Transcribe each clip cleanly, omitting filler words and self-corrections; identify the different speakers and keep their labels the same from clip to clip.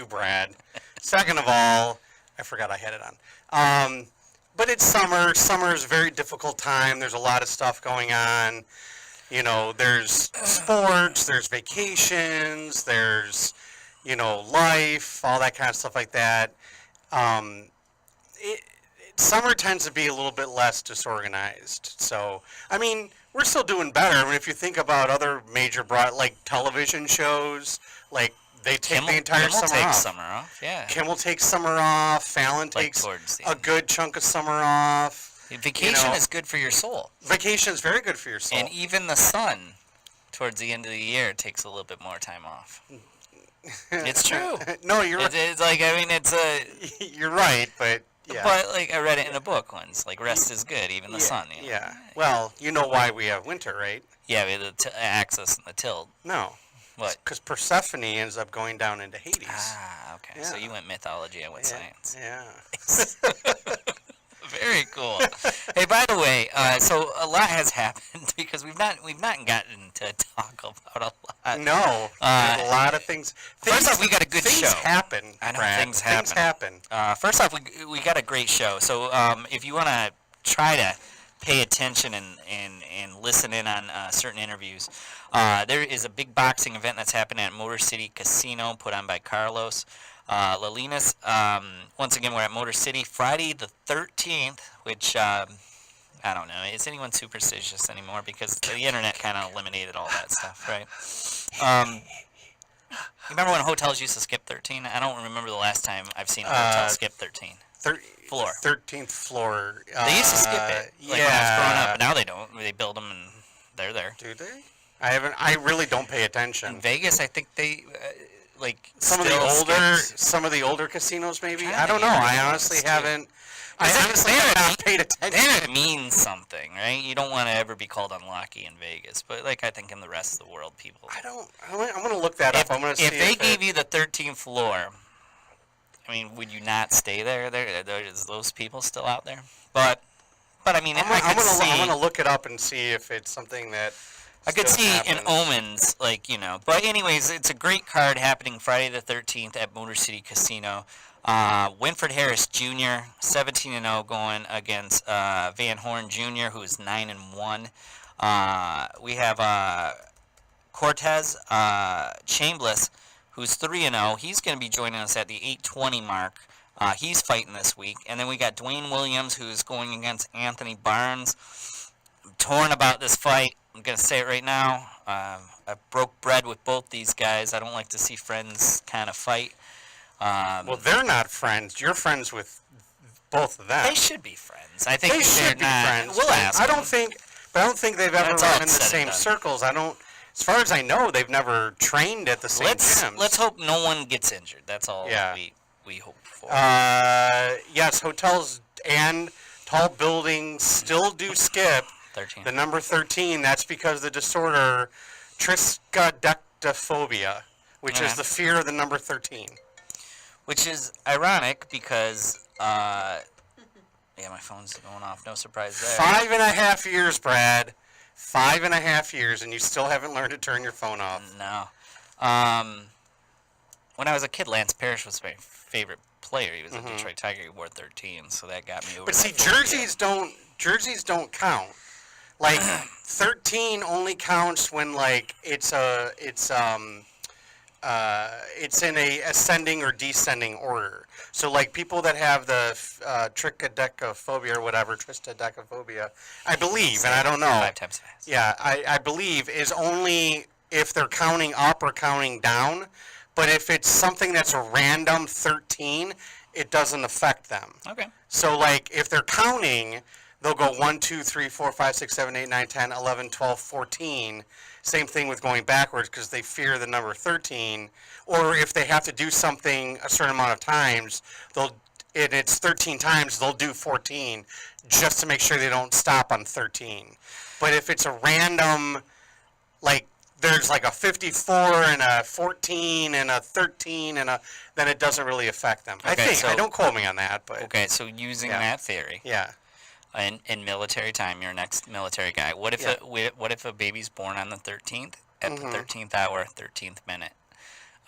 Speaker 1: you, Brad. Second of all, I forgot I had it on. But it's summer. Summer is a very difficult time. There's a lot of stuff going on. You know, there's sports, there's vacations, there's, you know, life, all that kind of stuff like that. Um, Summer tends to be a little bit less disorganized. So, I mean, we're still doing better. I mean, if you think about other major like television shows, like they take the entire
Speaker 2: Kimmel
Speaker 1: summer
Speaker 2: takes
Speaker 1: off.
Speaker 2: summer off, yeah.
Speaker 1: Kimmel takes summer off. Fallon takes a good chunk of summer off.
Speaker 2: Vacation is good for your soul.
Speaker 1: Vacation is very good for your soul.
Speaker 2: And even the sun, towards the end of the year, takes a little bit more time off. It's true.
Speaker 1: No, you're right.
Speaker 2: It's like, I mean, it's a...
Speaker 1: You're right, but... Yeah.
Speaker 2: But, like, I read it in a book once. Like, rest is good, even the sun. You know?
Speaker 1: Yeah. Well, you know why we have winter, right?
Speaker 2: Yeah, we have the axis and the tilt.
Speaker 1: No.
Speaker 2: What?
Speaker 1: Because Persephone ends up going down into Hades.
Speaker 2: Ah, okay. Yeah. So you went mythology, I went science.
Speaker 1: Yeah.
Speaker 2: Very cool. Hey, by the way, so a lot has happened because we've not gotten to talk about a lot.
Speaker 1: No, there's a lot of things.
Speaker 2: First off, we got a good show.
Speaker 1: Things happen.
Speaker 2: I know,
Speaker 1: Brad.
Speaker 2: things happen. First off, we got a great show. So if you want to try to pay attention and listen in on certain interviews, there is a big boxing event that's happening at Motor City Casino, put on by Carlos Lalinas. Once again, we're at Motor City Friday the 13th, which I don't know. Is anyone superstitious anymore? Because the internet kind of eliminated all that stuff, right? You remember when hotels used to skip 13? I don't remember the last time I've seen a hotel skip 13. Floor.
Speaker 1: 13th floor.
Speaker 2: They used to skip it. Like when I was growing up, but now they don't. They build them and they're there.
Speaker 1: Do they? I really don't pay attention.
Speaker 2: In Vegas, I think they...
Speaker 1: some of the older casinos, maybe. I don't know. I honestly haven't. I honestly have not paid attention.
Speaker 2: It means something, right? You don't want to ever be called unlucky in Vegas, but like I think in the rest of the world, people.
Speaker 1: I'm gonna look that up. I'm gonna see
Speaker 2: if they gave you the 13th floor. I mean, would you not stay there? There's those people still out there, but I mean, I'm
Speaker 1: gonna look it up and see if it's something that.
Speaker 2: I could see in omens, like, you know. But anyways, it's a great card happening Friday the 13th at Motor City Casino. Winfred Harris Jr., 17-0, going against Van Horn Jr., who is 9-1. We have Cortez Chambliss, who's 3-0. He's going to be joining us at the 820 mark. He's fighting this week. And then we got Dwyane Williams, who's going against Anthony Barnes. I'm torn about this fight. I'm going to say it right now. I broke bread with both these guys. I don't like to see friends kind of fight.
Speaker 1: Well, they're not friends. You're friends with both of them.
Speaker 2: They should be friends. I think
Speaker 1: they should be friends.
Speaker 2: We'll ask
Speaker 1: I don't think they've ever run in the same circles. As far as I know, they've never trained at the same gyms.
Speaker 2: Let's hope no one gets injured. That's all we hope for.
Speaker 1: Yes, hotels and tall buildings still do skip
Speaker 2: 13.
Speaker 1: The number 13. That's because of the disorder triskaidekaphobia, which is the fear of the number 13.
Speaker 2: Which is ironic because, my phone's going off. No surprise there.
Speaker 1: 5.5 years, Brad. 5.5 years, and you still haven't learned to turn your phone off.
Speaker 2: No. When I was a kid, Lance Parrish was my favorite player. He was a Detroit Tiger. He wore 13, so that got me over.
Speaker 1: But see, jerseys don't count. Like 13 only counts when like it's in a ascending or descending order. So like people that have the triskaidekaphobia or whatever, triskaidekaphobia, I believe, and I don't know.
Speaker 2: 5 times fast.
Speaker 1: Yeah, I believe is only if they're counting up or counting down. But if it's something that's a random 13, it doesn't affect them.
Speaker 2: Okay.
Speaker 1: So like if they're counting, they'll go 1, 2, 3, 4, 5, 6, 7, 8, 9, 10, 11, 12, 14. Same thing with going backwards because they fear the number 13. Or if they have to do something a certain amount of times, it's 13 times, they'll do 14 just to make sure they don't stop on 13. But if it's a random, like there's like a 54 and a 14 and a 13 then it doesn't really affect them.
Speaker 2: Okay,
Speaker 1: I think.
Speaker 2: so,
Speaker 1: don't quote me on that, but
Speaker 2: okay. So using that theory, in military time, you're next military guy. What if a baby's born on the 13th at the 13th hour, 13th minute?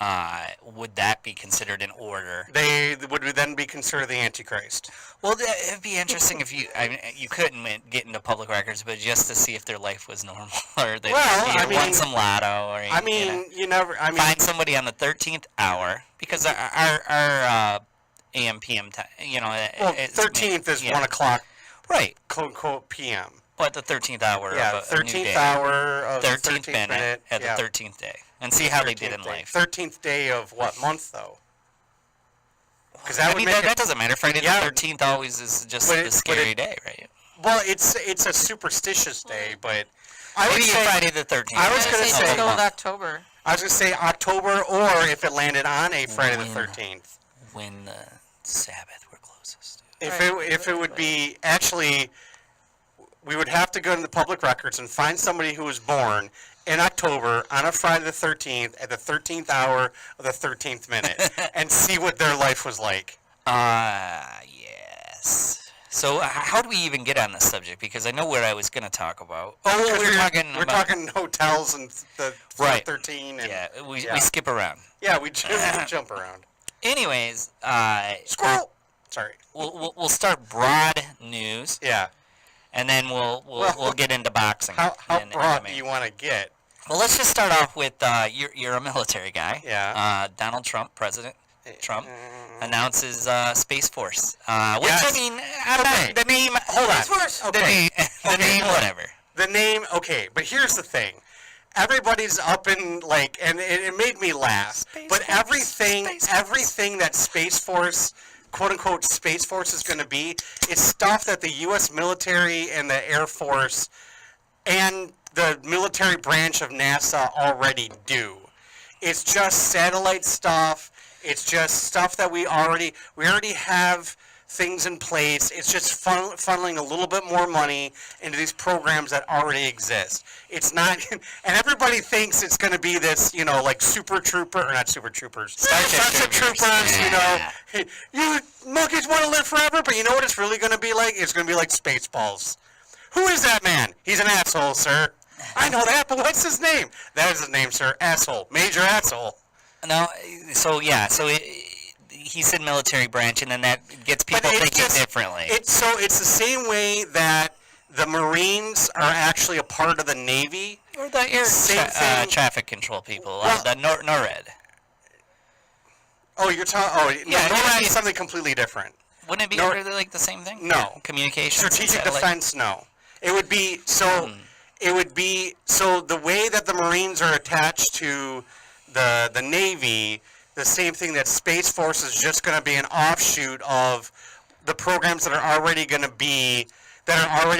Speaker 2: would that be considered an order?
Speaker 1: They would then be considered the Antichrist.
Speaker 2: Well, it'd be interesting if you couldn't get into public records, but just to see if their life was normal, or they won some lotto, or find somebody on the 13th hour, because our AM PM time,
Speaker 1: 13th is 1 o'clock,
Speaker 2: right?
Speaker 1: Quote unquote PM.
Speaker 2: But the 13th hour
Speaker 1: of 13th hour of
Speaker 2: 13th minute at the 13th day, and see how they did in life.
Speaker 1: 13th day of what month though?
Speaker 2: Because that doesn't matter. Friday the 13th always is just a scary day, right?
Speaker 1: Well, it's a superstitious day, but I would
Speaker 2: maybe
Speaker 1: say
Speaker 2: Friday the 13th.
Speaker 3: I was going to say October.
Speaker 1: I was going to say October, or if it landed on a Friday the 13th.
Speaker 2: When the Sabbath were closest.
Speaker 1: If it would be actually, we would have to go to the public records and find somebody who was born in October on a Friday the 13th at the 13th hour of the 13th minute and see what their life was like.
Speaker 2: Yes. So how do we even get on this subject? Because I know what I was going to talk about.
Speaker 1: Oh, we're talking hotels and the 13. And,
Speaker 2: we skip around.
Speaker 1: Yeah, we jump around.
Speaker 2: Anyways,
Speaker 1: squirrel. Sorry.
Speaker 2: We'll start broad news.
Speaker 1: Yeah.
Speaker 2: And then we'll get into boxing.
Speaker 1: How broad do you want to get?
Speaker 2: Well, let's just start off with you're a military guy.
Speaker 1: Yeah.
Speaker 2: Donald Trump, President Trump, announces Space Force. Which
Speaker 1: yes.
Speaker 2: I mean, the name. Hold on.
Speaker 3: Space Force.
Speaker 1: Okay.
Speaker 2: The name, whatever.
Speaker 1: The name, okay. But here's the thing. Everybody's up in and it made me laugh. Everything that Space Force, quote unquote Space Force, is going to be is stuff that the U.S. military and the Air Force and the military branch of NASA already do. It's just satellite stuff. It's just stuff that we already have things in place. It's just funneling a little bit more money into these programs that already exist. It's not, and everybody thinks it's going to be this, like Super Trooper, or not Super Troopers, Starship Troopers, you monkeys want to live forever, but you know what it's really going to be like? It's going to be like Spaceballs. Who is that man? He's an asshole, sir. I know that, but what's his name? That is his name, sir. Asshole. Major asshole.
Speaker 2: No, he said military branch, and then that gets people thinking differently.
Speaker 1: It's the same way that the Marines are actually a part of the Navy.
Speaker 2: Or the air traffic control people, the NORAD.
Speaker 1: Oh, you're talking. NORAD is something completely different.
Speaker 2: Wouldn't it be really like the same thing?
Speaker 1: No.
Speaker 2: Communications.
Speaker 1: Strategic defense. No. It would be so. It would be so. The way that the Marines are attached to the Navy, the same thing that Space Force is just going to be an offshoot of the programs that are already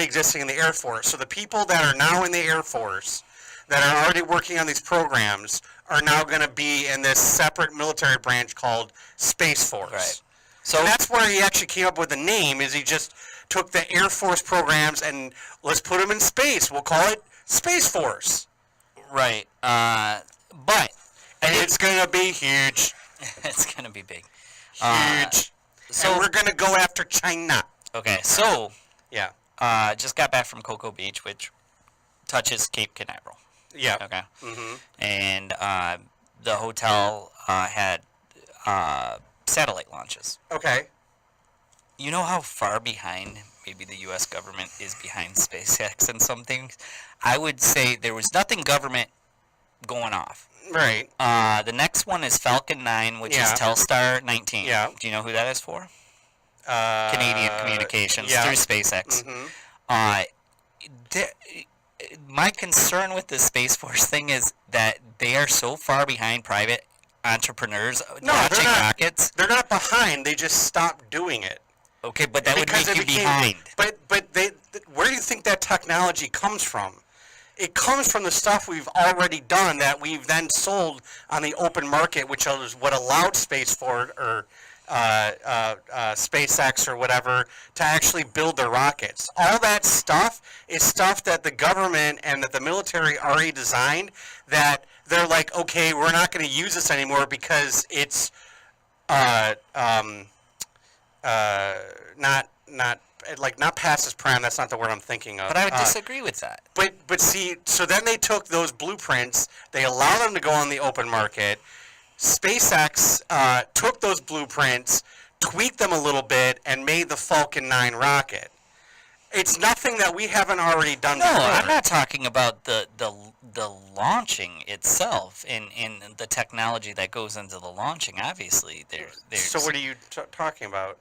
Speaker 1: existing in the Air Force. So the people that are now in the Air Force that are already working on these programs are now going to be in this separate military branch called Space Force.
Speaker 2: Right.
Speaker 1: So that's where he actually came up with the name, is he just took the Air Force programs and let's put them in space. We'll call it Space Force.
Speaker 2: Right. But
Speaker 1: it's going to be huge.
Speaker 2: It's going to be big.
Speaker 1: Huge. So we're going to go after China.
Speaker 2: Okay. So
Speaker 1: yeah.
Speaker 2: Just got back from Cocoa Beach, which touches Cape Canaveral.
Speaker 1: Yeah.
Speaker 2: Okay.
Speaker 1: Mm-hmm.
Speaker 2: And the hotel had satellite launches.
Speaker 1: Okay.
Speaker 2: You know how far behind maybe the U.S. government is behind SpaceX and some things? I would say there was nothing government going off.
Speaker 1: Right.
Speaker 2: The next one is Falcon 9, which is Telstar 19.
Speaker 1: Yeah.
Speaker 2: Do you know who that is for? Canadian Communications through SpaceX.
Speaker 1: Mm-hmm.
Speaker 2: My concern with the Space Force thing is that they are so far behind private entrepreneurs launching rockets.
Speaker 1: They're not behind. They just stopped doing it.
Speaker 2: Okay, but that would make you behind.
Speaker 1: But where do you think that technology comes from? It comes from the stuff we've already done that we've then sold on the open market, which is what allowed Space Force or SpaceX or whatever to actually build their rockets. All that stuff is stuff that the government and that the military already designed, that they're like, okay, we're not going to use this anymore because it's not past its prime. That's not the word I'm thinking of.
Speaker 2: But I would disagree with that.
Speaker 1: But see, so then they took those blueprints, they allowed them to go on the open market, SpaceX took those blueprints, tweaked them a little bit, and made the Falcon 9 rocket. It's nothing that we haven't already done
Speaker 2: No,
Speaker 1: before.
Speaker 2: I'm not talking about the launching itself and the technology that goes into the launching. Obviously, there's
Speaker 1: So what are you talking about?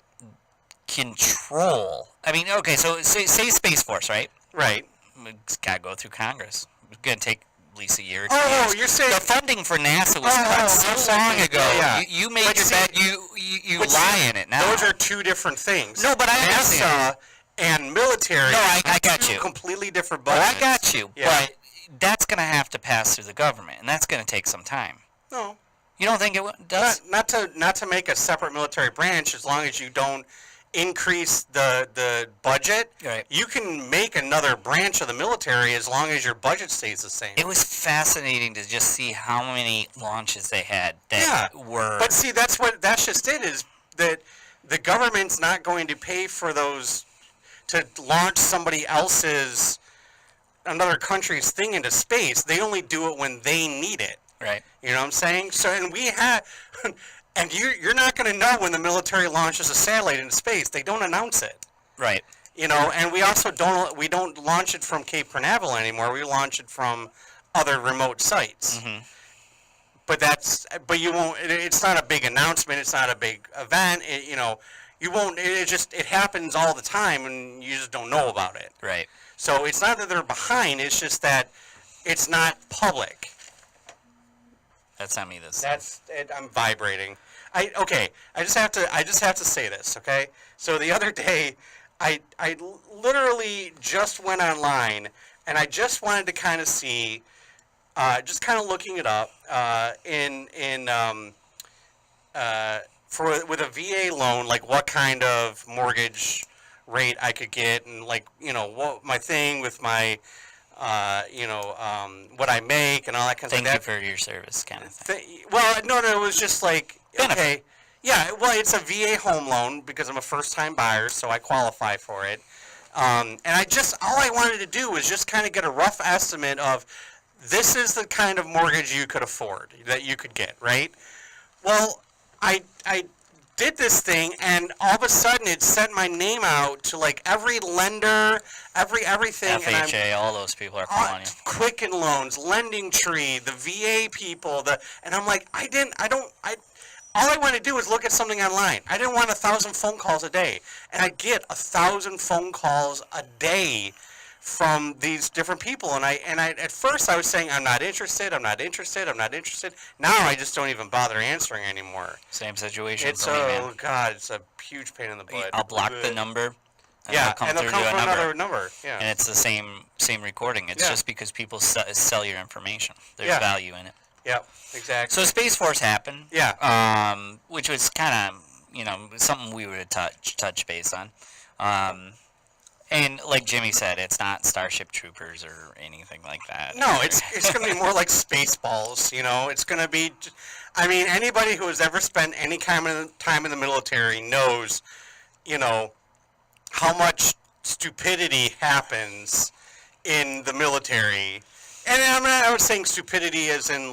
Speaker 2: control. I mean, okay, so say Space Force, right?
Speaker 1: Right.
Speaker 2: It's got to go through Congress. It's going to take at least a year.
Speaker 1: Oh,
Speaker 2: years.
Speaker 1: you're saying
Speaker 2: The funding for NASA was
Speaker 1: Oh,
Speaker 2: cut so long ago.
Speaker 1: yeah.
Speaker 2: You made
Speaker 1: But
Speaker 2: it
Speaker 1: see-
Speaker 2: that you
Speaker 1: but
Speaker 2: lie
Speaker 1: see,
Speaker 2: in it now.
Speaker 1: Those are two different things.
Speaker 2: No, but I understand.
Speaker 1: NASA and military.
Speaker 2: No, I
Speaker 1: have
Speaker 2: got
Speaker 1: two
Speaker 2: you.
Speaker 1: completely different
Speaker 2: Well,
Speaker 1: budgets.
Speaker 2: I got you,
Speaker 1: Yeah.
Speaker 2: but that's going to have to pass through the government, and that's going to take some time.
Speaker 1: No,
Speaker 2: You don't think it does?
Speaker 1: not to make a separate military branch. As long as you don't increase the budget,
Speaker 2: Right.
Speaker 1: you can make another branch of the military as long as your budget stays the same.
Speaker 2: It was fascinating to just see how many launches they had that were.
Speaker 1: But see, that's just it, is that the government's not going to pay for those to launch somebody else's, another country's thing into space. They only do it when they need it.
Speaker 2: right.
Speaker 1: You know what I'm saying? So, and we have, and you're not going to know when the military launches a satellite into space. They don't announce it.
Speaker 2: Right.
Speaker 1: You know, and we also don't launch it from Cape Canaveral anymore. We launch it from other remote sites.
Speaker 2: Mm-hmm.
Speaker 1: But you won't. It's not a big announcement. It's not a big event. You won't. It happens all the time, and you just don't know about it.
Speaker 2: Right.
Speaker 1: So it's not that they're behind. It's just that it's not public.
Speaker 2: That's not me this.
Speaker 1: That's it, I'm vibrating. I just have to say this, okay? So the other day, I literally just went online, and I just wanted to kind of see, just kind of looking it up, with a VA loan, like what kind of mortgage rate I could get, and like, what my thing with my, what I make and all that kind of
Speaker 2: Thank
Speaker 1: stuff.
Speaker 2: you for your service, kind of thing.
Speaker 1: Well, no, it was just like,
Speaker 2: Benefit.
Speaker 1: okay, yeah, well, it's a VA home loan because I'm a first-time buyer, so I qualify for it. And all I wanted to do was just kind of get a rough estimate of, this is the kind of mortgage you could afford, that you could get, right? Well, I did this thing, and all of a sudden it sent my name out to like every lender, everything.
Speaker 2: FHA, all those people are calling you.
Speaker 1: Quicken Loans, Lending Tree, the VA people, and I'm like, all I want to do is look at something online. I didn't want 1,000 phone calls a day, and I get 1,000 phone calls a day from these different people, and I at first I was saying I'm not interested. Now I just don't even bother answering anymore.
Speaker 2: Same situation
Speaker 1: It's
Speaker 2: for me, man.
Speaker 1: God, it's a huge pain in the butt.
Speaker 2: I'll block the number. And
Speaker 1: Yeah,
Speaker 2: they'll
Speaker 1: and they'll
Speaker 2: through
Speaker 1: come
Speaker 2: to
Speaker 1: from
Speaker 2: a
Speaker 1: another number. Yeah.
Speaker 2: And it's the same recording. It's
Speaker 1: Yeah.
Speaker 2: just because people sell your information. There's
Speaker 1: Yeah.
Speaker 2: value in it.
Speaker 1: Yep, exactly.
Speaker 2: So Space Force happened.
Speaker 1: Yeah.
Speaker 2: Which was kind of, something we would touch base on. And like Jimmy said, it's not Starship Troopers or anything like that.
Speaker 1: No, it's going to be more like Spaceballs, It's going to be, anybody who has ever spent any kind of time in the military knows, how much stupidity happens in the military. And I was saying stupidity as in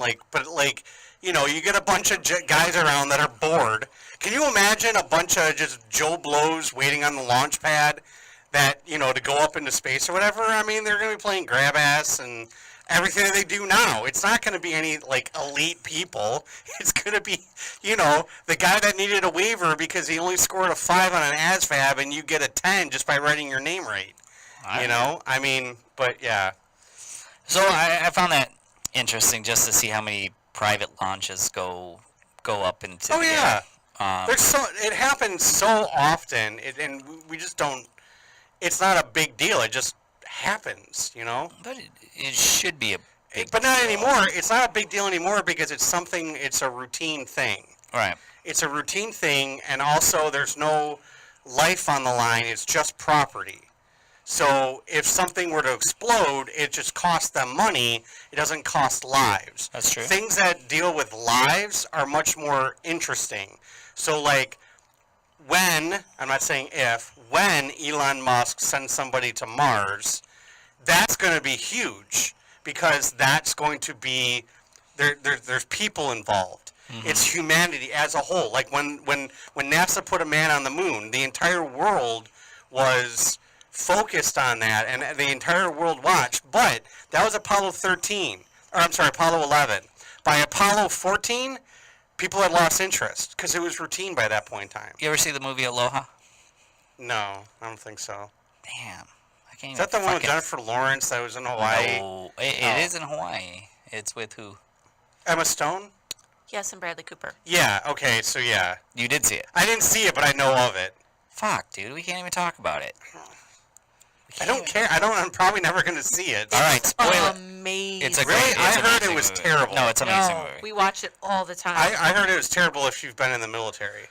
Speaker 1: you get a bunch of guys around that are bored. Can you imagine a bunch of just Joe Blows waiting on the launch pad that, to go up into space or whatever? They're going to be playing grab ass and everything that they do now. It's not going to be any, elite people. It's going to be, the guy that needed a waiver because he only scored a 5 on an ASVAB and you get a 10 just by writing your name right. But yeah.
Speaker 2: So I found that interesting just to see how many private launches go up into the air.
Speaker 1: It happens so often, and we just don't. It's not a big deal. It just happens,
Speaker 2: But it should be a big
Speaker 1: But not
Speaker 2: deal.
Speaker 1: anymore. It's not a big deal anymore because it's a routine thing.
Speaker 2: Right.
Speaker 1: It's a routine thing, and also there's no life on the line. It's just property. So if something were to explode, it just costs them money. It doesn't cost lives.
Speaker 2: That's true.
Speaker 1: Things that deal with lives are much more interesting. So when, I'm not saying if, when Elon Musk sends somebody to Mars, that's going to be huge because that's going to be, there's people involved. It's humanity as a whole. Like when NASA put a man on the moon, the entire world was focused on that, and the entire world watched. But that was Apollo 13, or I'm sorry, Apollo 11. By Apollo 14, people had lost interest because it was routine by that point in time.
Speaker 2: You ever see the movie Aloha?
Speaker 1: No, I don't think so.
Speaker 2: Damn. I can't
Speaker 1: Is that the
Speaker 2: even
Speaker 1: one with
Speaker 2: fucking-
Speaker 1: Jennifer Lawrence that was in Hawaii?
Speaker 2: No, it is in Hawaii. It's with who?
Speaker 1: Emma Stone?
Speaker 3: Yes, and Bradley Cooper.
Speaker 1: Yeah, okay, so yeah.
Speaker 2: You did see it.
Speaker 1: I didn't see it, but I know of it.
Speaker 2: Fuck, dude. We can't even talk about it.
Speaker 1: I don't care. I'm probably never going to see it.
Speaker 2: All right, spoil it.
Speaker 3: Amazing.
Speaker 2: It's a
Speaker 1: Really?
Speaker 2: great.
Speaker 1: I
Speaker 2: it's an
Speaker 1: heard it
Speaker 2: amazing
Speaker 1: was
Speaker 2: movie.
Speaker 1: terrible.
Speaker 2: No, it's an amazing movie.
Speaker 3: We watch it all the time.
Speaker 1: I heard it was terrible if you've been in the military.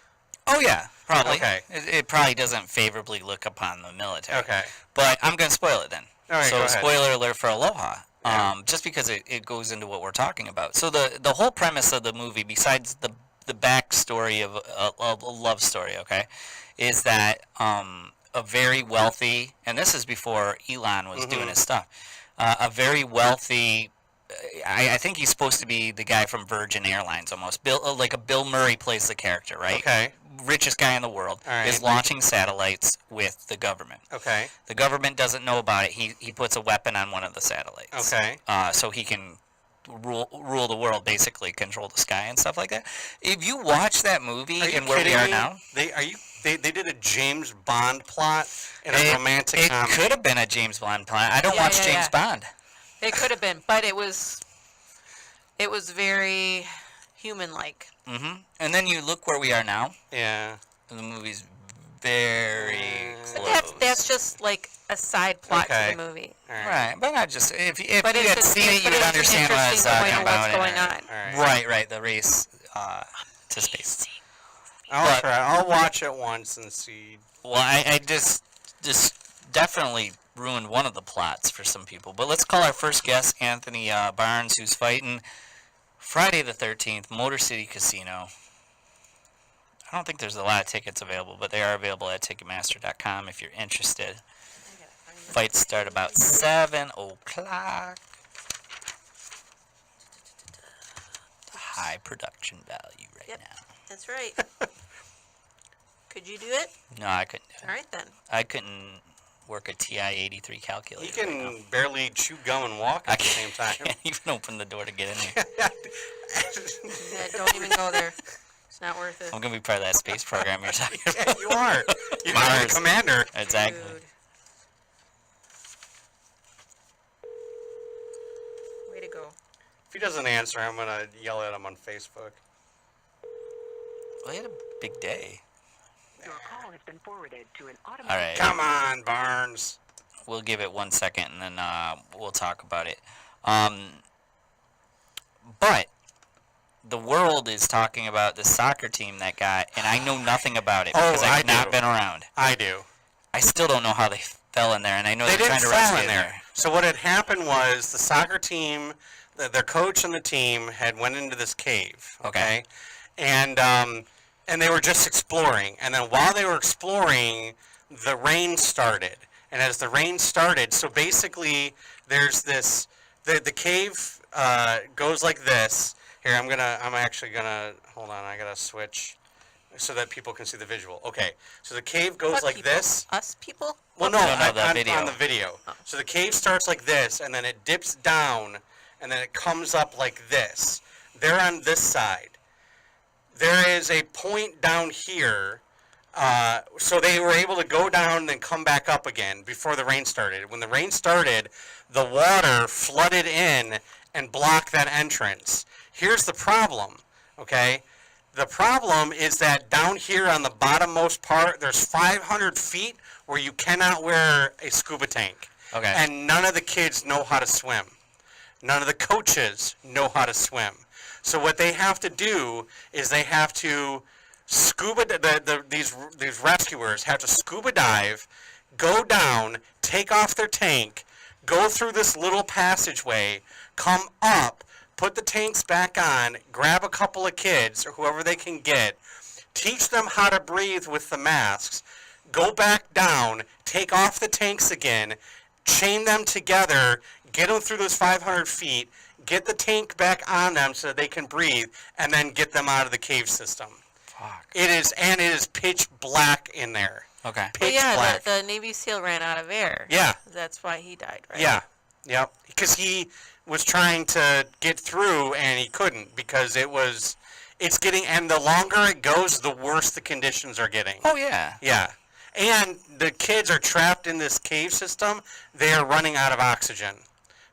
Speaker 2: Oh yeah, probably.
Speaker 1: Okay.
Speaker 2: It probably doesn't favorably look upon the military.
Speaker 1: Okay.
Speaker 2: But I'm gonna spoil it then.
Speaker 1: All right,
Speaker 2: so
Speaker 1: go ahead.
Speaker 2: spoiler alert for Aloha.
Speaker 1: Yeah.
Speaker 2: Just because it goes into what we're talking about. So the whole premise of the movie, besides the backstory of a love story, okay, is that a very wealthy, and this is before Elon was doing his stuff, a very wealthy. I think he's supposed to be the guy from Virgin Airlines almost. Like a Bill Murray plays the character, right?
Speaker 1: Okay.
Speaker 2: Richest guy in the world
Speaker 1: All right.
Speaker 2: is launching satellites with the government.
Speaker 1: Okay.
Speaker 2: The government doesn't know about it. He puts a weapon on one of the satellites.
Speaker 1: Okay.
Speaker 2: So he can rule the world, basically control the sky and stuff like that. If you watch that movie
Speaker 1: Are you
Speaker 2: and where we
Speaker 1: kidding
Speaker 2: are
Speaker 1: me?
Speaker 2: now,
Speaker 1: They did a James Bond plot in a romantic
Speaker 2: it
Speaker 1: comedy.
Speaker 2: could have been a James Bond plan. I don't
Speaker 3: Yeah,
Speaker 2: watch
Speaker 3: yeah,
Speaker 2: James
Speaker 3: yeah.
Speaker 2: Bond.
Speaker 3: It could have been, but it was very human-like.
Speaker 2: And then you look where we are now,
Speaker 1: Yeah.
Speaker 2: and the movie's very
Speaker 3: But
Speaker 2: close.
Speaker 3: that's just like a side plot
Speaker 1: Okay.
Speaker 3: to the movie.
Speaker 1: All right.
Speaker 2: Right, but not just if you
Speaker 3: But
Speaker 2: had
Speaker 3: it's
Speaker 2: seen it, you would understand what I was talking about.
Speaker 3: What's going on.
Speaker 1: All right.
Speaker 2: Right, the race to space.
Speaker 1: I'll watch it once and see.
Speaker 2: Well, I just definitely ruined one of the plots for some people. But let's call our first guest Anthony Barnes, who's fighting Friday the 13th, Motor City Casino. I don't think there's a lot of tickets available, but they are available at Ticketmaster.com if you're interested. Fights start about 7 o'clock. High production value right
Speaker 3: Yep.
Speaker 2: now.
Speaker 3: That's right. Could you do it?
Speaker 2: No, I couldn't do it.
Speaker 3: All right then.
Speaker 2: I couldn't work a TI-83 calculator.
Speaker 1: You can barely chew gum and walk at the same time.
Speaker 2: I can't even open the door to get in here.
Speaker 3: Yeah, don't even go there. It's not worth it.
Speaker 2: I'm going to be part of that space program you're talking about.
Speaker 1: Yeah, you are. You're
Speaker 2: Mars.
Speaker 1: the commander.
Speaker 2: Exactly.
Speaker 3: Dude. Way to go.
Speaker 1: If he doesn't answer, I'm gonna yell at him on Facebook.
Speaker 2: Well, he had a big day.
Speaker 4: Your call has been forwarded to an
Speaker 2: All
Speaker 4: automatic.
Speaker 2: right.
Speaker 1: Come on, Barnes.
Speaker 2: We'll give it 1 second, and then we'll talk about it. But the world is talking about the soccer team that got, and I know nothing about it because
Speaker 1: I
Speaker 2: I've not
Speaker 1: do.
Speaker 2: been around.
Speaker 1: I do.
Speaker 2: I still don't know how they fell in there, and I know
Speaker 1: They
Speaker 2: they're
Speaker 1: didn't
Speaker 2: trying to
Speaker 1: fall
Speaker 2: rescue
Speaker 1: in there. So what had happened was the soccer team, their coach and the team had went into this cave.
Speaker 2: Okay.
Speaker 1: And they were just exploring. And then while they were exploring, the rain started. And as the rain started, so basically there's this, the cave goes like this. Here, I'm actually gonna, hold on, I gotta switch so that people can see the visual. Okay, so the cave goes
Speaker 3: What
Speaker 1: like
Speaker 3: people?
Speaker 1: this.
Speaker 3: Us people?
Speaker 1: Well, no,
Speaker 2: the video.
Speaker 1: on the video. So the cave starts like this, and then it dips down, and then it comes up like this. They're on this side. There is a point down here, so they were able to go down and then come back up again before the rain started. When the rain started, the water flooded in and blocked that entrance. Here's the problem, okay? The problem is that down here on the bottommost part, there's 500 feet where you cannot wear a scuba tank.
Speaker 2: Okay.
Speaker 1: And none of the kids know how to swim. None of the coaches know how to swim. So what they have to do is they have to scuba, these rescuers have to scuba dive, go down, take off their tank, go through this little passageway, come up, put the tanks back on, grab a couple of kids or whoever they can get, teach them how to breathe with the masks, go back down, take off the tanks again, chain them together, get them through those 500 feet, get the tank back on them so that they can breathe, and then get them out of the cave system.
Speaker 2: Fuck.
Speaker 1: It is pitch black in there.
Speaker 2: Okay.
Speaker 3: But
Speaker 1: Pitch
Speaker 3: yeah,
Speaker 1: black.
Speaker 3: the Navy SEAL ran out of air.
Speaker 1: Yeah.
Speaker 3: That's why he died, right?
Speaker 1: Yeah. Yep. Because he was trying to get through and he couldn't because it's getting, and the longer it goes, the worse the conditions are getting.
Speaker 2: Oh yeah.
Speaker 1: Yeah. And the kids are trapped in this cave system. They are running out of oxygen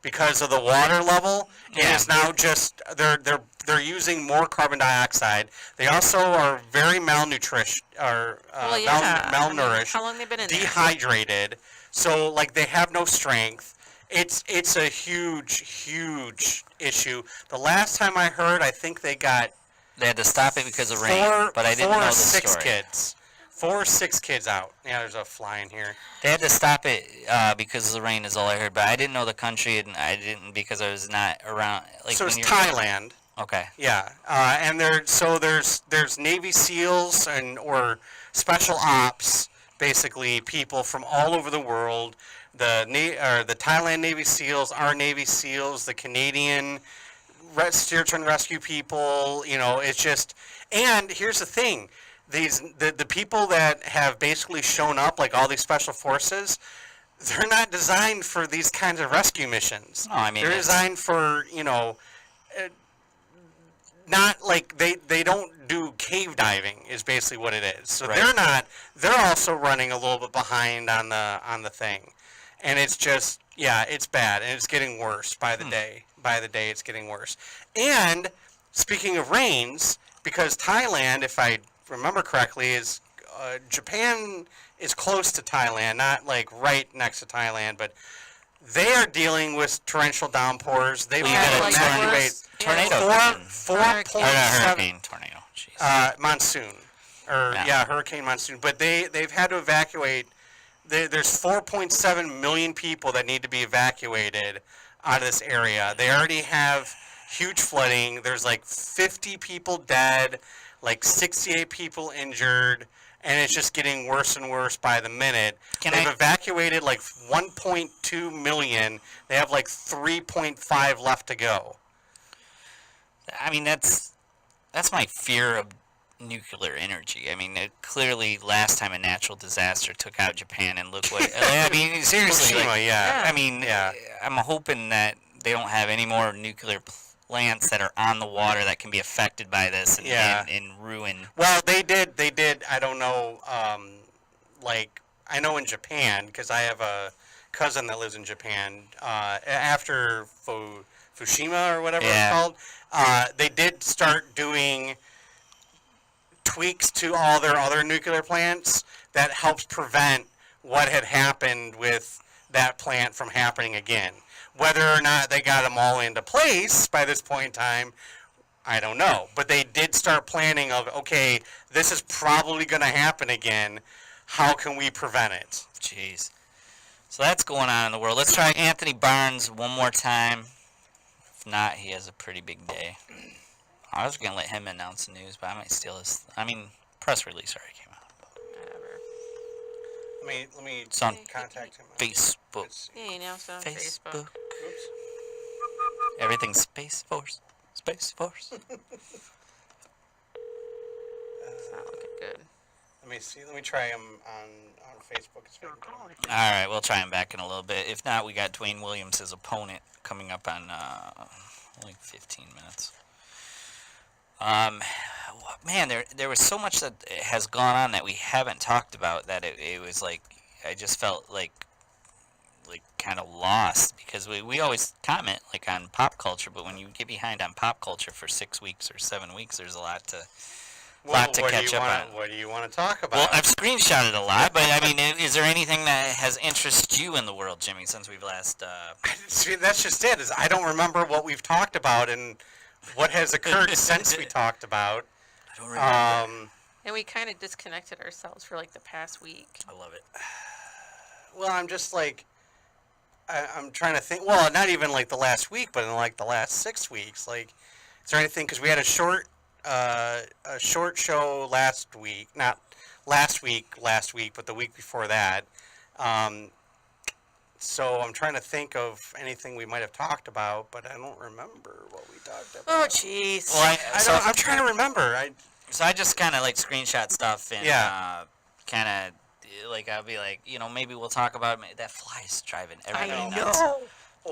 Speaker 1: because of the water level.
Speaker 2: Yeah.
Speaker 1: It is now just they're using more carbon dioxide. They also are very malnourished
Speaker 3: Well, yeah.
Speaker 1: malnourished,
Speaker 3: How long they been in there?
Speaker 1: dehydrated. So like they have no strength. It's a huge issue. The last time I heard, I think they got
Speaker 2: They had to stop it because of rain, but I didn't know the
Speaker 1: six
Speaker 2: story.
Speaker 1: kids. 4 or 6 kids out. Yeah, there's a fly in here.
Speaker 2: They had to stop it because of the rain is all I heard, but I didn't know the country, and I didn't because I was not around. Like
Speaker 1: So
Speaker 2: when
Speaker 1: it's
Speaker 2: you're-
Speaker 1: Thailand.
Speaker 2: Okay.
Speaker 1: Yeah, and there's Navy SEALs or special ops, basically people from all over the world. The Thailand Navy SEALs, our Navy SEALs, the Canadian search and rescue people. You know, it's just. And here's the thing: the people that have basically shown up, like all these special forces, they're not designed for these kinds of rescue missions.
Speaker 2: No, I mean,
Speaker 1: they're
Speaker 2: it's-
Speaker 1: designed for not like they don't do cave diving is basically what it is. So
Speaker 2: Right.
Speaker 1: they're also running a little bit behind on the thing. And it's just it's bad and it's getting worse by the day. By the day it's getting worse. And speaking of rains, because Thailand, if I remember correctly, is Japan is close to Thailand, not like right next to Thailand, but they are dealing with torrential downpours. They've
Speaker 2: Well, you
Speaker 1: had
Speaker 2: got
Speaker 1: to
Speaker 2: a
Speaker 1: evacuate
Speaker 2: tornado.
Speaker 1: four
Speaker 3: Hurricane.
Speaker 2: Or not
Speaker 1: 4.7
Speaker 2: hurricane, tornado. Jeez.
Speaker 1: monsoon, or
Speaker 2: Yeah.
Speaker 1: hurricane monsoon. But they've had to evacuate. There's 4.7 million people that need to be evacuated out of this area. They already have huge flooding. There's like 50 people dead, like 68 people injured, and it's just getting worse and worse by the minute. They've evacuated like 1.2 million. They have like 3.5 left to go.
Speaker 2: I mean, that's my fear of nuclear energy. I mean, clearly last time a natural disaster took out Japan, and look what I mean. Seriously,
Speaker 1: Fukushima,
Speaker 2: like,
Speaker 1: yeah.
Speaker 2: I mean, I'm hoping that they don't have any more nuclear plants that are on the water that can be affected by this and ruin.
Speaker 1: Well, they did. I don't know. Like I know in Japan because I have a cousin that lives in Japan. After Fukushima or whatever it's called, they did start doing tweaks to all their other nuclear plants that helps prevent what had happened with that plant from happening again. Whether or not they got them all into place by this point in time, I don't know. But they did start planning of, okay, this is probably going to happen again. How can we prevent it?
Speaker 2: Jeez. So that's going on in the world. Let's try Anthony Barnes one more time. If not, he has a pretty big day. I was going to let him announce the news, but I might steal his. I mean, press release already came out.
Speaker 3: Whatever.
Speaker 1: Let me
Speaker 2: It's on
Speaker 1: contact him.
Speaker 2: Facebook.
Speaker 3: Yeah, you know, it's on Facebook.
Speaker 1: Oops.
Speaker 2: Everything's Space Force. Space Force.
Speaker 3: It's not looking good.
Speaker 1: Let me see. Let me try him on Facebook. It's
Speaker 4: Your
Speaker 1: maybe
Speaker 4: call has
Speaker 2: All right, we'll try him back in a little bit. If not, we got Dwyane Williams, his opponent, coming up on only 15 minutes. Man, there was so much that has gone on that we haven't talked about that it was like I just felt like kind of lost because we always comment like on pop culture, but when you get behind on pop culture for 6 weeks or 7 weeks, there's a lot to catch up on.
Speaker 1: What do you want to talk about?
Speaker 2: Well, I've screenshotted a lot, but I mean, is there anything that has interested you in the world, Jimmy, since we've last?
Speaker 1: See, that's just it. Is I don't remember what we've talked about and what has occurred since we talked about.
Speaker 2: I don't remember.
Speaker 3: And we kind of disconnected ourselves for like the past week.
Speaker 2: I love it.
Speaker 1: Well, I'm just like, I'm trying to think. Well, not even like the last week, but in like the last 6 weeks. Like, is there anything? Because we had a short show last week. Not last week, but the week before that. So I'm trying to think of anything we might have talked about, but I don't remember what we talked about.
Speaker 3: Oh, jeez.
Speaker 2: Well,
Speaker 1: I'm trying to remember.
Speaker 2: So I just kind of like screenshot stuff and
Speaker 1: Yeah.
Speaker 2: kind of like I'll be like, maybe we'll talk about that fly is driving everybody
Speaker 3: I
Speaker 2: nuts.
Speaker 3: know.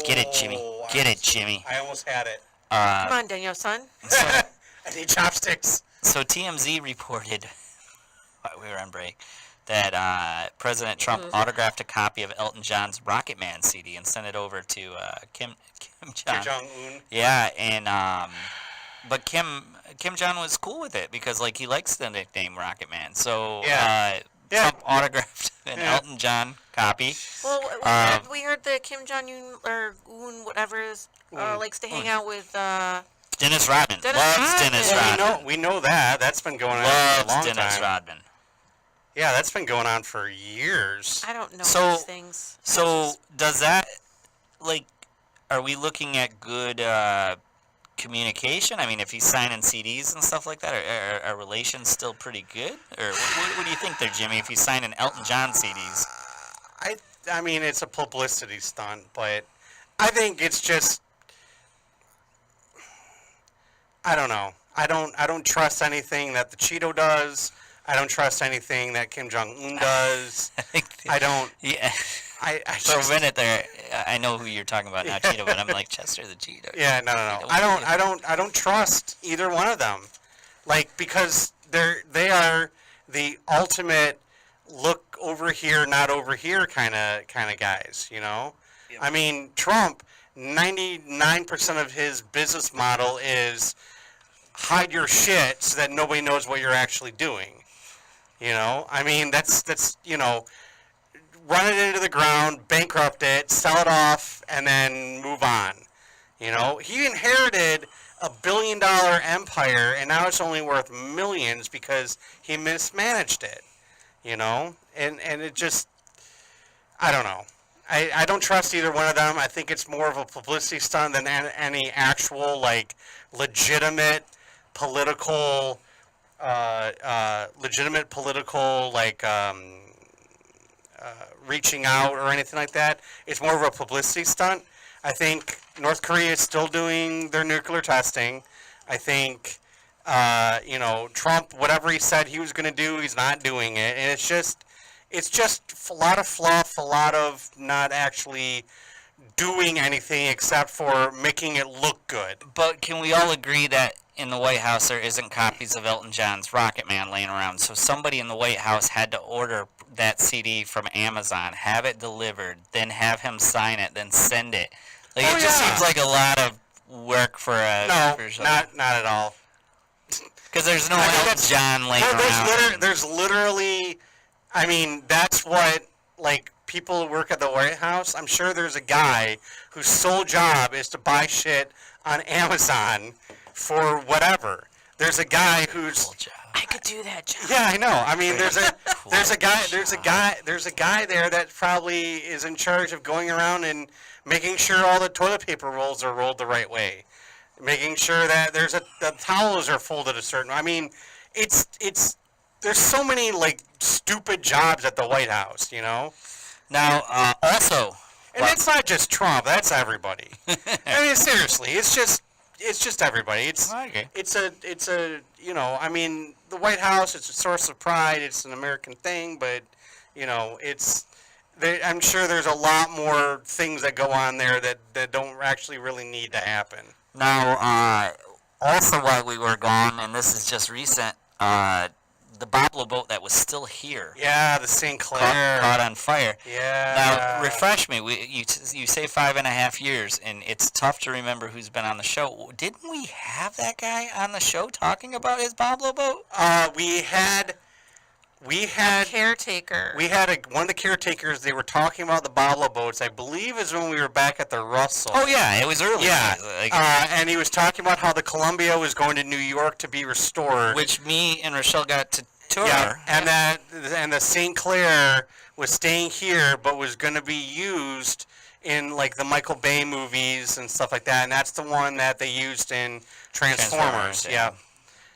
Speaker 2: Get it, Jimmy. Get it, Jimmy.
Speaker 1: I almost had it.
Speaker 3: Come on, Daniel, son.
Speaker 1: I need chopsticks.
Speaker 2: So TMZ reported while we were on break that President Trump autographed a copy of Elton John's Rocket Man CD and sent it over to Kim Jong.
Speaker 1: Kim Jong-un.
Speaker 2: Yeah, and but Kim Jong was cool with it because like he likes the nickname Rocket Man. So
Speaker 1: Yeah.
Speaker 2: Trump autographed an Elton John copy.
Speaker 3: Well, we heard that Kim Jong-un, or Un, whatever, likes to hang out with,
Speaker 2: Dennis Rodman.
Speaker 3: Dennis
Speaker 2: Loves
Speaker 3: Rodman.
Speaker 2: Dennis
Speaker 1: Well,
Speaker 2: Rodman.
Speaker 1: we know that. That's been going on for a
Speaker 2: Loves
Speaker 1: long
Speaker 2: Dennis
Speaker 1: time.
Speaker 2: Rodman.
Speaker 1: Yeah, that's been going on for years.
Speaker 3: I don't know
Speaker 2: So-
Speaker 3: these things.
Speaker 2: So does that, like, are we looking at good communication? I mean, if he's signing CDs and stuff like that, are relations still pretty good? Or what do you think there, Jimmy, if he's signing Elton John CDs?
Speaker 1: I mean, it's a publicity stunt, but I think it's just, I don't know. I don't trust anything that the Cheeto does. I don't trust anything that Kim Jong-un does. I don't.
Speaker 2: Yeah.
Speaker 1: I
Speaker 2: For a
Speaker 1: just,
Speaker 2: minute there, I know who you're talking about now, Cheeto, but I'm like Chester the Cheeto.
Speaker 1: yeah, no. I don't trust either one of them. Like, because they are the ultimate look over here, not over here kind of guys, you know?
Speaker 2: Yep.
Speaker 1: I mean, Trump, 99% of his business model is hide your shit so that nobody knows what you're actually doing. You know? I mean, that's run it into the ground, bankrupt it, sell it off, and then move on. You know? He inherited a $1 billion empire, and now it's only worth millions because he mismanaged it. You know? And it just, I don't know. I don't trust either one of them. I think it's more of a publicity stunt than any actual, like, legitimate political, like, reaching out or anything like that. It's more of a publicity stunt. I think North Korea is still doing their nuclear testing. I think, Trump, whatever he said he was going to do, he's not doing it. And it's just a lot of fluff, a lot of not actually doing anything except for making it look good.
Speaker 2: But can we all agree that in the White House there isn't copies of Elton John's Rocket Man laying around? So somebody in the White House had to order that CD from Amazon, have it delivered, then have him sign it, then send it. Like,
Speaker 1: Oh,
Speaker 2: it just
Speaker 1: yeah.
Speaker 2: seems like a lot of work for a...
Speaker 1: No,
Speaker 2: for
Speaker 1: not at all.
Speaker 2: Because there's no
Speaker 1: I think
Speaker 2: Elton
Speaker 1: that's-
Speaker 2: John laying around.
Speaker 1: There's literally, I mean, that's what, like, people who work at the White House, I'm sure there's a guy whose sole job is to buy shit on Amazon for whatever. There's a guy who's,
Speaker 2: Cool job.
Speaker 3: I could do that job.
Speaker 1: yeah, I know. I mean, there's a
Speaker 2: Cool
Speaker 1: guy there that probably is in charge of going around and making sure all the toilet paper rolls are rolled the right way, making sure that the towels are folded a certain. I mean, it's there's so many like stupid jobs at the White House, you know.
Speaker 2: Now, also...
Speaker 1: And it's not just Trump. That's everybody. I mean, seriously, it's just everybody.
Speaker 2: Okay.
Speaker 1: It's a I mean, the White House, it's a source of pride. It's an American thing, but, I'm sure there's a lot more things that go on there that don't actually really need to happen.
Speaker 2: Now, also while we were gone, and this is just recent, the Boblo boat that was still here
Speaker 1: Yeah, the Sinclair.
Speaker 2: caught on fire.
Speaker 1: Yeah.
Speaker 2: Now, refresh me. You say 5.5 years, and it's tough to remember who's been on the show. Didn't we have that guy on the show talking about his Boblo boat?
Speaker 1: We had
Speaker 3: Caretaker.
Speaker 1: one of the caretakers. They were talking about the Boblo boats. I believe is when we were back at the Russell.
Speaker 2: Oh, yeah, it was early.
Speaker 1: Yeah,
Speaker 2: Like,
Speaker 1: and he was talking about how the Columbia was going to New York to be restored.
Speaker 2: which me and Rochelle got to tour.
Speaker 1: Yeah, and the St. Clair was staying here, but was going to be used in like the Michael Bay movies and stuff like that. And that's the one that they used in Transformers.
Speaker 2: Transformers,
Speaker 1: Yeah,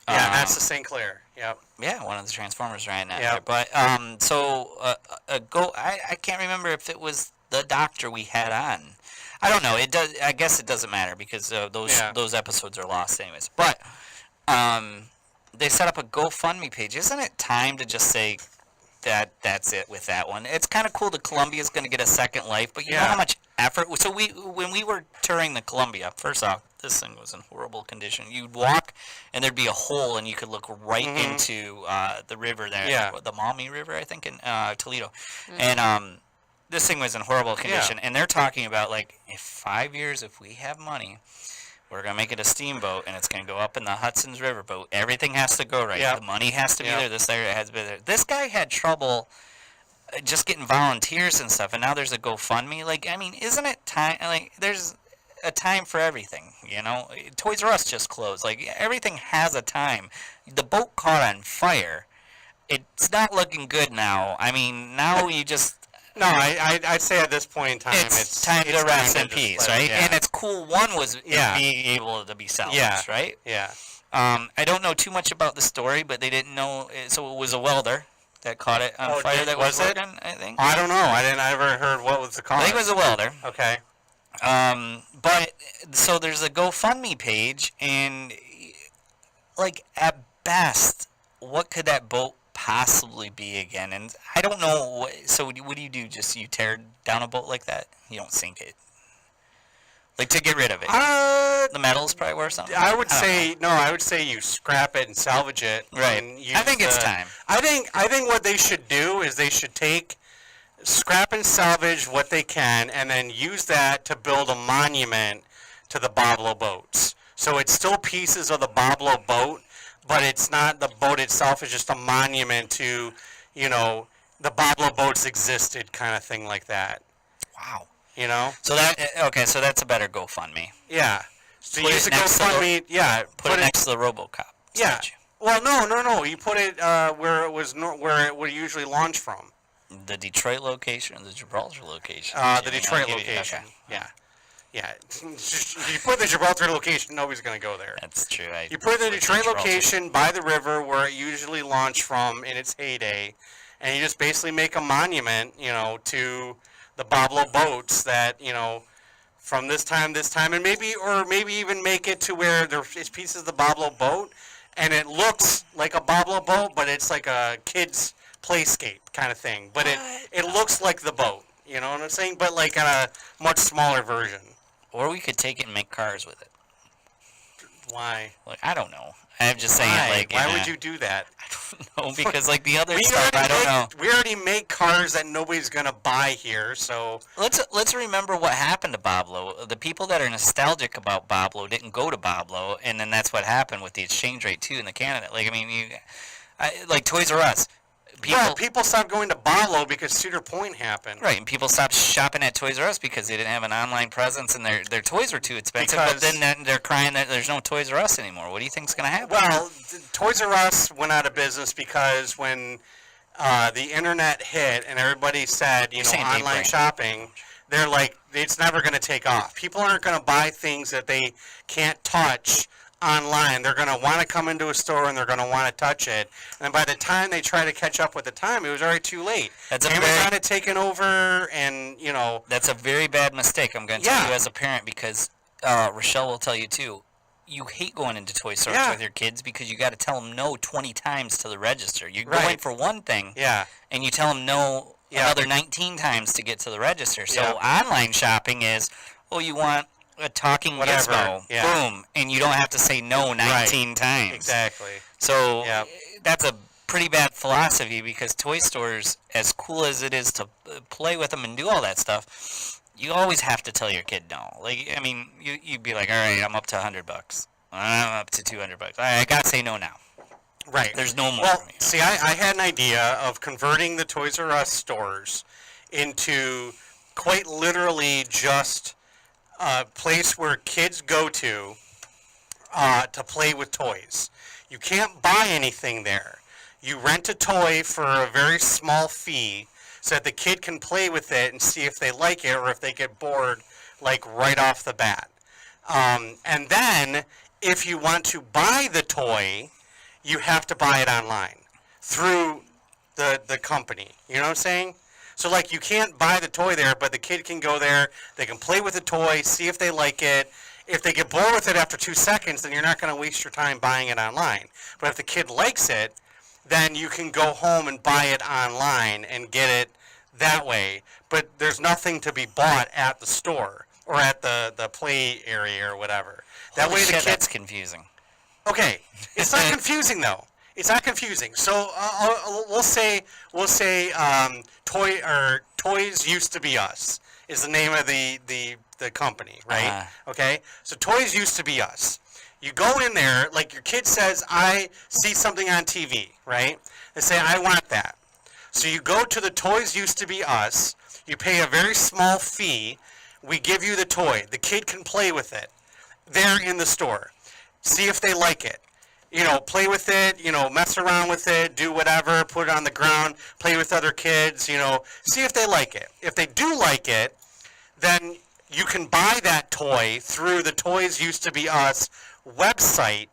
Speaker 2: yeah.
Speaker 1: that's the St. Clair. Yep.
Speaker 2: Yeah, one of the Transformers right now.
Speaker 1: Yeah.
Speaker 2: But I can't remember if it was the doctor we had on. I don't know. It does. I guess it doesn't matter because those episodes are lost anyways. But they set up a GoFundMe page. Isn't it time to just say that's it with that one? It's kind of cool that Columbia's going to get a second life, but you know how much effort. So when we were touring the Columbia, first off, this thing was in horrible condition. You'd walk and there'd be a hole and you could look right into the river there, the Maumee River, I think, in Toledo, and this thing was in horrible condition. And they're talking about like, if 5 years, if we have money, we're going to make it a steamboat, and it's going to go up in the Hudson's Riverboat. Everything has to go right. The money has to be there. This there has to be there. This guy had trouble just getting volunteers and stuff, and now there's a GoFundMe. Like, I mean, isn't it time? Like, there's a time for everything, you know? Toys R Us just closed. Like, everything has a time. The boat caught on fire. It's not looking good now. I mean, now you just...
Speaker 1: No, I'd say at this point in time,
Speaker 2: it's time to rest in peace, right?
Speaker 1: Yeah.
Speaker 2: And it's cool. One was being able to be salvaged, right?
Speaker 1: Yeah.
Speaker 2: I don't know too much about the story, but they didn't know. So it was a welder that caught it on fire that was working, I think.
Speaker 1: I don't know. I ever heard what was the cause.
Speaker 2: I think it was a welder.
Speaker 1: Okay.
Speaker 2: But so there's a GoFundMe page, and like at best, what could that boat possibly be again? And I don't know. So what do you do? Just you tear down a boat like that? You don't sink it. Like to get rid of it. The metal's probably worth something.
Speaker 1: I would say you scrap it and salvage it.
Speaker 2: Right.
Speaker 1: And
Speaker 2: I think it's time.
Speaker 1: I think what they should do is they should scrap and salvage what they can, and then use that to build a monument to the Boblo boats. So it's still pieces of the Boblo boat, but it's not the boat itself. It's just a monument to, the Boblo boats existed, kind of thing like that.
Speaker 2: Wow.
Speaker 1: So
Speaker 2: so that's a better GoFundMe.
Speaker 1: Yeah. So
Speaker 2: Put
Speaker 1: use
Speaker 2: it
Speaker 1: the
Speaker 2: next to
Speaker 1: GoFundMe.
Speaker 2: Put it next to the RoboCop.
Speaker 1: Yeah.
Speaker 2: Statue.
Speaker 1: Well, no. You put it where it would usually launch from.
Speaker 2: The Detroit location or the Gibraltar location?
Speaker 1: The Detroit location.
Speaker 2: Okay.
Speaker 1: Yeah. You put the Gibraltar location, nobody's going to go there.
Speaker 2: That's true.
Speaker 1: You put the Detroit location by the river where it usually launched from in its heyday, and you just basically make a monument, to the Boblo boats that, from this time, and maybe even make it to where there's pieces of the Boblo boat, and it looks like a Boblo boat, but it's like a kid's playscape kind of thing. But it looks like the boat, you know what I'm saying? But like on a much smaller version.
Speaker 2: Or we could take it and make cars with it.
Speaker 1: Why?
Speaker 2: Like, I don't know. I'm just saying,
Speaker 1: why would you do that?
Speaker 2: I don't know, because like the other stuff, I don't know.
Speaker 1: We already make cars that nobody's gonna buy here, so
Speaker 2: let's remember what happened to Boblo. The people that are nostalgic about Boblo didn't go to Boblo, and then that's what happened with the exchange rate too in the Canada. Like, I mean, like Toys R Us.
Speaker 1: People stopped going to Boblo because Cedar Point happened.
Speaker 2: Right, and people stopped shopping at Toys R Us because they didn't have an online presence and their toys were too expensive. But then they're crying that there's no Toys R Us anymore. What do you think's going to happen?
Speaker 1: Well, Toys R Us went out of business because when the internet hit and everybody said, online shopping, they're like, it's never going to take off. People aren't going to buy things that they can't touch online. They're going to want to come into a store and they're going to want to touch it. And by the time they try to catch up with the time, it was already too late. Amazon had taken over, and
Speaker 2: That's a very bad mistake. I'm going to tell you as a parent, because Rochelle will tell you too. You hate going into toy stores with your kids because you got to tell them no 20 times to the register. You're going for one thing, and you tell them no another 19 times to get to the register. So online shopping is, you want a talking gizmo, boom, and you don't have to say no 19 times.
Speaker 1: Exactly.
Speaker 2: So that's a pretty bad philosophy, because toy stores, as cool as it is to play with them and do all that stuff, you always have to tell your kid no. Like, I mean, you'd be like, all right, I'm up to $100. I'm up to $200. All right, I gotta say no now.
Speaker 1: Right.
Speaker 2: There's no more.
Speaker 1: Well, see, I had an idea of converting the Toys R Us stores into quite literally just a place where kids go to play with toys. You can't buy anything there. You rent a toy for a very small fee so that the kid can play with it and see if they like it or if they get bored, like right off the bat. And then, if you want to buy the toy, you have to buy it online through the company. You know what I'm saying? So like you can't buy the toy there, but the kid can go there. They can play with the toy, see if they like it. If they get bored with it after 2 seconds, then you're not going to waste your time buying it online. But if the kid likes it, then you can go home and buy it online and get it that way. But there's nothing to be bought at the store or at the play area or whatever. That
Speaker 2: Holy
Speaker 1: way the
Speaker 2: shit,
Speaker 1: kids.
Speaker 2: that's confusing.
Speaker 1: Okay, it's not confusing though. It's not confusing. So we'll say Toys Used to Be Us is the name of the company, right? Okay, so Toys Used to Be Us. You go in there, like your kid says, I see something on TV, right? They say, I want that. So you go to the Toys Used to Be Us. You pay a very small fee. We give you the toy. The kid can play with it there in the store. See if they like it. You know, play with it, you know, mess around with it, do whatever, put it on the ground, play with other kids, you know, see if they like it. If they do like it, then you can buy that toy through the Toys Used to Be Us website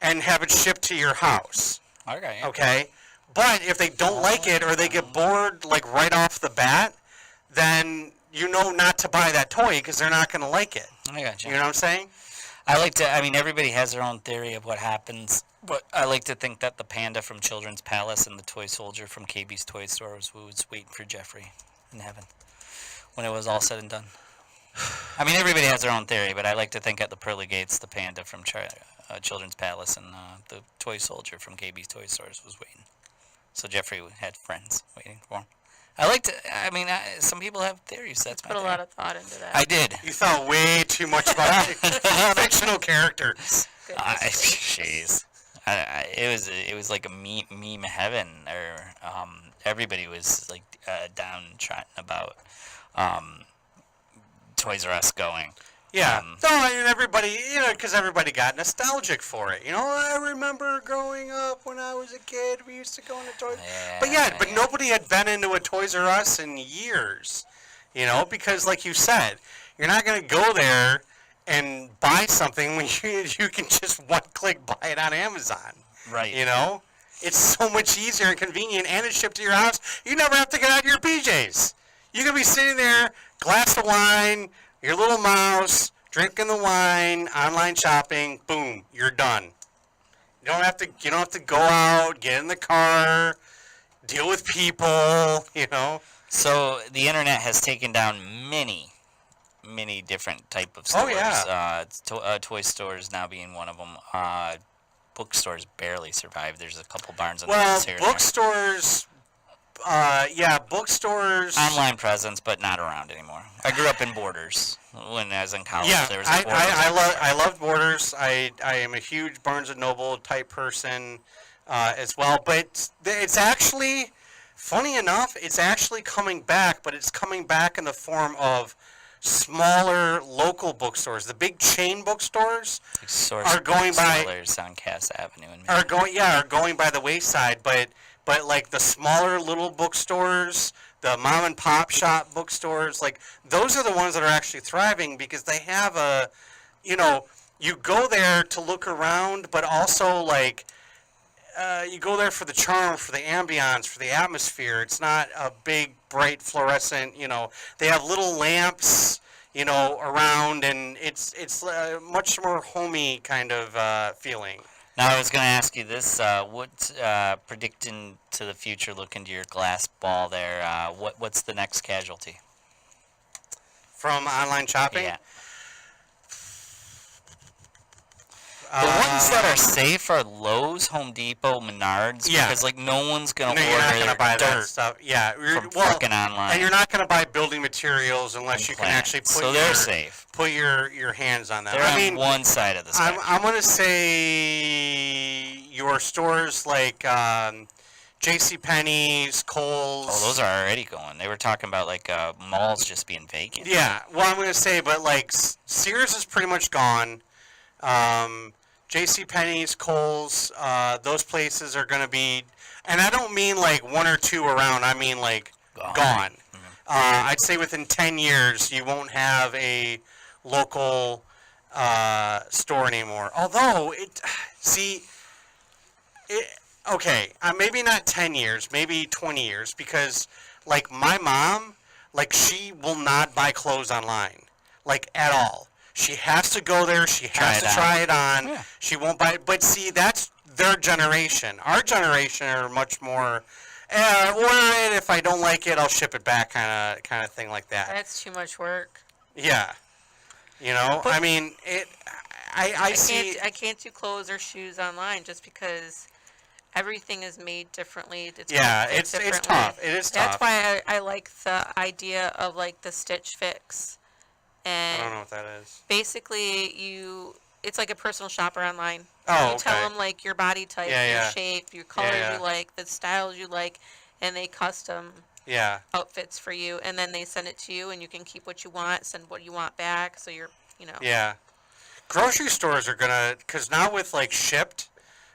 Speaker 1: and have it shipped to your house.
Speaker 2: Okay.
Speaker 1: Okay? But if they don't like it or they get bored like right off the bat, then you know not to buy that toy because they're not going to like it.
Speaker 2: I got you.
Speaker 1: You know what I'm saying?
Speaker 2: I mean, everybody has their own theory of what happens, but I like to think that the panda from Children's Palace and the toy soldier from KB's Toy Store was waiting for Jeffrey in heaven when it was all said and done. I mean, everybody has their own theory, but I like to think at the pearly gates, the panda from Children's Palace and the toy soldier from KB's Toy Stores was waiting. So Jeffrey had friends waiting for him. Some people have theories. That's my
Speaker 3: Put a
Speaker 2: theory.
Speaker 3: lot of thought into that.
Speaker 2: I did.
Speaker 1: You thought way too much about fictional characters.
Speaker 2: Jeez. It was like a meme heaven, or everybody was like downtrodden about Toys R Us going.
Speaker 1: Yeah. So I mean, everybody, you know, because everybody got nostalgic for it. You know, I remember growing up when I was a kid, we used to go into Toys. But nobody had been into a Toys R Us in years. You know, because like you said, you're not going to go there and buy something when you can just one-click buy it on Amazon.
Speaker 2: Right.
Speaker 1: You know, it's so much easier and convenient, and it's shipped to your house. You never have to get out of your PJs. You can be sitting there, glass of wine, your little mouse, drinking the wine, online shopping, boom, you're done. You don't have to go out, get in the car, deal with people, you know.
Speaker 2: So the internet has taken down many different type of stores.
Speaker 1: Oh, yeah.
Speaker 2: Toy stores now being one of them. Bookstores barely survive. There's a couple Barnes and
Speaker 1: Well,
Speaker 2: Nobles here and there.
Speaker 1: bookstores, bookstores.
Speaker 2: Online presence, but not around anymore. I grew up in Borders when I was in college.
Speaker 1: Yeah,
Speaker 2: There was a Borders.
Speaker 1: I love Borders. I am a huge Barnes and Noble type person as well. But it's actually, funny enough, it's actually coming back, but it's coming back in the form of smaller local bookstores. The big chain bookstores
Speaker 2: Source
Speaker 1: are going by
Speaker 2: Booksellers on Cass Avenue in
Speaker 1: are going by the wayside. But like the smaller little bookstores, the mom and pop shop bookstores, like those are the ones that are actually thriving because they have you go there to look around, but also like you go there for the charm, for the ambiance, for the atmosphere. It's not a big, bright, fluorescent, they have little lamps, around, and it's a much more homey kind of feeling.
Speaker 2: Now, I was going to ask you this. What predicting to the future, look into your glass ball there, what's the next casualty?
Speaker 1: From online shopping?
Speaker 2: Yeah. The ones that are safe are Lowe's, Home Depot, Menards,
Speaker 1: Yeah.
Speaker 2: because like no one's gonna
Speaker 1: No, you're not
Speaker 2: order
Speaker 1: going to buy that
Speaker 2: dirt
Speaker 1: stuff. Yeah.
Speaker 2: from fucking online.
Speaker 1: And you're not going to buy building materials unless you can actually put
Speaker 2: so they're safe.
Speaker 1: put your hands on them.
Speaker 2: They're on one side of the spectrum.
Speaker 1: I'm going to say your stores like JCPenney's, Kohl's.
Speaker 2: Oh, those are already going. They were talking about like malls just being vacant.
Speaker 1: Yeah, well, I'm going to say, but like Sears is pretty much gone. JCPenney's, Kohl's, those places are going to be, and I don't mean like one or two around, I mean like gone.
Speaker 2: Mm-hmm.
Speaker 1: I'd say within 10 years you won't have a local store anymore. Although, maybe not 10 years, maybe 20 years, because Like my mom, like she will not buy clothes online, like at all. She has to go there. She has to try it on.
Speaker 2: Yeah.
Speaker 1: She won't buy it. But see, that's their generation. Our generation are much more, order it. If I don't like it, I'll ship it back, kind of thing like that.
Speaker 3: That's too much work.
Speaker 1: Yeah. You know, I mean, I see.
Speaker 3: I can't do clothes or shoes online just because everything is made differently.
Speaker 1: Yeah,
Speaker 3: made
Speaker 1: it's
Speaker 3: differently.
Speaker 1: tough. It is
Speaker 3: That's
Speaker 1: tough.
Speaker 3: why I like the idea of like the Stitch Fix.
Speaker 1: I
Speaker 3: And
Speaker 1: don't know what that is.
Speaker 3: basically it's like a personal shopper online.
Speaker 1: Oh,
Speaker 3: You tell
Speaker 1: okay.
Speaker 3: them like your body type,
Speaker 1: Yeah,
Speaker 3: your
Speaker 1: yeah.
Speaker 3: shape, your colors
Speaker 1: yeah.
Speaker 3: you like, the styles you like, and they custom
Speaker 1: Yeah.
Speaker 3: outfits for you, and then they send it to you, and you can keep what you want, send what you want back, so you're,
Speaker 1: Yeah. Grocery stores are gonna, because now with like Shipped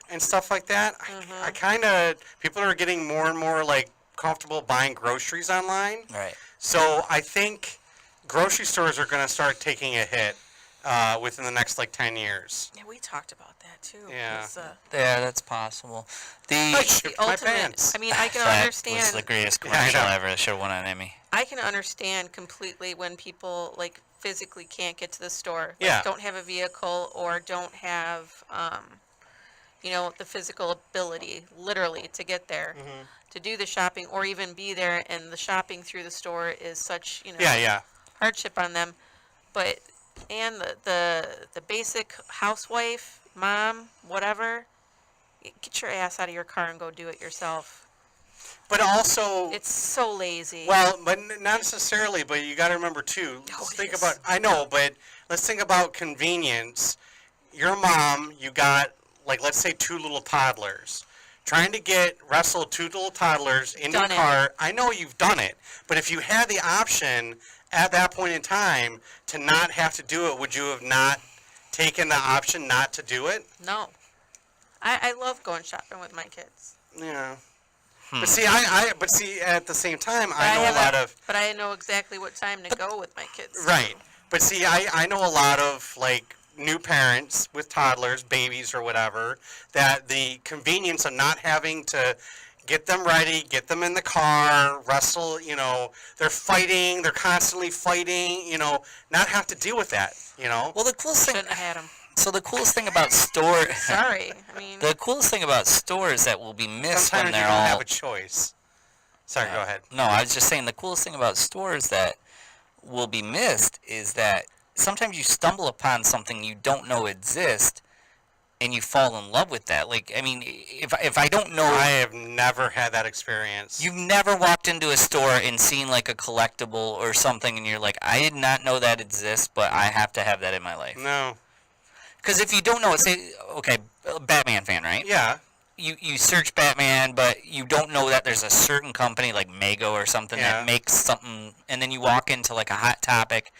Speaker 1: and stuff like that, I kind of, people are getting more and more like comfortable buying groceries online.
Speaker 2: Right.
Speaker 1: So I think grocery stores are gonna start taking a hit within the next like 10 years.
Speaker 3: Yeah, we talked about that too.
Speaker 1: Yeah.
Speaker 3: 'cause,
Speaker 2: Yeah, that's possible.
Speaker 1: I
Speaker 2: The
Speaker 1: shipped
Speaker 3: the
Speaker 1: my
Speaker 3: ultimate.
Speaker 1: pants.
Speaker 3: I mean, I can
Speaker 2: that
Speaker 3: understand.
Speaker 2: was the greatest
Speaker 1: Yeah, I
Speaker 2: commercial
Speaker 1: know.
Speaker 2: ever. It should have won an Emmy.
Speaker 3: I can understand completely when people like physically can't get to the store. Like,
Speaker 1: Yeah.
Speaker 3: don't have a vehicle or don't have, the physical ability, literally, to get there, to do the shopping or even be there. And the shopping through the store is such,
Speaker 1: Yeah.
Speaker 3: hardship on them. But and the basic housewife, mom, whatever, get your ass out of your car and go do it yourself.
Speaker 1: But also,
Speaker 3: It's so lazy.
Speaker 1: well, but not necessarily. But you got to remember too.
Speaker 3: No,
Speaker 1: Let's
Speaker 3: it
Speaker 1: think
Speaker 3: is.
Speaker 1: about. I know, but let's think about convenience. Your mom, you got like let's say two little toddlers. Trying to wrestle two little toddlers into
Speaker 3: Done
Speaker 1: a
Speaker 3: it.
Speaker 1: car. I know you've done it, but if you had the option at that point in time to not have to do it, would you have not taken the option not to do it?
Speaker 3: No. I love going shopping with my kids.
Speaker 1: Yeah. But see, but see, at the same time,
Speaker 3: But
Speaker 1: I know a lot of
Speaker 3: But I know exactly what time to go with my kids.
Speaker 1: right. But see, I know a lot of like new parents with toddlers, babies or whatever, that the convenience of not having to get them ready, get them in the car, wrestle, they're fighting, they're constantly fighting, not have to deal with that,
Speaker 2: Well, the coolest thing.
Speaker 3: Shouldn't have had them.
Speaker 2: So the coolest thing about stores.
Speaker 3: Sorry. I mean,
Speaker 2: The coolest thing about stores that will be missed
Speaker 1: Sometimes
Speaker 2: when
Speaker 1: you
Speaker 2: they're
Speaker 1: don't
Speaker 2: all.
Speaker 1: have a choice. Sorry, go ahead.
Speaker 2: No, I was just saying the coolest thing about stores that will be missed is that sometimes you stumble upon something you don't know exists, and you fall in love with that. Like, I mean, if I don't know,
Speaker 1: I have never had that experience.
Speaker 2: you've never walked into a store and seen like a collectible or something, and you're like, I did not know that exists, but I have to have that in my life.
Speaker 1: No.
Speaker 2: Because if you don't know it, say, okay, Batman fan, right?
Speaker 1: Yeah.
Speaker 2: You search Batman, but you don't know that there's a certain company like Mego or something
Speaker 1: Yeah.
Speaker 2: that makes something, and then you walk into like a Hot Topic,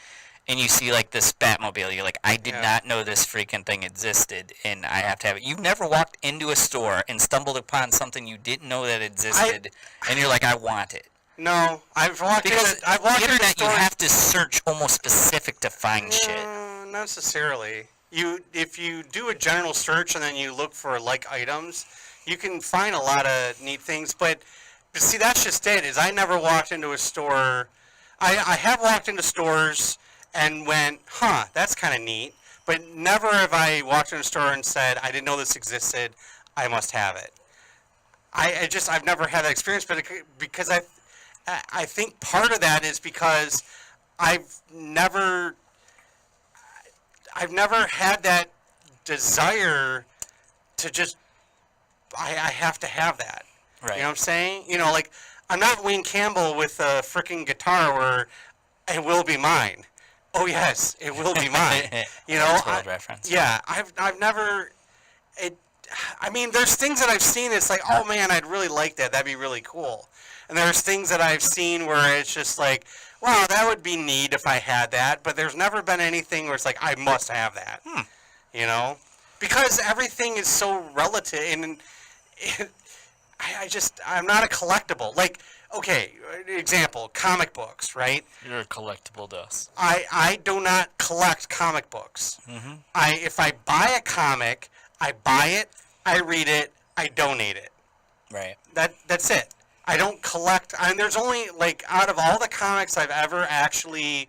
Speaker 2: and you see like this Batmobile. You're like, I did
Speaker 1: Yeah.
Speaker 2: not know this freaking thing existed, and I have to have it. You've never walked into a store and stumbled upon something you didn't know that existed, and you're like, I want it.
Speaker 1: No. I've walked
Speaker 2: Because
Speaker 1: into, I've walked
Speaker 2: the
Speaker 1: into
Speaker 2: internet, you
Speaker 1: stores.
Speaker 2: have to search almost specific to find shit.
Speaker 1: Not necessarily. If you do a general search and then you look for like items, you can find a lot of neat things. But see, that's just it. Is I never walked into a store. I have walked into stores and went, that's kind of neat. But never have I walked into a store and said, I didn't know this existed. I must have it. I've never had that experience, but because I think part of that is because I've never had that desire to just, I have to have that.
Speaker 2: Right.
Speaker 1: You know what I'm saying? Like, I'm not Wayne Campbell with a freaking guitar where it will be mine. Oh, yes, it will be mine.
Speaker 2: That's a reference.
Speaker 1: Yeah, I've never, I mean, there's things that I've seen, it's like, oh man, I'd really like that. That'd be really cool. And there's things that I've seen where it's just like, wow, that would be neat if I had that. But there's never been anything where it's like, I must have that. Because everything is so relative. And I'm not a collectible. Like, okay, example, comic books, right?
Speaker 2: You're a collectible dust.
Speaker 1: I do not collect comic books.
Speaker 2: Mm-hmm.
Speaker 1: If I buy a comic, I buy it, I read it, I donate it.
Speaker 2: Right.
Speaker 1: That's it. I don't collect. And there's only like out of all the comics I've ever actually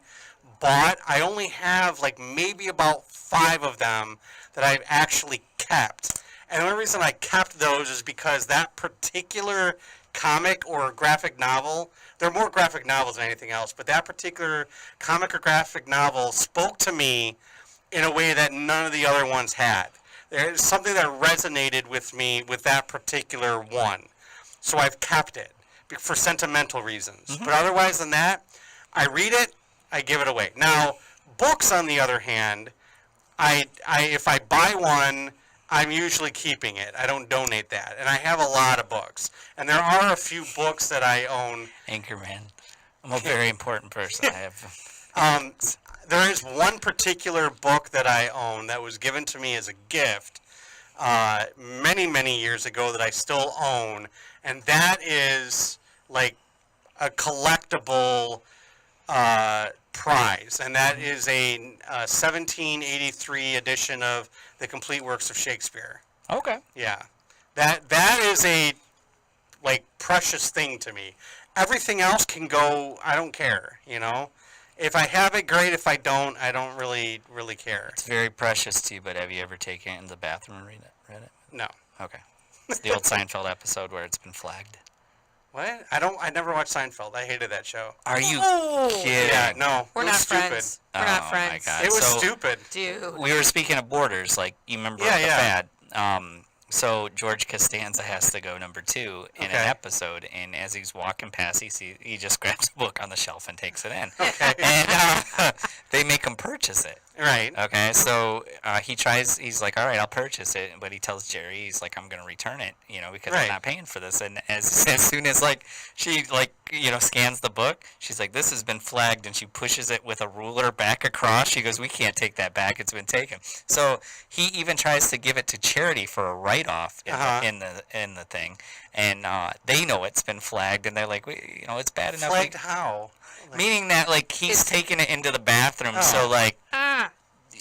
Speaker 1: bought, I only have like maybe about 5 of them that I've actually kept. And the only reason I kept those is because that particular comic or graphic novel, they're more graphic novels than anything else, but that particular comic or graphic novel spoke to me in a way that none of the other ones had. There's something that resonated with me with that particular one. So I've kept it for sentimental reasons. But otherwise than that, I read it, I give it away. Now, books on the other hand, if I buy one, I'm usually keeping it. I don't donate that. And I have a lot of books. And there are a few books that I own.
Speaker 2: Anchorman. I'm a very important person. I have.
Speaker 1: There is one particular book that I own that was given to me as a gift many, many years ago that I still own. And that is like a collectible prize. And that is a 1783 edition of The Complete Works of Shakespeare.
Speaker 2: Okay.
Speaker 1: Yeah. That is a like precious thing to me. Everything else can go, I don't care, you know? If I have it, great. If I don't really care.
Speaker 2: It's very precious to you, but have you ever taken it in the bathroom and read it?
Speaker 1: No.
Speaker 2: Okay. It's the old Seinfeld episode where it's been flagged.
Speaker 1: What? I never watched Seinfeld. I hated that show.
Speaker 2: Are you kidding?
Speaker 1: Yeah, no.
Speaker 3: We're
Speaker 1: it
Speaker 3: not
Speaker 1: was stupid.
Speaker 3: friends. We're not
Speaker 2: Oh,
Speaker 3: friends.
Speaker 2: my God.
Speaker 1: It was
Speaker 2: So-
Speaker 1: stupid.
Speaker 3: Dude.
Speaker 2: We were speaking of borders, like you remember
Speaker 1: Yeah,
Speaker 2: the
Speaker 1: yeah.
Speaker 2: fad. So George Costanza has to go number 2 in
Speaker 1: Okay.
Speaker 2: an episode, and as he's walking past, he just grabs a book on the shelf and takes it in.
Speaker 1: Okay.
Speaker 2: And they make him purchase it.
Speaker 1: Right.
Speaker 2: Okay, so he's like, all right, I'll purchase it, but he tells Jerry, he's like, I'm going to return it, because
Speaker 1: Right.
Speaker 2: I'm not paying for this. And as soon as, she, scans the book, she's like, this has been flagged, and she pushes it with a ruler back across. She goes, we can't take that back. It's been taken. So he even tries to give it to charity for a write-off in the thing, and they know it's been flagged, and they're like, it's bad enough.
Speaker 1: Flagged how?
Speaker 2: Meaning that, he's taking it into the bathroom, so,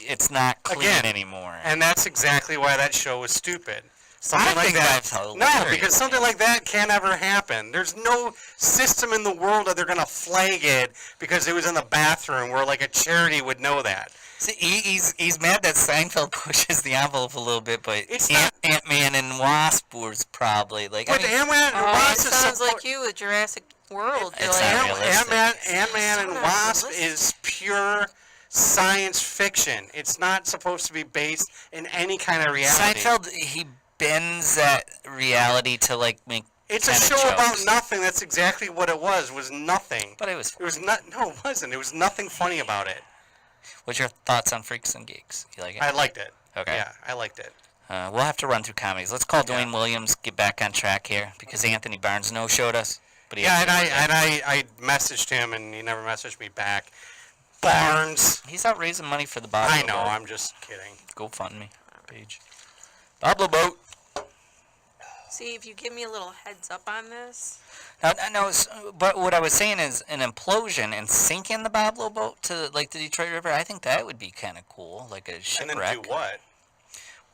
Speaker 2: it's not clean
Speaker 1: Again,
Speaker 2: anymore.
Speaker 1: And that's exactly why that show was stupid. Something
Speaker 2: I
Speaker 1: like
Speaker 2: think
Speaker 1: that.
Speaker 2: that's
Speaker 1: No,
Speaker 2: hilarious.
Speaker 1: because something like that can't ever happen. There's no system in the world that they're going to flag it because it was in the bathroom where like a charity would know that.
Speaker 2: See, he's mad that Seinfeld pushes the envelope a little bit, but
Speaker 1: It's not-
Speaker 2: Ant-Man and Wasp was probably
Speaker 1: But Ant-Man and
Speaker 3: Oh, it
Speaker 1: Wasp is
Speaker 3: sounds
Speaker 1: support-
Speaker 3: like you with Jurassic World. You're
Speaker 2: It's
Speaker 3: like,
Speaker 2: not realistic.
Speaker 1: Ant-Man and
Speaker 3: So not
Speaker 1: Wasp
Speaker 3: realistic.
Speaker 1: is pure science fiction. It's not supposed to be based in any kind of reality.
Speaker 2: Seinfeld, he bends that reality to make.
Speaker 1: It's a
Speaker 2: kinda
Speaker 1: show about
Speaker 2: jokes.
Speaker 1: nothing. That's exactly what it was. Was nothing.
Speaker 2: But it was.
Speaker 1: It was not. No, it wasn't. It was nothing funny about it.
Speaker 2: What's your thoughts on Freaks and Geeks? You like it?
Speaker 1: I liked it.
Speaker 2: Okay.
Speaker 1: Yeah, I liked it.
Speaker 2: We'll have to run through comedies. Let's call
Speaker 1: Yeah.
Speaker 2: Dwyane Williams, get back on track here, because Anthony Barnes no-showed us. But he
Speaker 1: Yeah,
Speaker 2: actually-
Speaker 1: I messaged him and he never messaged me back. Barnes.
Speaker 2: He's out raising money for the Bob.
Speaker 1: I know. I'm just kidding.
Speaker 2: GoFundMe page. Pablo Boat.
Speaker 3: see, if you give me a little heads up on this.
Speaker 2: No, but what I was saying is an implosion and sinking the Pablo boat to the Detroit River. I think that would be kind of cool, like a
Speaker 1: And
Speaker 2: shipwreck.
Speaker 1: then do what?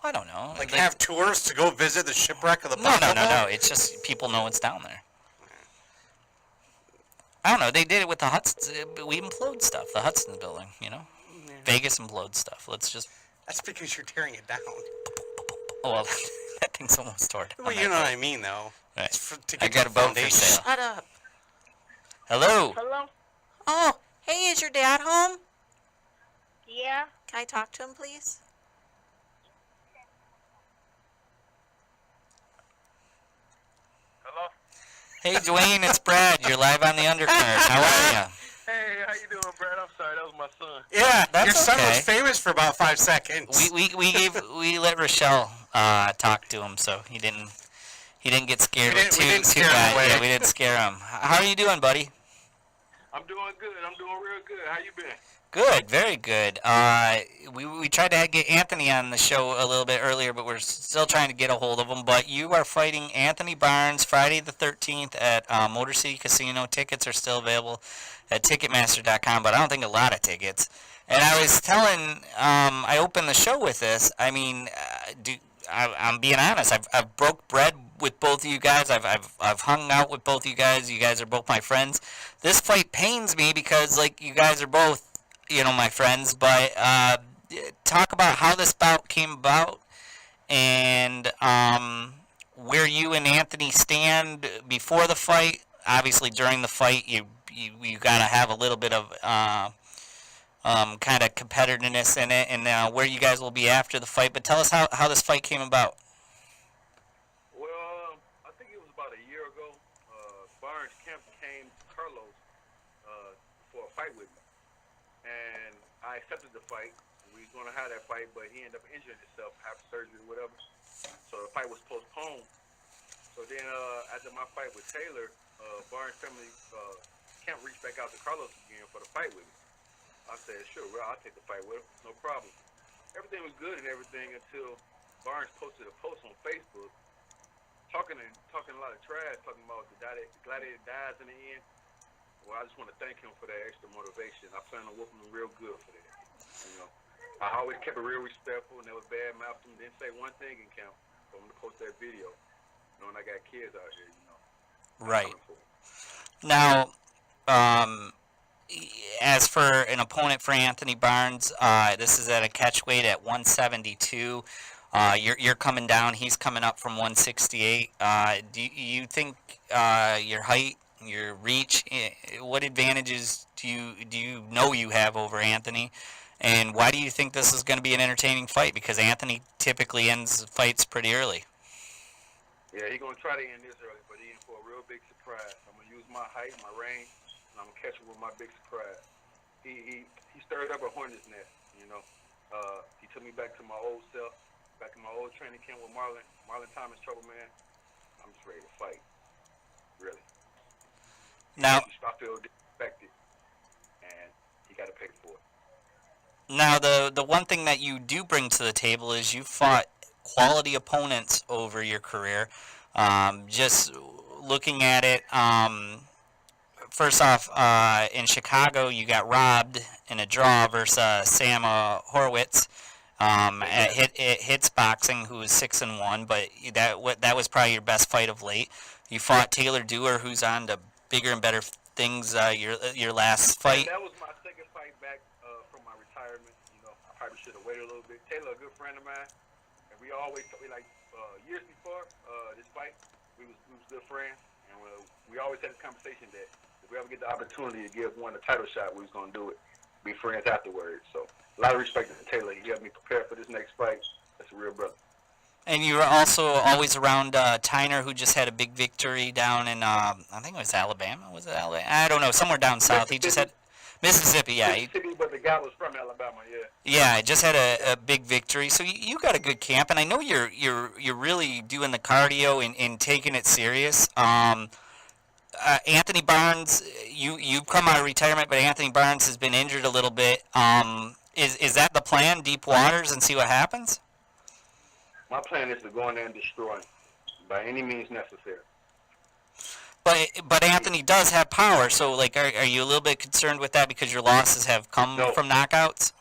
Speaker 2: I don't know.
Speaker 1: Like have tours to go visit the shipwreck of the
Speaker 2: no.
Speaker 1: Buffalo?
Speaker 2: It's just people know it's down there. I don't know. They did it with the Hudson. We implode stuff. The Hudson building, Vegas implodes stuff. Let's just.
Speaker 1: That's because you're tearing it down.
Speaker 2: Oh, well, that thing's almost torn down.
Speaker 1: Well, you know what I mean, though.
Speaker 2: Right.
Speaker 1: It's to
Speaker 2: I
Speaker 1: get
Speaker 2: got
Speaker 1: the
Speaker 2: a boat for
Speaker 1: foundation.
Speaker 2: sale.
Speaker 3: Shut up.
Speaker 2: Hello.
Speaker 5: Hello?
Speaker 3: Oh, hey, is your dad home?
Speaker 5: Yeah?
Speaker 3: Can I talk to him, please?
Speaker 5: Hello?
Speaker 2: Hey, Dwayne, it's Brad. You're live on the Undercard. How are you?
Speaker 5: Hey, how you doing, Brad? I'm sorry, that was my son.
Speaker 1: Yeah,
Speaker 2: That's
Speaker 1: your son was
Speaker 2: okay.
Speaker 1: famous for about 5 seconds.
Speaker 2: We let Rochelle talk to him, so he didn't get scared.
Speaker 1: We didn't scare him away.
Speaker 2: Yeah, we didn't scare him. How are you doing, buddy?
Speaker 5: I'm doing good. I'm doing real good. How you been?
Speaker 2: Good, very good. We tried to get Anthony on the show a little bit earlier, but we're still trying to get a hold of him. But you are fighting Anthony Barnes Friday the 13th at Motor City Casino. Tickets are still available at Ticketmaster.com, but I don't think a lot of tickets. And I was telling, I opened the show with this. I mean, I'm being honest. I've broke bread with both of you guys. I've hung out with both of you guys. You guys are both my friends. This fight pains me because like you guys are both, my friends. But talk about how this bout came about and where you and Anthony stand before the fight. Obviously, during the fight, you gotta have a little bit of kind of competitiveness in it, and where you guys will be after the fight. But tell us how this fight came about.
Speaker 5: Well, I think it was about a year ago. Barnes Kemp came to Carlos for a fight with me, and I accepted the fight. We was going to have that fight, but he ended up injuring himself, having surgery or whatever. So the fight was postponed. So then after my fight with Taylor, Barnes family Kemp reached back out to Carlos again for the fight with me. I said, sure, well, I'll take the fight with him, no problem. Everything was good and everything until Barnes posted a post on Facebook talking a lot of trash, talking about the gladiator dies in the end. Well, I just want to thank him for that extra motivation. I plan on whooping him real good for that. I always kept it real respectful, never bad-mouthed him, didn't say one thing in camp. So I'm going to post that video, knowing I got kids out here,
Speaker 2: Right. Now, as for an opponent for Anthony Barnes, this is at a catch weight at 172. You're coming down. He's coming up from 168. Do you think your height, your reach, what advantages do you know you have over Anthony? And why do you think this is going to be an entertaining fight? Because Anthony typically ends fights pretty early.
Speaker 5: Yeah, he's going to try to end this early, but he's in for a real big surprise. I'm going to use my height, my range, and I'm going to catch him with my big surprise. He stirred up a hornet's nest, He took me back to my old self, back in my old training camp with Marlon Thomas, Trouble Man. I'm just ready to fight, really.
Speaker 2: Now,
Speaker 5: I feel disrespected, and he got to pay for it.
Speaker 2: Now, the one thing that you do bring to the table is you fought quality opponents over your career. Just looking at it, first off, in Chicago, you got robbed in a draw versus Sam Horowitz at Hits Boxing, who was 6-1, but that was probably your best fight of late. You fought Taylor Dewar, who's on to bigger and better things. Your last fight.
Speaker 5: That was my second fight back from my retirement. I probably should have waited a little bit. Taylor, a good friend of mine, and we years before this fight, we was good friends, and we always had this conversation that if we ever get the opportunity to give one a title shot, we was gonna do it. Be friends afterwards. So a lot of respect to Taylor. He helped me prepare for this next fight. That's a real brother.
Speaker 2: And you were also always around Tyner, who just had a big victory down in, I think it was Alabama. Was it Alabama? I don't know, somewhere down south. He just had Mississippi, yeah.
Speaker 5: Mississippi, but the guy was from Alabama, yeah.
Speaker 2: Yeah, just had a big victory. So you got a good camp, and I know you're really doing the cardio and taking it serious. Anthony Barnes, you've come out of retirement, but Anthony Barnes has been injured a little bit. Is that the plan, deep waters, and see what happens?
Speaker 5: My plan is to go in there and destroy him by any means necessary.
Speaker 2: But Anthony does have power, so like, are you a little bit concerned with that because your losses have come from knockouts?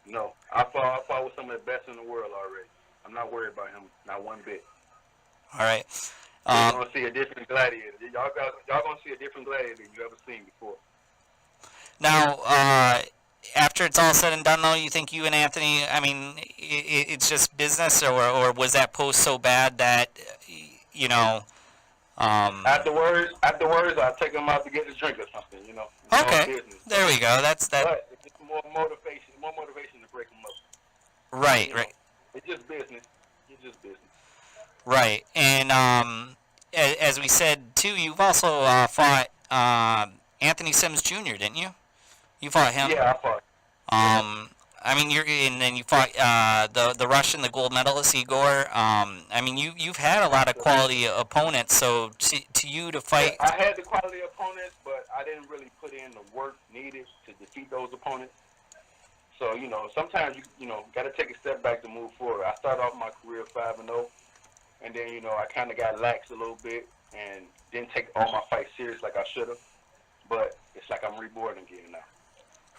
Speaker 5: No, I fought with some of the best in the world already. I'm not worried about him, not one bit.
Speaker 2: All right.
Speaker 5: You're gonna see a different gladiator. Y'all gonna see a different gladiator than you ever seen before.
Speaker 2: Now, after it's all said and done, though, you think you and Anthony, I mean, it's just business, or was that post so bad that,
Speaker 5: Afterwards, I'll take him out to get a drink or something,
Speaker 2: Okay, there we go. That's that.
Speaker 5: But it's more motivation to break him up.
Speaker 2: Right.
Speaker 5: It's just business.
Speaker 2: Right, and as we said too, you've also fought Anthony Sims Jr., didn't you? You fought him.
Speaker 5: Yeah, I fought.
Speaker 2: I mean, and then you fought the Russian, the gold medalist Igor. I mean, you've had a lot of quality opponents. So to you to fight,
Speaker 5: I had the quality opponents, but I didn't really put in the work needed to defeat those opponents. So sometimes you got to take a step back to move forward. I started off my career 5-0, and then I kind of got lax a little bit and didn't take all my fights serious like I should have. But it's like I'm reborn again now.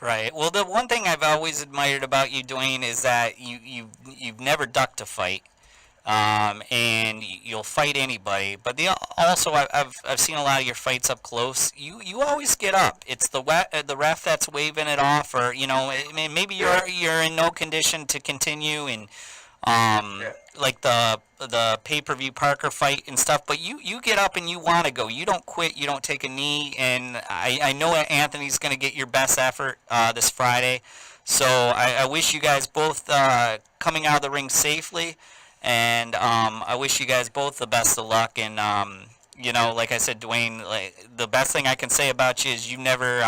Speaker 2: Right. Well, the one thing I've always admired about you, Dwyane, is that you've never ducked a fight. and you'll fight anybody. But also, I've seen a lot of your fights up close. You always get up. It's the ref that's waving it off, or maybe you're in no condition to continue, and like the pay-per-view Parker fight and stuff. But you get up and you want to go. You don't quit. You don't take a knee. And I know Anthony's going to get your best effort this Friday. So I wish you guys both coming out of the ring safely. And I wish you guys both the best of luck. And, like I said, Dwyane, the best thing I can say about you is you never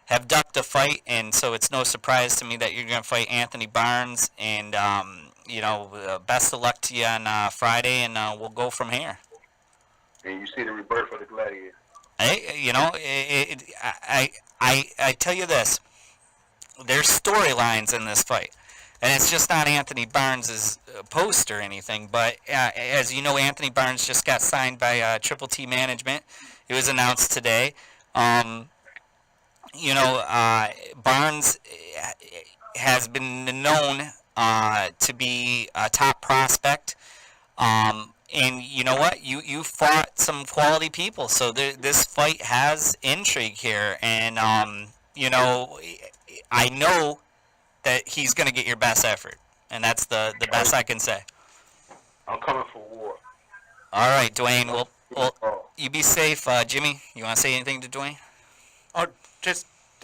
Speaker 2: have ducked a fight. And so it's no surprise to me that you're going to fight Anthony Barnes. And, best of luck to you on Friday. And we'll go from here.
Speaker 5: And you see the rebirth of the gladiator.
Speaker 2: Hey, I tell you this. There's storylines in this fight. And it's just not Anthony Barnes' post or anything, but as you know, Anthony Barnes just got signed by Triple T Management. It was announced today. Barnes has been known to be a top prospect. And you know what? You fought some quality people, so this fight has intrigue here. And, I know that he's going to get your best effort, and that's the best I can say.
Speaker 5: I'm coming for war.
Speaker 2: All right, Dwyane. Well, you be safe. Jimmy, you want to say anything to Dwyane?
Speaker 1: Oh,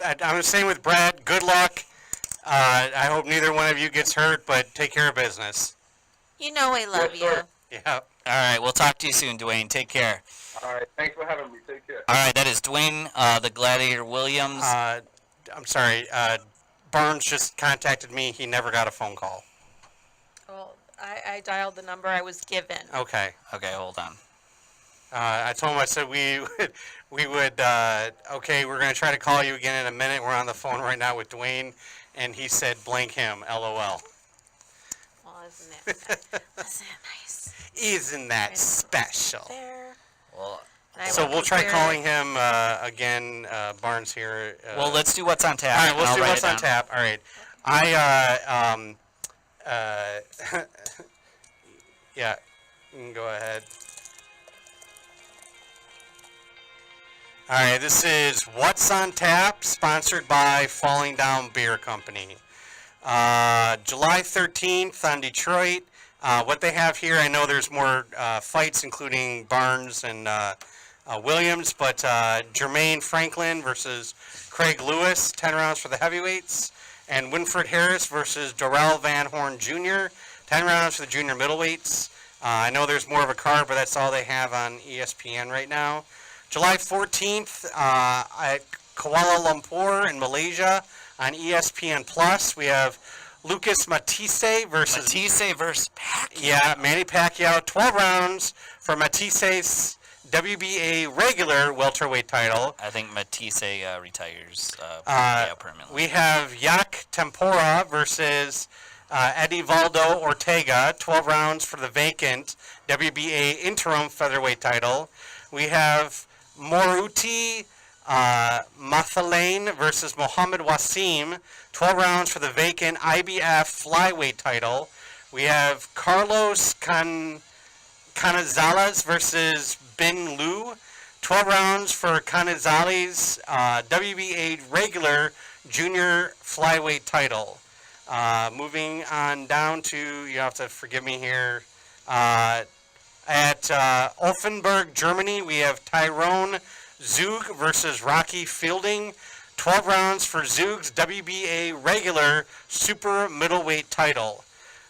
Speaker 1: I'm the same with Brad. Good luck. I hope neither one of you gets hurt, but take care of business.
Speaker 3: You know I love you.
Speaker 1: Yeah.
Speaker 2: All right, we'll talk to you soon, Dwyane. Take care.
Speaker 5: All right, thanks for having me. Take care.
Speaker 2: All right, that is Dwyane, the Gladiator Williams.
Speaker 1: I'm sorry. Barnes just contacted me. He never got a phone call.
Speaker 3: Well, I dialed the number I was given.
Speaker 1: Okay.
Speaker 2: Okay, hold on.
Speaker 1: I told him, I said we would, okay, we're going to try to call you again in a minute. We're on the phone right now with Dwyane. And he said, blank him, LOL.
Speaker 3: Well, isn't that nice?
Speaker 1: Isn't that special?
Speaker 3: There.
Speaker 2: Well,
Speaker 1: So we'll try calling him again, Barnes here.
Speaker 2: well, let's do what's on tap.
Speaker 1: All right, let's
Speaker 2: I'll
Speaker 1: do
Speaker 2: write
Speaker 1: what's
Speaker 2: it
Speaker 1: on
Speaker 2: down.
Speaker 1: tap. All right. Yeah, you can go ahead. All right, this is What's on Tap, sponsored by Falling Down Beer Company. July 13th on Detroit. What they have here, I know there's more fights, including Barnes and Williams, but Jermaine Franklin versus Craig Lewis, 10 rounds for the heavyweights, and Winfred Harris versus Darrell Van Horn Jr., 10 rounds for the junior middleweights. I know there's more of a card, but that's all they have on ESPN right now. July 14th at Kuala Lumpur in Malaysia on ESPN Plus, we have Lucas Matisse versus
Speaker 2: Pacquiao.
Speaker 1: Yeah, Manny Pacquiao, 12 rounds for Matisse's WBA regular welterweight title.
Speaker 2: I think Matisse retires permanently.
Speaker 1: We have Yak Tempora versus Edivaldo Ortega, 12 rounds for the vacant WBA interim featherweight title. We have Moruti Mathalane versus Mohammed Wasim, 12 rounds for the vacant IBF flyweight title. We have Carlos Canizales versus Bin Liu, 12 rounds for Canizales' WBA regular junior flyweight title. Moving on down to, you have to forgive me here, at Offenburg, Germany, we have Tyrone Zug versus Rocky Fielding, 12 rounds for Zug's WBA regular super middleweight title.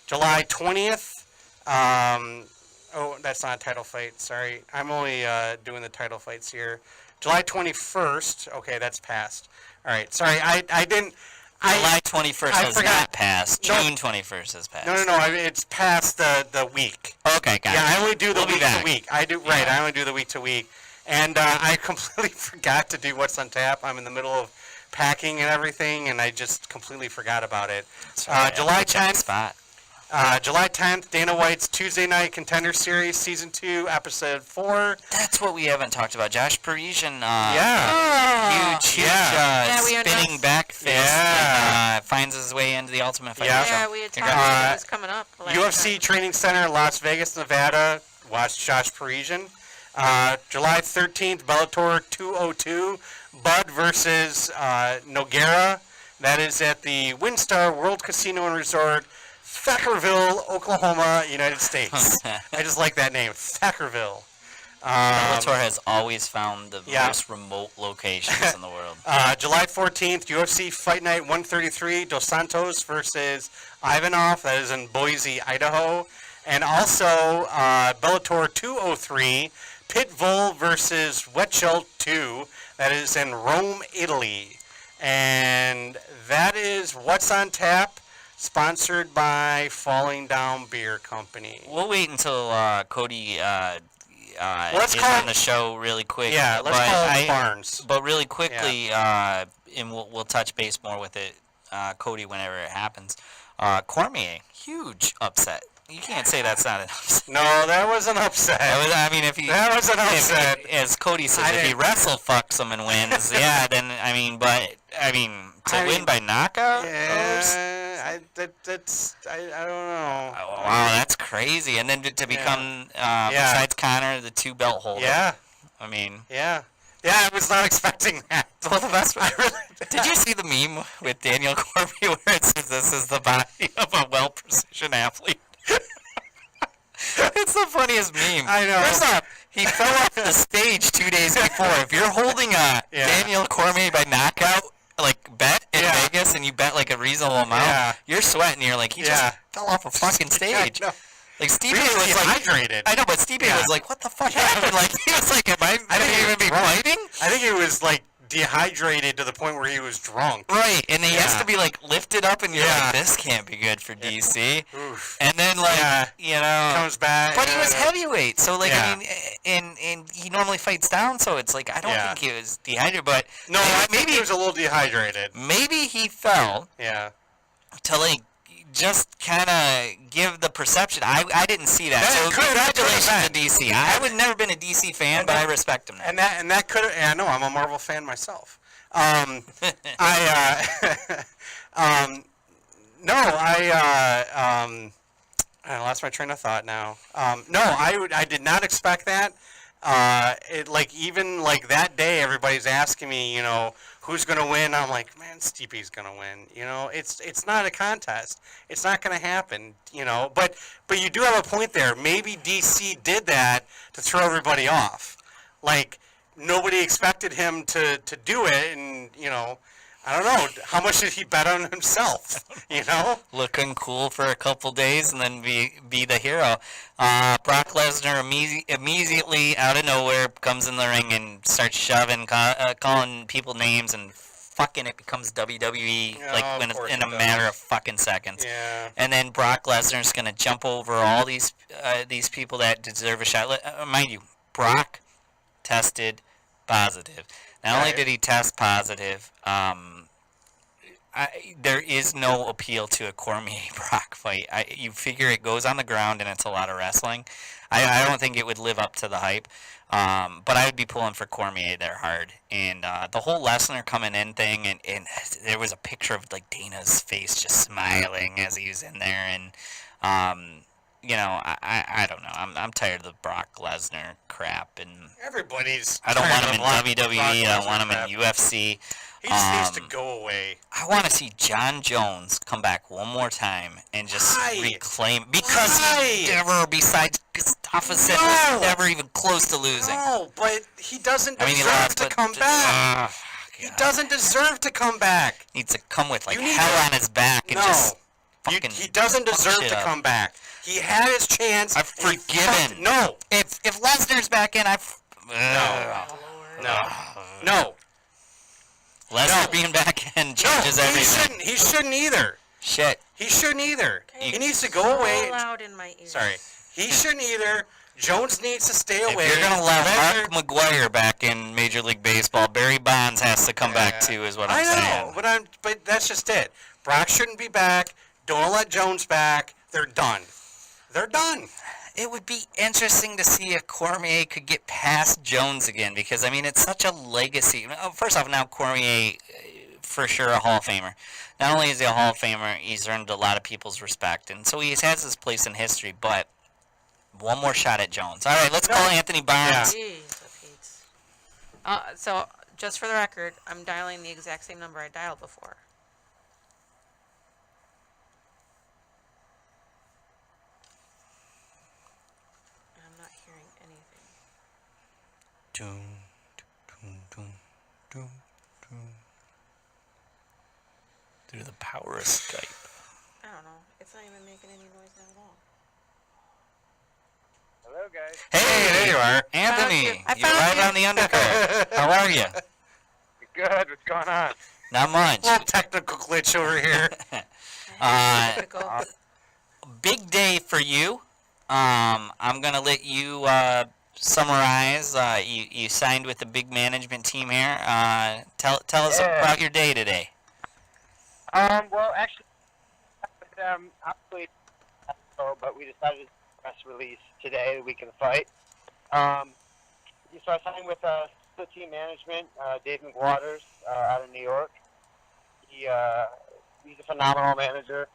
Speaker 1: July 20th, oh, that's not a title fight, sorry. I'm only doing the title fights here. July 21st, okay, that's passed. All right, sorry, I didn't.
Speaker 2: July 21st has
Speaker 1: forgot.
Speaker 2: not passed.
Speaker 1: No.
Speaker 2: June 21st has passed.
Speaker 1: No, it's past the week.
Speaker 2: Okay, got it.
Speaker 1: Yeah, I only do the
Speaker 2: We'll be
Speaker 1: week to
Speaker 2: back.
Speaker 1: week. I do right. I only do the week to week, and I completely forgot to do what's on tap. I'm in the middle of packing and everything, and I just completely forgot about it.
Speaker 2: Sorry,
Speaker 1: July
Speaker 2: I put you on the
Speaker 1: 10th.
Speaker 2: spot.
Speaker 1: July 10th, Dana White's Tuesday Night Contender Series, Season 2, Episode 4.
Speaker 2: That's what we haven't talked about. Josh Parisian,
Speaker 1: Yeah.
Speaker 2: huge
Speaker 3: Yeah, we
Speaker 2: spinning
Speaker 3: announced-
Speaker 2: back faced
Speaker 1: Yeah.
Speaker 2: and finds his way into the Ultimate Fighter
Speaker 1: Yeah.
Speaker 2: show.
Speaker 3: Yeah, we had talked
Speaker 2: Congrats.
Speaker 3: about this coming up. last
Speaker 1: UFC
Speaker 3: time.
Speaker 1: Training Center, Las Vegas, Nevada. Watch Josh Parisian. July 13th, Bellator 202. Bud versus Nogueira. That is at the WinStar World Casino and Resort, Thackerville, Oklahoma, United States. I just like that name, Thackerville.
Speaker 2: Bellator has always found the
Speaker 1: Yeah.
Speaker 2: most remote locations in the world.
Speaker 1: July 14th, UFC Fight Night 133, Dos Santos versus Ivanov. That is in Boise, Idaho. And also Bellator 203, Pitbull versus Wetschelt 2. That is in Rome, Italy. And that is what's on tap, sponsored by Falling Down Beer Company.
Speaker 2: We'll wait until Cody
Speaker 1: Let's
Speaker 2: is
Speaker 1: call
Speaker 2: on
Speaker 1: it-
Speaker 2: the show really quick.
Speaker 1: Yeah, let's
Speaker 2: but
Speaker 1: call it Barnes.
Speaker 2: But really quickly, and we'll touch base more with it, Cody, whenever it happens. Cormier, huge upset. You can't say that's not an upset.
Speaker 1: No, that was an upset.
Speaker 2: I mean, if he,
Speaker 1: That was an upset.
Speaker 2: as Cody says,
Speaker 1: I
Speaker 2: if he
Speaker 1: didn't-
Speaker 2: wrestle fucks him and wins, yeah, then to
Speaker 1: I
Speaker 2: win
Speaker 1: mean,
Speaker 2: by knockout.
Speaker 1: Yeah, I don't know.
Speaker 2: Wow, that's crazy. And then to become, besides Connor, the 2-belt holder.
Speaker 1: Yeah,
Speaker 2: I mean,
Speaker 1: yeah. I was not expecting that.
Speaker 2: well, the best one. Did you see the meme with Daniel Cormier where it says this is the body of a well-precision athlete? It's the funniest meme.
Speaker 1: I know.
Speaker 2: First off, he fell off the stage 2 days before. If you're holding a
Speaker 1: Yeah.
Speaker 2: Daniel Cormier by knockout bet in
Speaker 1: Yeah.
Speaker 2: Vegas and you bet like a reasonable amount,
Speaker 1: Yeah.
Speaker 2: you're sweating. You're like, he
Speaker 1: Yeah.
Speaker 2: just fell off a fucking stage.
Speaker 1: No.
Speaker 2: Like Steve
Speaker 1: He was
Speaker 2: was like,
Speaker 1: dehydrated.
Speaker 2: I know, but Steve
Speaker 1: Yeah.
Speaker 2: was like, what the fuck happened? Like he was like, am I
Speaker 1: think
Speaker 2: gonna
Speaker 1: he
Speaker 2: even
Speaker 1: was
Speaker 2: be
Speaker 1: drunk.
Speaker 2: fighting?
Speaker 1: I think he was like dehydrated to the point where he was drunk.
Speaker 2: Right, and he has
Speaker 1: Yeah.
Speaker 2: to be like lifted up, and you're
Speaker 1: Yeah.
Speaker 2: like, this can't be good for DC.
Speaker 1: Oof.
Speaker 2: And then like,
Speaker 1: Yeah.
Speaker 2: you know,
Speaker 1: Comes back.
Speaker 2: but he was heavyweight, so like,
Speaker 1: Yeah.
Speaker 2: I mean, and he normally fights down, so it's like I don't
Speaker 1: Yeah.
Speaker 2: think he was dehydrated, but
Speaker 1: No, I think he was a little dehydrated.
Speaker 2: maybe he fell
Speaker 1: Yeah.
Speaker 2: to like just kind of give the perception. I didn't see that,
Speaker 1: That
Speaker 2: so
Speaker 1: could- that could've
Speaker 2: congratulations to
Speaker 1: been.
Speaker 2: DC. I would never been a DC fan, but I respect him now.
Speaker 1: And that could have. I know I'm a Marvel fan myself. I lost my train of thought now. No, I did not expect that. Even that day, everybody's asking me, who's gonna win. I'm like, man, Stipe's gonna win. It's not a contest. It's not gonna happen. But you do have a point there. Maybe DC did that to throw everybody off. Like nobody expected him to do it, and I don't know how much did he bet on himself.
Speaker 2: Looking cool for a couple days and then be the hero. Brock Lesnar immediately out of nowhere comes in the ring and starts shoving, calling people names, and fucking it becomes WWE
Speaker 1: Yeah, of course
Speaker 2: in
Speaker 1: it
Speaker 2: a
Speaker 1: does.
Speaker 2: matter of fucking seconds.
Speaker 1: Yeah.
Speaker 2: And then Brock Lesnar's gonna jump over all these people that deserve a shot. Mind you, Brock tested positive. Not only
Speaker 1: Right.
Speaker 2: did he test positive, there is no appeal to a Cormier-Brock fight. You figure it goes on the ground and it's a lot of wrestling. I don't think it would live up to the hype. But I would be pulling for Cormier there hard. And the whole Lesnar coming in thing, and there was a picture of like Dana's face just smiling as he was in there. And, I don't know. I'm tired of the Brock Lesnar crap. And
Speaker 1: Everybody's.
Speaker 2: I don't want him in
Speaker 1: tired of
Speaker 2: WWE.
Speaker 1: Brock
Speaker 2: I don't
Speaker 1: Lesnar
Speaker 2: want him
Speaker 1: crap.
Speaker 2: in UFC.
Speaker 1: He just needs to go away.
Speaker 2: I want to see John Jones come back one more time and just
Speaker 1: Why?
Speaker 2: reclaim, because
Speaker 1: Why?
Speaker 2: he never, besides Gustafsson,
Speaker 1: No.
Speaker 2: was never even close to losing.
Speaker 1: No, but he doesn't
Speaker 2: I mean, he
Speaker 1: deserve
Speaker 2: lost,
Speaker 1: to
Speaker 2: but
Speaker 1: come back. He doesn't deserve to come back.
Speaker 2: Needs to come with like
Speaker 1: You need
Speaker 2: hell
Speaker 1: to-
Speaker 2: on his back and
Speaker 1: No.
Speaker 2: just fucking.
Speaker 1: He doesn't
Speaker 2: fuck
Speaker 1: deserve
Speaker 2: shit
Speaker 1: to
Speaker 2: up.
Speaker 1: come back. He had his chance.
Speaker 2: I've
Speaker 1: and he
Speaker 2: forgiven.
Speaker 1: fucked- No.
Speaker 2: If Lesnar's back in,
Speaker 1: No.
Speaker 2: Lesnar
Speaker 1: No.
Speaker 2: being back in
Speaker 1: No.
Speaker 2: changes
Speaker 1: He
Speaker 2: everything.
Speaker 1: shouldn't. He shouldn't either.
Speaker 2: Shit.
Speaker 1: He shouldn't either.
Speaker 3: Okay.
Speaker 1: He needs to go
Speaker 3: So
Speaker 1: away.
Speaker 3: loud in my ears.
Speaker 1: Sorry. He shouldn't either. Jones needs to stay away.
Speaker 2: If you're gonna let
Speaker 1: Lesnar-
Speaker 2: Mark McGuire back in Major League Baseball, Barry Bonds has to come back
Speaker 1: Yeah.
Speaker 2: too, is what
Speaker 1: I
Speaker 2: I'm saying.
Speaker 1: know, but that's just it. Brock shouldn't be back. Don't let Jones back. They're done. They're done.
Speaker 2: It would be interesting to see if Cormier could get past Jones again, because I mean it's such a legacy. First off, now Cormier for sure a Hall of Famer. Not only is he a Hall of Famer, he's earned a lot of people's respect, and so he has his place in history. But one more shot at Jones. All right, let's call Anthony Barnes.
Speaker 3: Jeez, so just for the record, I'm dialing the exact same number I dialed before. I'm not hearing anything.
Speaker 2: Doom, doom, doom, doom, doom. Through the power of Skype.
Speaker 3: I don't know. It's not even making any noise now at all.
Speaker 5: Hello, guys.
Speaker 2: Hey, there you are,
Speaker 3: you.
Speaker 2: Anthony.
Speaker 3: I
Speaker 2: You're
Speaker 3: found
Speaker 2: live
Speaker 3: you.
Speaker 2: on the Undercard. How are you?
Speaker 5: Good. What's going on?
Speaker 2: Not much.
Speaker 1: Little technical glitch over here.
Speaker 3: Typical.
Speaker 2: Big day for you. I'm gonna let you summarize. You signed with the big management team here. Tell us about your day today.
Speaker 6: Well, actually, obviously, but we decided to press release today that we can fight. So I signed with the team management, Dave McWaters, out of New York. He's a phenomenal manager.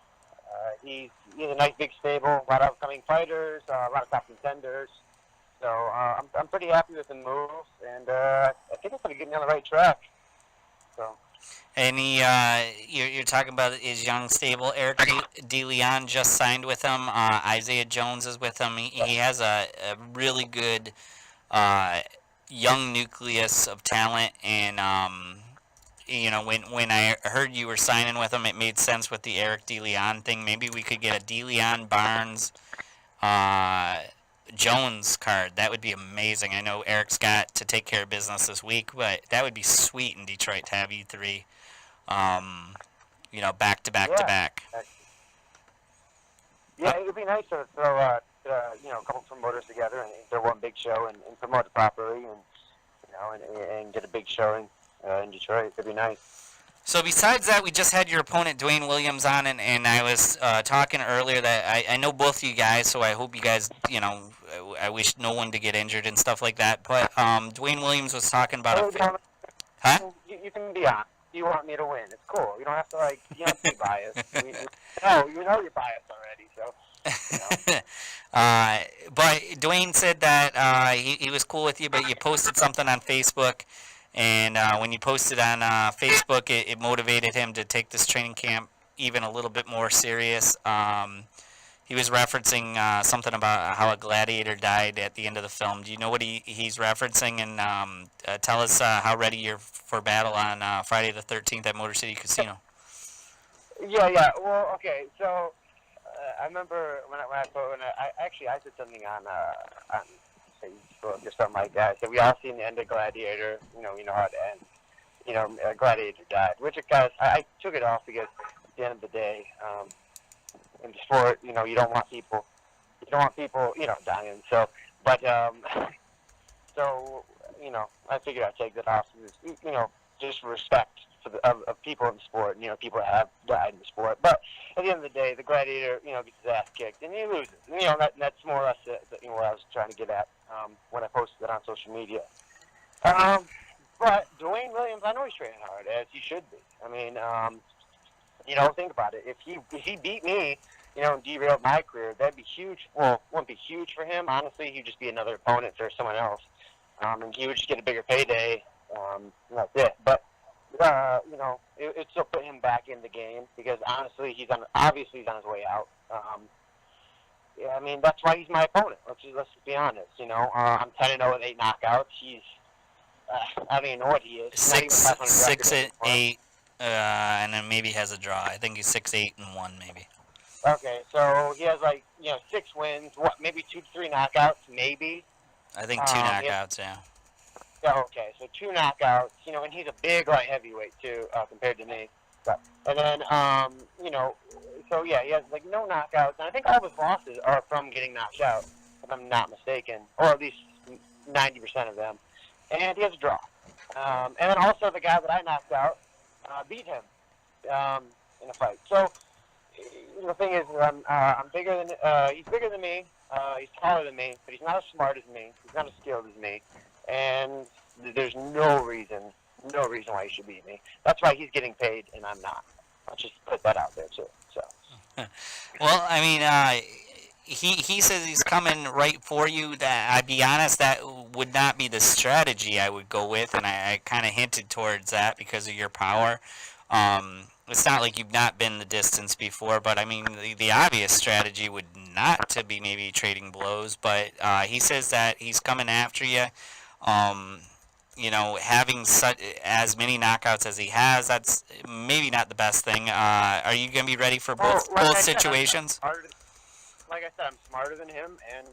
Speaker 6: He's a nice big stable, a lot of upcoming fighters, a lot of top contenders. So I'm pretty happy with the moves, and I think it's going to get me on the right track. So.
Speaker 2: And you're talking about his young stable. Eric DeLeon just signed with him. Isaiah Jones is with him. He has a really good young nucleus of talent. And when I heard you were signing with him, it made sense with the Eric DeLeon thing. Maybe we could get a DeLeon Barnes Jones card. That would be amazing. I know Eric's got to take care of business this week, but that would be sweet in Detroit to have you three, back to back to back.
Speaker 6: Yeah, it would be nice to throw a couple promoters together and throw one big show and promote it properly, and get a big showing in Detroit. It'd be nice.
Speaker 2: So besides that, we just had your opponent Dwyane Williams on, and I was talking earlier that I know both of you guys, so I hope you guys, I wish no one to get injured and stuff like that. But Dwyane Williams was talking about huh?
Speaker 6: You can be honest. You want me to win? It's cool. You don't have to you don't have to be biased. You know you're biased already. So.
Speaker 2: But Dwyane said that he was cool with you, but you posted something on Facebook. And when you posted on Facebook, it motivated him to take this training camp even a little bit more serious. He was referencing something about how a gladiator died at the end of the film. Do you know what he's referencing? And tell us how ready you're for battle on Friday the 13th at Motor City Casino.
Speaker 6: Yeah. Well, okay. So I remember when I said something on Facebook or something like that. So we all seen the end of Gladiator. You know how it ends. Gladiator died. Which, guys, I took it off because at the end of the day, in the sport, you don't want people, dying. So, but I figured I'd take that off. Just for respect for of people in the sport. People that have died in the sport. But at the end of the day, the Gladiator, gets his ass kicked and he loses. And, that's more or less what I was trying to get at when I posted it on social media. But Dwyane Williams, I know he's training hard, as he should be. I mean, think about it. If he beat me, and derailed my career, that'd be huge. Well, it wouldn't be huge for him. Honestly, he'd just be another opponent for someone else. And he would just get a bigger payday. And that's it. But, it still put him back in the game because honestly, he's on his way out. That's why he's my opponent. Let's just be honest. I'm 10-0 with 8 knockouts. He's, I don't even know what he is.
Speaker 2: 6-8, and then maybe has a draw. I think he's 6-8-1 maybe.
Speaker 6: Okay, so he has 6 wins. Maybe 2 to 3 knockouts, maybe.
Speaker 2: I think 2 knockouts. Yeah.
Speaker 6: Yeah, okay, so 2 knockouts, and he's a big light heavyweight, too, compared to me. And then, so, yeah, he has, no knockouts. And I think all of his losses are from getting knocked out, if I'm not mistaken, or at least 90% of them. And he has a draw. And then also the guy that I knocked out beat him in a fight. So, the thing is, I'm bigger than, he's bigger than me, he's taller than me, but he's not as smart as me, he's not as skilled as me. And there's no reason no reason why he should beat me. That's why he's getting paid and I'm not. I'll just put that out there too. So.
Speaker 2: Well, I mean, he says he's coming right for you. That, I'd be honest, that would not be the strategy I would go with, and I kind of hinted towards that because of your power. It's not like you've not been the distance before, but I mean, the obvious strategy would not to be maybe trading blows, but he says that he's coming after you. You know, having as many knockouts as he has, that's maybe not the best thing. Are you going to be ready for both situations?
Speaker 6: Like I said, I'm smarter than him, and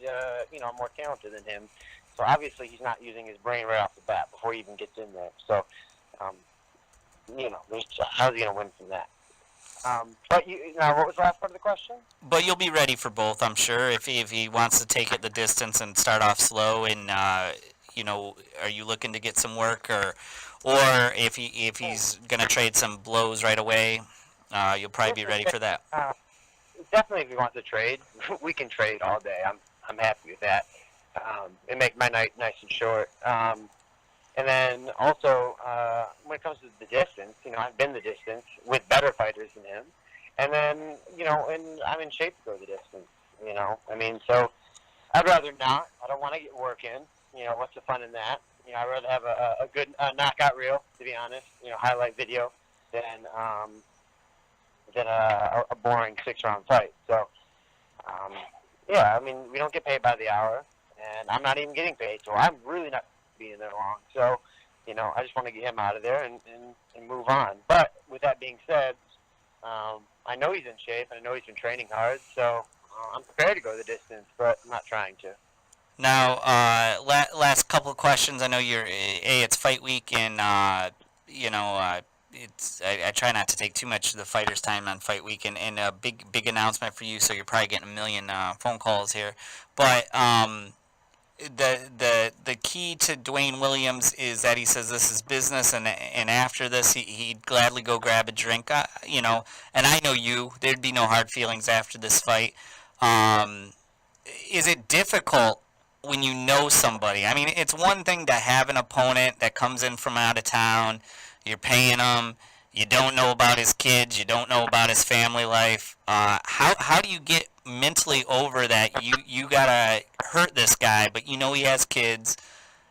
Speaker 6: you know, I'm more talented than him. So obviously, he's not using his brain right off the bat before he even gets in there. So, you know, how's he going to win from that? But now, what was the last part of the question?
Speaker 2: But you'll be ready for both, I'm sure. If he wants to take it the distance and start off slow, and you know, are you looking to get some work, or if he's going to trade some blows right away, you'll probably be ready for that.
Speaker 6: Definitely, if he wants to trade, we can trade all day. I'm happy with that. It makes my night nice and short. And then also, when it comes to the distance, you know, I've been the distance with better fighters than him. And then, you know, and I'm in shape to go the distance, you know. I mean, so I'd rather not. I don't want to get work in. You know, what's the fun in that? You know, I'd rather have a good knockout reel, to be honest, you know, highlight video than a boring 6-round fight. So, yeah, I mean, we don't get paid by the hour, and I'm not even getting paid, so I'm really not being there long. So, you know, I just want to get him out of there and move on. But with that being said, I know he's in shape, and I know he's been training hard, so I'm prepared to go the distance, but I'm not trying to.
Speaker 2: Now, last couple of questions. I know it's fight week, and you know, it's I try not to take too much of the fighters' time on fight week, and a big announcement for you. So you're probably getting a million phone calls here, but the key to Dwyane Williams is that he says this is business, and after this he'd gladly go grab a drink. You know, and I know there'd be no hard feelings after this fight. Is it difficult when you know somebody? I mean, it's one thing to have an opponent that comes in from out of town, you're paying him, you don't know about his kids, you don't know about his family life. How do you get mentally over that? You gotta hurt this guy, but you know he has kids,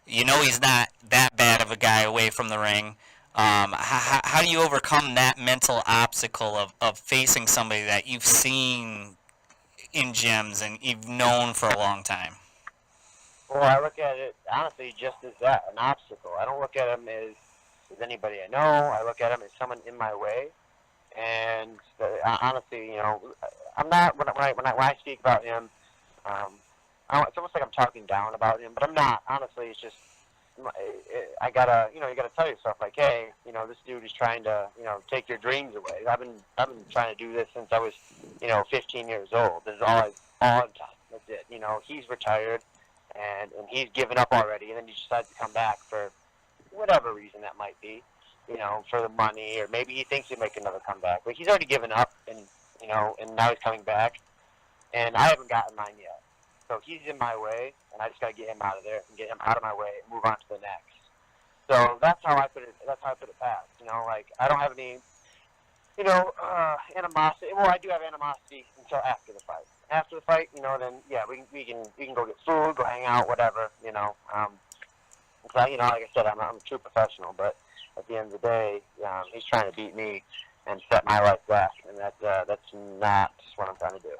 Speaker 2: you know he's not that bad of a guy away from the ring. How do you overcome that mental obstacle of facing somebody that you've seen in gyms and you've known for a long time?
Speaker 6: Well, I look at it, honestly, just as that, an obstacle. I don't look at him as anybody I know. I look at him as someone in my way. And honestly, you know, I'm not, when I speak about him, it's almost like I'm talking down about him, but I'm not. Honestly, it's just, I gotta, you know, you gotta tell yourself, like, hey, you know, this dude is trying to, you know, take your dreams away. I've been trying to do this since I was, you know, 15 years old. This is all I've done. That's it. You know, he's retired. And he's given up already, and then he decides to come back for whatever reason that might be, you know, for the money, or maybe he thinks he'll make another comeback. But he's already given up, and, you know, and now he's coming back, and I haven't gotten mine yet. So he's in my way, and I just got to get him out of there and get him out of my way and move on to the next. So that's how I put it. That's how I put it past. You know, like, I don't have any, you know, animosity. Well, I do have animosity until after the fight. After the fight, you know, then yeah, we can go get food, go hang out, whatever, you know. So, you know, like I said, I'm a true professional, but at the end of the day, he's trying to beat me and set my life back, and that's not what I'm trying to do.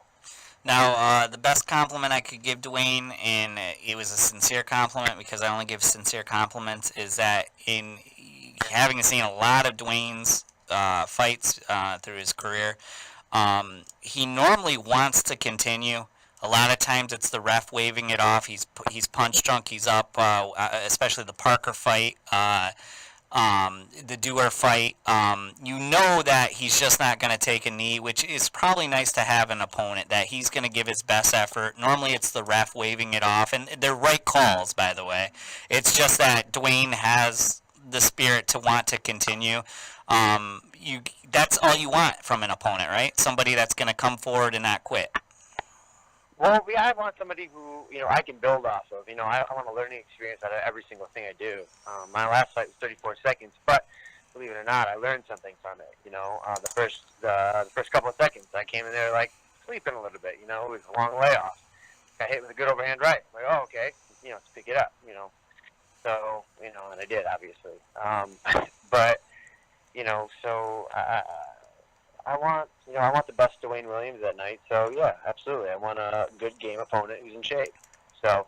Speaker 2: Now, the best compliment I could give Dwyane, and it was a sincere compliment because I only give sincere compliments, is that in having seen a lot of Dwyane's fights through his career, he normally wants to continue. A lot of times it's the ref waving it off. He's punch drunk. He's up, especially the Parker fight, the Dewar fight. You know that he's just not going to take a knee, which is probably nice to have an opponent that he's going to give his best effort. Normally it's the ref waving it off, and they're right calls, by the way. It's just that Dwyane has the spirit to want to continue. That's all you want from an opponent, right? Somebody that's going to come forward and not quit.
Speaker 6: Well, I want somebody who, you know, I can build off of. You know, I want a learning experience out of every single thing I do. My last fight was 34 seconds, but believe it or not, I learned something from it. The first couple of seconds, I came in there like sleeping a little bit. It was a long layoff. Got hit with a good overhand right. I'm like, oh, okay, let's pick it up. So and I did, obviously. But so I want the best Dwyane Williams that night. So yeah, absolutely, I want a good game opponent who's in shape. So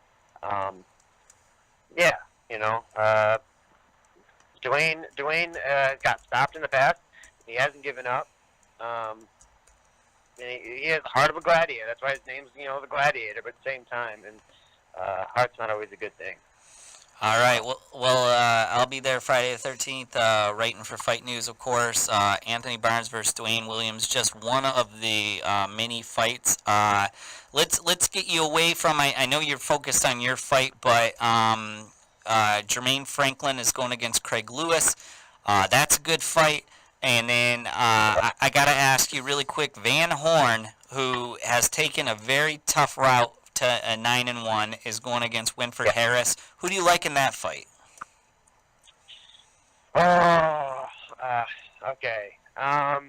Speaker 6: yeah, Dwyane got stopped in the past. He hasn't given up. And he has the heart of a gladiator. That's why his name's the Gladiator. But at the same time, and heart's not always a good thing.
Speaker 2: All right. Well, I'll be there Friday the 13th, writing for Fight News, of course. Anthony Barnes versus Dwyane Williams, just one of the many fights. Let's get you away from. I know you're focused on your fight, but Jermaine Franklin is going against Craig Lewis. That's a good fight. And then I got to ask you really quick, Van Horn, who has taken a very tough route to a 9-1, is going against Winford Harris. Who do you like in that fight?
Speaker 6: Oh, okay. As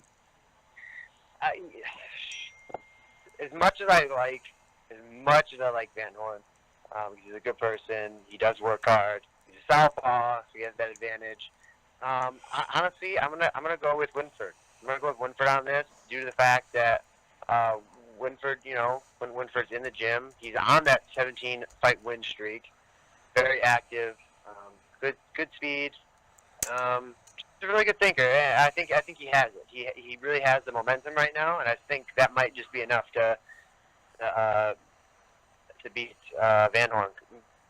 Speaker 6: much as I like Van Horn, he's a good person. He does work hard. He's a southpaw, so he has that advantage. Honestly, I'm gonna go with Winford. I'm gonna go with Winford on this due to the fact that Winford, when Winford's in the gym, he's on that 17 fight win streak. Very active, good speed. He's a really good thinker. I think he has it. He really has the momentum right now, and I think that might just be enough to beat Van Horn,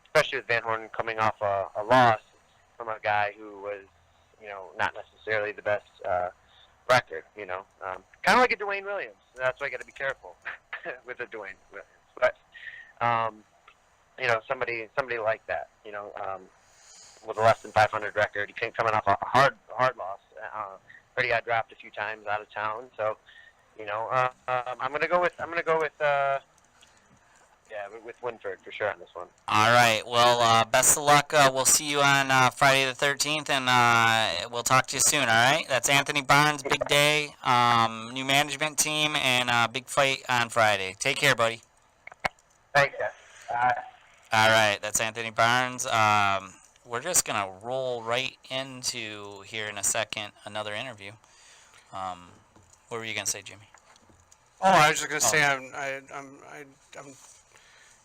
Speaker 6: especially with Van Horn coming off a loss from a guy who was, not necessarily the best record. Kind of like a Dwyane Williams. That's why I got to be careful with a Dwyane Williams. But somebody like that, with a less than 500 record, he came coming off a hard loss. Already got dropped a few times out of town. So, I'm gonna go with Winford for sure on this one.
Speaker 2: All right. Well, best of luck. We'll see you on Friday the 13th, and we'll talk to you soon, all right? That's Anthony Barnes, big day, new management team, and big fight on Friday. Take care, buddy.
Speaker 6: Thanks, guys.
Speaker 2: All right. That's Anthony Barnes. We're just going to roll right into, here in a second, another interview. What were you going to say, Jimmy?
Speaker 1: Oh, I was just gonna say I'm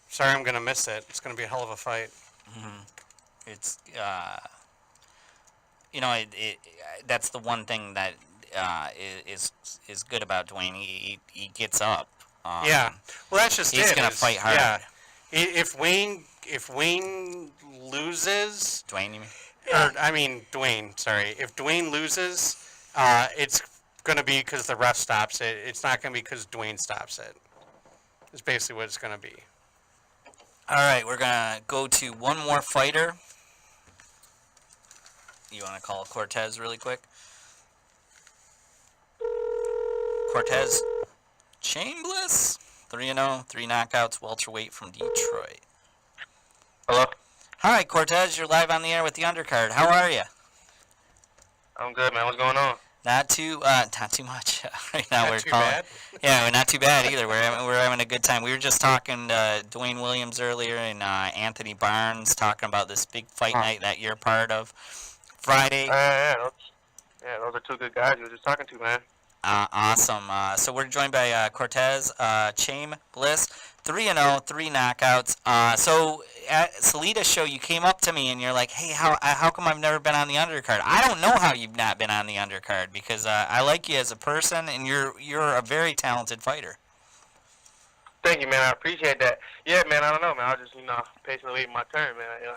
Speaker 1: sorry I'm gonna miss it. It's gonna be a hell of a fight.
Speaker 2: Mm-hmm. It's that's the one thing that is good about Dwyane. He gets up.
Speaker 1: Yeah. Well, that's just
Speaker 2: he's
Speaker 1: it.
Speaker 2: gonna fight hard.
Speaker 1: Yeah. If Wayne loses,
Speaker 2: Dwyane, you mean?
Speaker 1: Dwyane. Sorry. If Dwyane loses, it's going to be because the ref stops it. It's not going to be because Dwyane stops it. It's basically what it's going to be.
Speaker 2: All right, we're going to go to one more fighter. You want to call Cortez really quick? Cortez Chambliss, 3-0, 3 knockouts, welterweight from Detroit.
Speaker 6: Hello.
Speaker 2: Hi, Cortez. You're live on the air with the Undercard. How are you?
Speaker 6: I'm good, man. What's going on?
Speaker 2: Not too much right now.
Speaker 1: Not too bad?
Speaker 2: Yeah, we're not too bad either. We're having a good time. We were just talking to Dwyane Williams earlier and Anthony Barnes talking about this big fight night that you're part of Friday.
Speaker 6: Those are two good guys you were just talking to, man.
Speaker 2: Awesome. So we're joined by Cortez Chambliss, 3-0, 3 knockouts. So at Salita's show, you came up to me and you're like, "Hey, how come I've never been on the undercard?" I don't know how you've not been on the undercard because I like you as a person and you're a very talented fighter.
Speaker 7: Thank you, man. I appreciate that. Yeah, man. I don't know, man. I was just patiently waiting my turn, man. I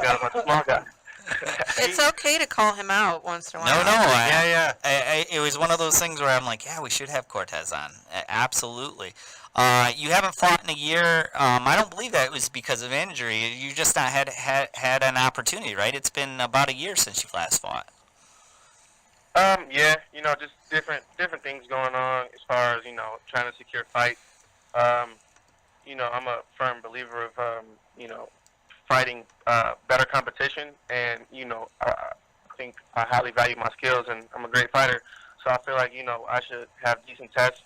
Speaker 7: got a bunch of small guys.
Speaker 3: It's okay to call him out once in a while.
Speaker 2: No. It was one of those things where I'm like, yeah, we should have Cortez on. Absolutely. You haven't fought in a year. I don't believe that it was because of injury. You just not had an opportunity, right? It's been about a year since you last fought.
Speaker 7: Yeah, just different things going on as far as, trying to secure fights. I'm a firm believer of, fighting better competition, and think I highly value my skills, and I'm a great fighter. So I feel like, I should have decent tests.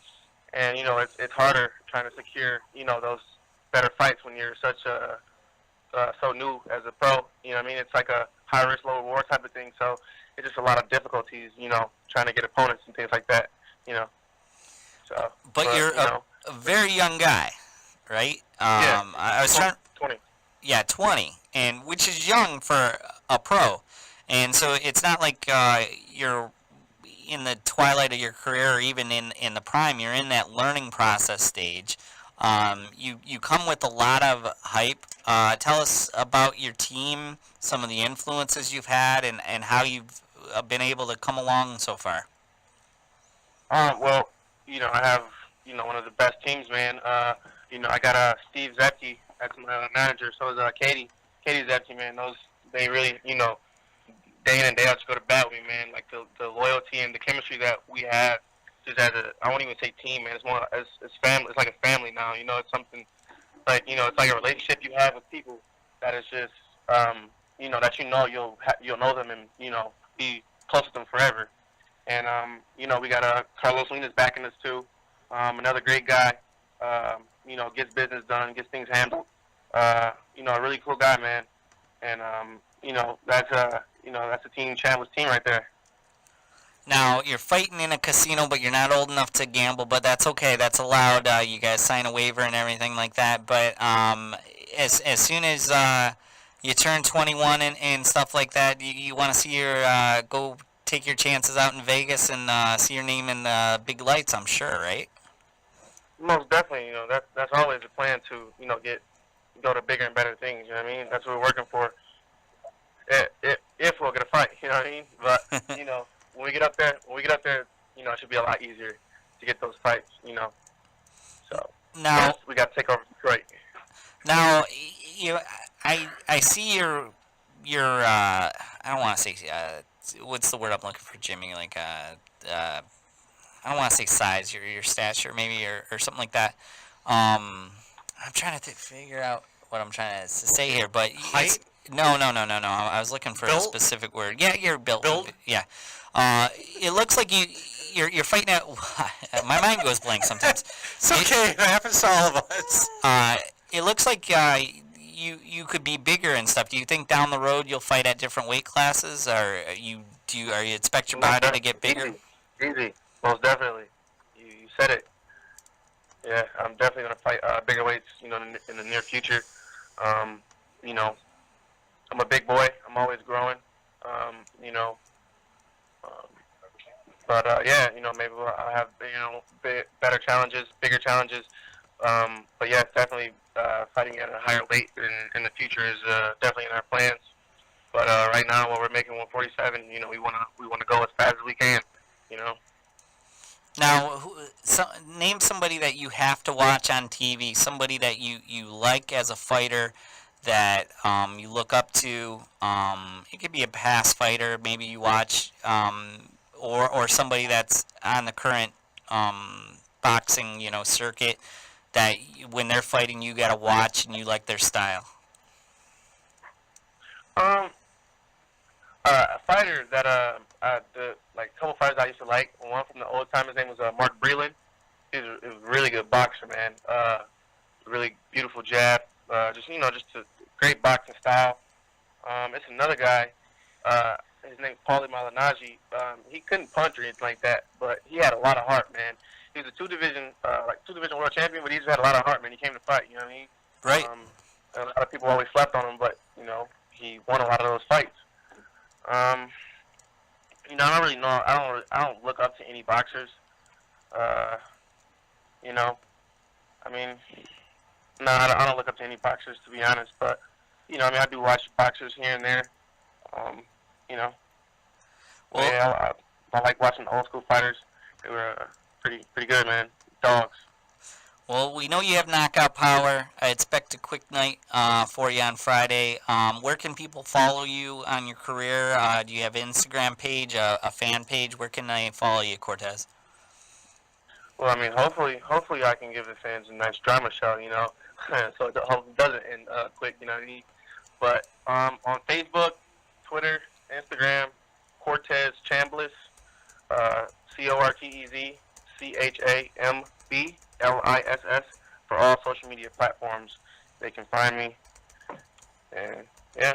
Speaker 7: And, it's harder trying to secure, those better fights when you're so new as a pro. You know what I mean? It's like a high risk, low reward type of thing. So it's just a lot of difficulties, trying to get opponents and things like that, So,
Speaker 2: But you're a very young guy, right?
Speaker 7: Yeah.
Speaker 2: I was trying.
Speaker 7: 20.
Speaker 2: Yeah, 20, and which is young for a pro. And so it's not like you're in the twilight of your career or even in the prime. You're in that learning process stage. You come with a lot of hype. Tell us about your team, some of the influences you've had, and how you've been able to come along so far.
Speaker 7: Well, I have, one of the best teams, man. I got Steve Zepke as my manager, so is Katie Zepke, man. They really, day in and day out, just go to bat with me, man. Like the loyalty and the chemistry that we have, just as I won't even say team, man. It's more it's family. It's like a family now. It's something like it's like a relationship you have with people that is just that you'll know them and be close to them forever. And we got Carlos Linas backing us too. Another great guy. Gets business done, gets things handled. A really cool guy, man. And that's a Team Chambliss team right there.
Speaker 2: Now, you're fighting in a casino, but you're not old enough to gamble, but that's okay. That's allowed. You guys sign a waiver and everything like that. But as soon as you turn 21 and stuff like that, you want to see go take your chances out in Vegas and see your name in the big lights, I'm sure, right?
Speaker 7: Most definitely, that's always the plan to, go to bigger and better things, you know what I mean? That's what we're working for. If we'll get a fight, you know what I mean? But, when we get up there, it should be a lot easier to get those fights, So,
Speaker 2: now,
Speaker 7: first, we got to take over Detroit.
Speaker 2: Now, I see your I don't want to say, what's the word I'm looking for, Jimmy? Like, I don't want to say size, your stature maybe, or something like that. I'm trying to figure out what I'm trying to say here, but
Speaker 1: Height?
Speaker 2: No. I was looking for a specific word. Yeah, you're built.
Speaker 1: Build?
Speaker 2: Yeah. It looks like you're fighting at. My mind goes blank sometimes.
Speaker 1: It's okay. It happens to all of us.
Speaker 2: It looks like you could be bigger and stuff. Do you think down the road you'll fight at different weight classes, or are you expect your body to get bigger?
Speaker 7: Easy. Most definitely. You said it. Yeah, I'm definitely going to fight bigger weights, in the near future. I'm a big boy. I'm always growing. Maybe I'll have, better challenges, bigger challenges. But yeah, definitely fighting at a higher weight in the future is definitely in our plans. But right now, while we're making 147, we want to go as fast as we can,
Speaker 2: Now, name somebody that you have to watch on TV, somebody that you like as a fighter, that you look up to. It could be a past fighter, maybe you watch, or somebody that's on the current boxing, circuit, that when they're fighting you got to watch and you like their style.
Speaker 7: A fighter that a couple fighters I used to like. One from the old time, his name was Mark Breland. He was a really good boxer, man. Really beautiful jab. Just a great boxing style. It's another guy. His name's Paulie Malignaggi. He couldn't punch or anything like that, but he had a lot of heart, man. He was a two-division world champion, but he just had a lot of heart, man. He came to fight, you know what I mean?
Speaker 2: Right.
Speaker 7: A lot of people always slept on him, but he won a lot of those fights. I don't really know. I don't look up to any boxers. I don't look up to any boxers, to be honest. But I do watch boxers here and there.
Speaker 2: Well,
Speaker 7: yeah, I like watching the old school fighters. They were pretty good, man. Dogs.
Speaker 2: Well, we know you have knockout power. I expect a quick night for you on Friday. Where can people follow you on your career? Do you have an Instagram page, a fan page? Where can they follow you, Cortez?
Speaker 7: Well, hopefully I can give the fans a nice drama show, so it doesn't end quick, But on Facebook, Twitter, Instagram, CHAMBLISS for all social media platforms. They can find me. And yeah,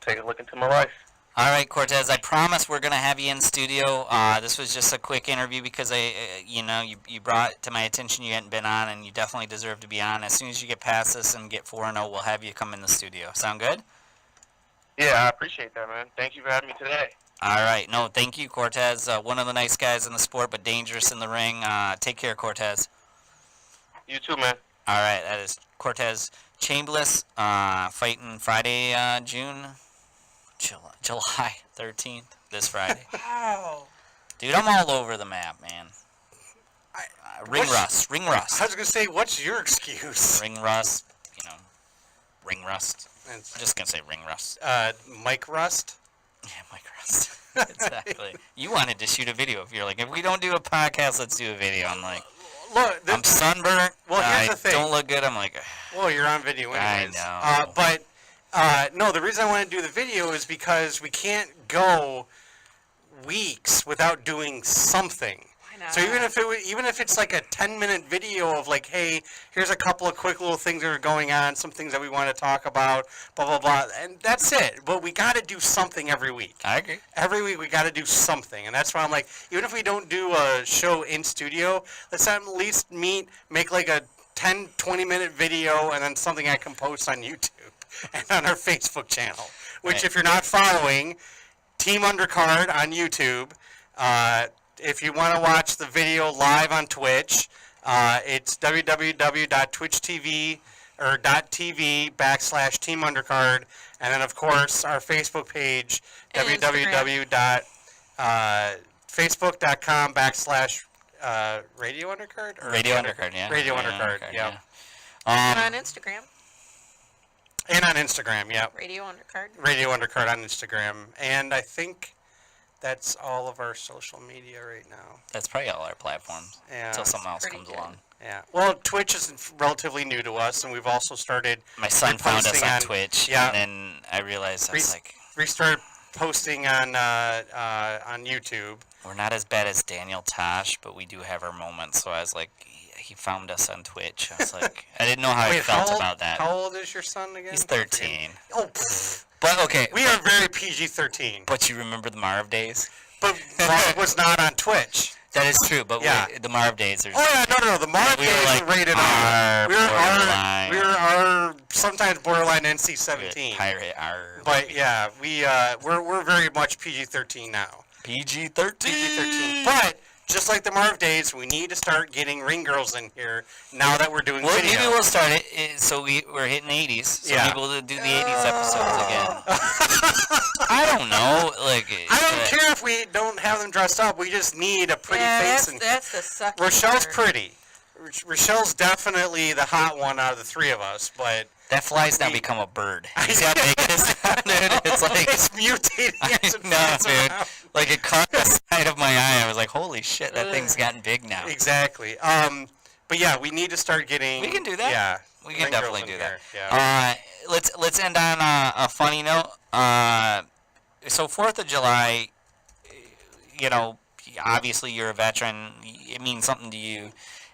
Speaker 7: take a look into my life.
Speaker 2: All right, Cortez. I promise we're gonna have you in studio. This was just a quick interview because you brought to my attention you hadn't been on, and you definitely deserve to be on. As soon as you get past this and get 4-0, we'll have you come in the studio. Sound good?
Speaker 7: Yeah, I appreciate that, man. Thank you for having me today.
Speaker 2: All right. No, thank you, Cortez. One of the nice guys in the sport, but dangerous in the ring. Take care, Cortez.
Speaker 7: You too, man.
Speaker 2: All right. That is Cortez Chambliss fighting Friday, July 13th, this Friday.
Speaker 1: Wow.
Speaker 2: Dude, I'm all over the map, man. Ring rust.
Speaker 1: I was gonna say, what's your excuse?
Speaker 2: Ring rust. Ring rust. I'm
Speaker 1: It's,
Speaker 2: just going to say ring rust.
Speaker 1: Mike Rust.
Speaker 2: Yeah, Mike Rust. Exactly. You wanted to shoot a video. If you're like, if we don't do a podcast, let's do a video. I'm like,
Speaker 1: Look,
Speaker 2: I'm sunburnt.
Speaker 1: Well, here's
Speaker 2: I
Speaker 1: the thing.
Speaker 2: don't look good. I'm like,
Speaker 1: well, you're on video
Speaker 2: I
Speaker 1: anyways.
Speaker 2: know.
Speaker 1: No, the reason I want to do the video is because we can't go weeks without doing something.
Speaker 3: Why not?
Speaker 1: So even if it's like a 10-minute video of like, hey, here's a couple of quick little things that are going on, some things that we want to talk about, blah blah blah, and that's it. But we got to do something every week.
Speaker 2: I agree.
Speaker 1: Every week we got to do something, and that's why I'm like, even if we don't do a show in studio, let's at least meet, make like a 10, 20-minute video, and then something I can post on YouTube and on our Facebook channel. Which,
Speaker 2: Right.
Speaker 1: if you're not following, Team Undercard on YouTube. If you want to watch the video live on Twitch, it's www.twitch.tv or .tv/Team Undercard, and then of course our Facebook page,
Speaker 3: And
Speaker 1: www.facebook.com/Radio Undercard. Or
Speaker 2: Radio Undercard, yeah.
Speaker 1: Radio Undercard, yeah.
Speaker 3: And on Instagram,
Speaker 1: And on Instagram, yeah.
Speaker 3: Radio Undercard.
Speaker 1: Radio Undercard on Instagram, and I think that's all of our social media right now.
Speaker 2: That's probably all our platforms
Speaker 1: Yeah.
Speaker 2: until something else
Speaker 3: Pretty
Speaker 2: comes
Speaker 3: good.
Speaker 2: along.
Speaker 1: Yeah. Well, Twitch is relatively new to us, and we've also started.
Speaker 2: My son found us
Speaker 1: posting
Speaker 2: on
Speaker 1: on-
Speaker 2: Twitch,
Speaker 1: yeah.
Speaker 2: and then I realized I was like,
Speaker 1: We started posting on YouTube.
Speaker 2: we're not as bad as Daniel Tosh, but we do have our moments. So I was like, he found us on Twitch. I was like, I didn't know how I
Speaker 1: Wait,
Speaker 2: felt
Speaker 1: how old,
Speaker 2: about that.
Speaker 1: How old is your son again?
Speaker 2: He's 13.
Speaker 1: Oh, pfft.
Speaker 2: But okay,
Speaker 1: We are very PG-13.
Speaker 2: but you remember the Marv days?
Speaker 1: But Marv was not on Twitch.
Speaker 2: That is true, but
Speaker 1: Yeah.
Speaker 2: the Marv days. There's,
Speaker 1: Oh yeah, no. The Marv
Speaker 2: We were
Speaker 1: days
Speaker 2: like
Speaker 1: were rated R.
Speaker 2: R, borderline.
Speaker 1: We were sometimes borderline NC-17.
Speaker 2: Pirate R.
Speaker 1: But yeah, we're very much PG-13 now.
Speaker 2: PG-13.
Speaker 1: PG-13. But just like the Marv days, we need to start getting ring girls in here now that we're doing
Speaker 2: Well,
Speaker 1: video.
Speaker 2: maybe we'll start it. So we're hitting 80s. So
Speaker 1: Yeah.
Speaker 2: maybe we'll do the 80s episodes again. I don't know. Like
Speaker 1: I don't care if we don't have them dressed up. We just need a pretty face.
Speaker 3: That's the sucky
Speaker 1: Rochelle's
Speaker 3: part.
Speaker 1: pretty. Rochelle's definitely the hot one out of the three of us, but
Speaker 2: that fly's now become a bird. You see how big it is now, dude? It's like
Speaker 1: it's mutating as it
Speaker 2: no,
Speaker 1: flies
Speaker 2: dude.
Speaker 1: around.
Speaker 2: Like it caught the side of my eye. I was like, holy shit, that thing's gotten big now.
Speaker 1: Exactly. But yeah, we need to start getting.
Speaker 2: We can do that.
Speaker 1: Yeah,
Speaker 2: We can
Speaker 1: ring girls
Speaker 2: definitely
Speaker 1: in
Speaker 2: do that.
Speaker 1: here, Yeah.
Speaker 2: Let's end on a funny note. So 4th of July, obviously you're a veteran. It means something to you.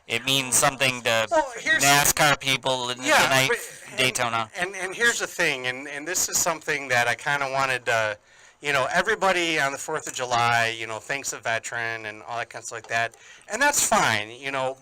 Speaker 2: It means something to
Speaker 1: Well, here's-
Speaker 2: NASCAR people the night
Speaker 1: but-
Speaker 2: Daytona.
Speaker 1: And here's the thing, and this is something that I kind of wanted to, everybody on the 4th of July, thanks a veteran and all that kind of stuff like that. And that's fine,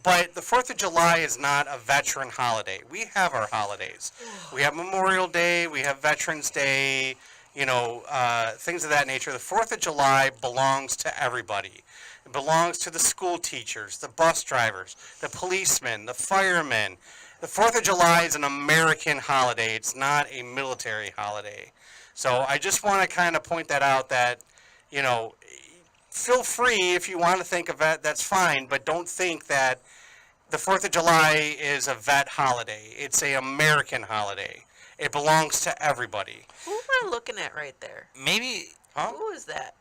Speaker 1: but the 4th of July is not a veteran holiday. We have our holidays. We have Memorial Day, we have Veterans Day, things of that nature. The 4th of July belongs to everybody. It belongs to the school teachers, the bus drivers, the policemen, the firemen. The 4th of July is an American holiday. It's not a military holiday. So I just want to kind of point that out that, feel free if you want to think of that, that's fine, but don't think that the 4th of July is a vet holiday. It's a American holiday. It belongs to everybody.
Speaker 3: Who am I looking at right there?
Speaker 2: Maybe
Speaker 1: Huh?
Speaker 3: Who is that?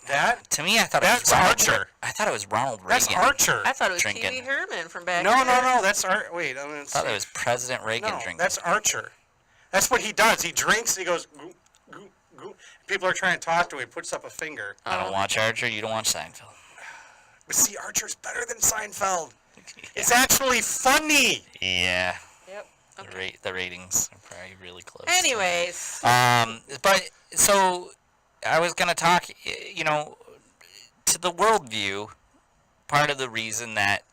Speaker 1: That?
Speaker 2: to me, I thought
Speaker 1: That's
Speaker 2: it was
Speaker 1: Archer.
Speaker 2: I thought it was Ronald Reagan.
Speaker 1: That's Archer.
Speaker 3: I thought it was
Speaker 2: Drinking.
Speaker 3: Pee Wee Herman from back
Speaker 1: No,
Speaker 3: then.
Speaker 1: that's Archer. Wait, I'm going
Speaker 2: I thought it was President Reagan
Speaker 1: No,
Speaker 2: drinking.
Speaker 1: that's Archer. That's what he does. He drinks, he goes, goo, goo, goo. People are trying to talk to him. He puts up a finger.
Speaker 2: I don't watch Archer. You don't watch Seinfeld.
Speaker 1: But see, Archer's better than Seinfeld. It's actually funny.
Speaker 2: Yeah.
Speaker 3: Yep. Okay.
Speaker 2: The ratings are probably really close.
Speaker 3: Anyways,
Speaker 2: But so I was gonna talk, to the worldview. Part of the reason that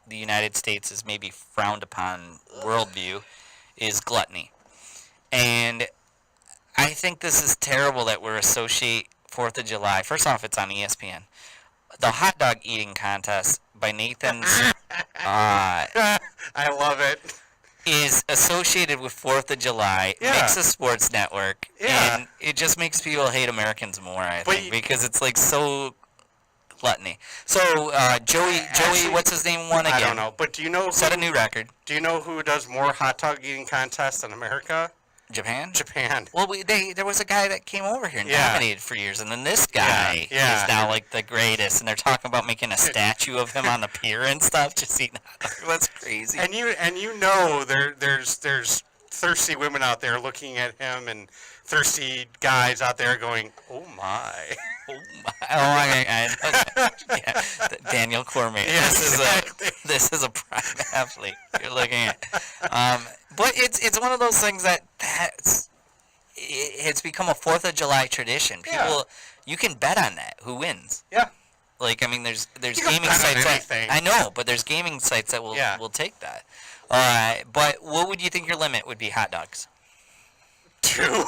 Speaker 2: the United States is maybe frowned upon worldview is gluttony, and I think this is terrible that we're associate 4th of July. First off, it's on ESPN. The hot dog eating contest by Nathan's
Speaker 1: I love it.
Speaker 2: is associated with 4th of July,
Speaker 1: Yeah.
Speaker 2: makes a sports network,
Speaker 1: Yeah.
Speaker 2: and it just makes people hate Americans more, I
Speaker 1: But
Speaker 2: think, because it's like so gluttony. So Joey,
Speaker 1: Actually,
Speaker 2: what's his name, won again.
Speaker 1: I don't know, but do you know
Speaker 2: Set a new record.
Speaker 1: Do you know who does more hot dog eating contests in America?
Speaker 2: Japan?
Speaker 1: Japan.
Speaker 2: Well, there was a guy that came over here and
Speaker 1: Yeah.
Speaker 2: dominated for years, and then this guy
Speaker 1: Yeah.
Speaker 2: is now like the greatest, and they're talking about making a statue of him on the pier and stuff. Just eating hot dogs. That's crazy.
Speaker 1: And you know there's thirsty women out there looking at him and thirsty guys out there going, oh my.
Speaker 2: Yeah, Daniel Cormier.
Speaker 1: Yeah,
Speaker 2: This is a prime athlete you're looking at. But it's one of those things it's become a 4th of July tradition. People,
Speaker 1: Yeah.
Speaker 2: you can bet on that. Who wins?
Speaker 1: Yeah.
Speaker 2: Like, I mean, there's
Speaker 1: You can
Speaker 2: gaming
Speaker 1: bet on
Speaker 2: sites that
Speaker 1: anything.
Speaker 2: I know, but there's gaming sites that will take that. But what would you think your limit would be? Hot dogs?
Speaker 1: 2.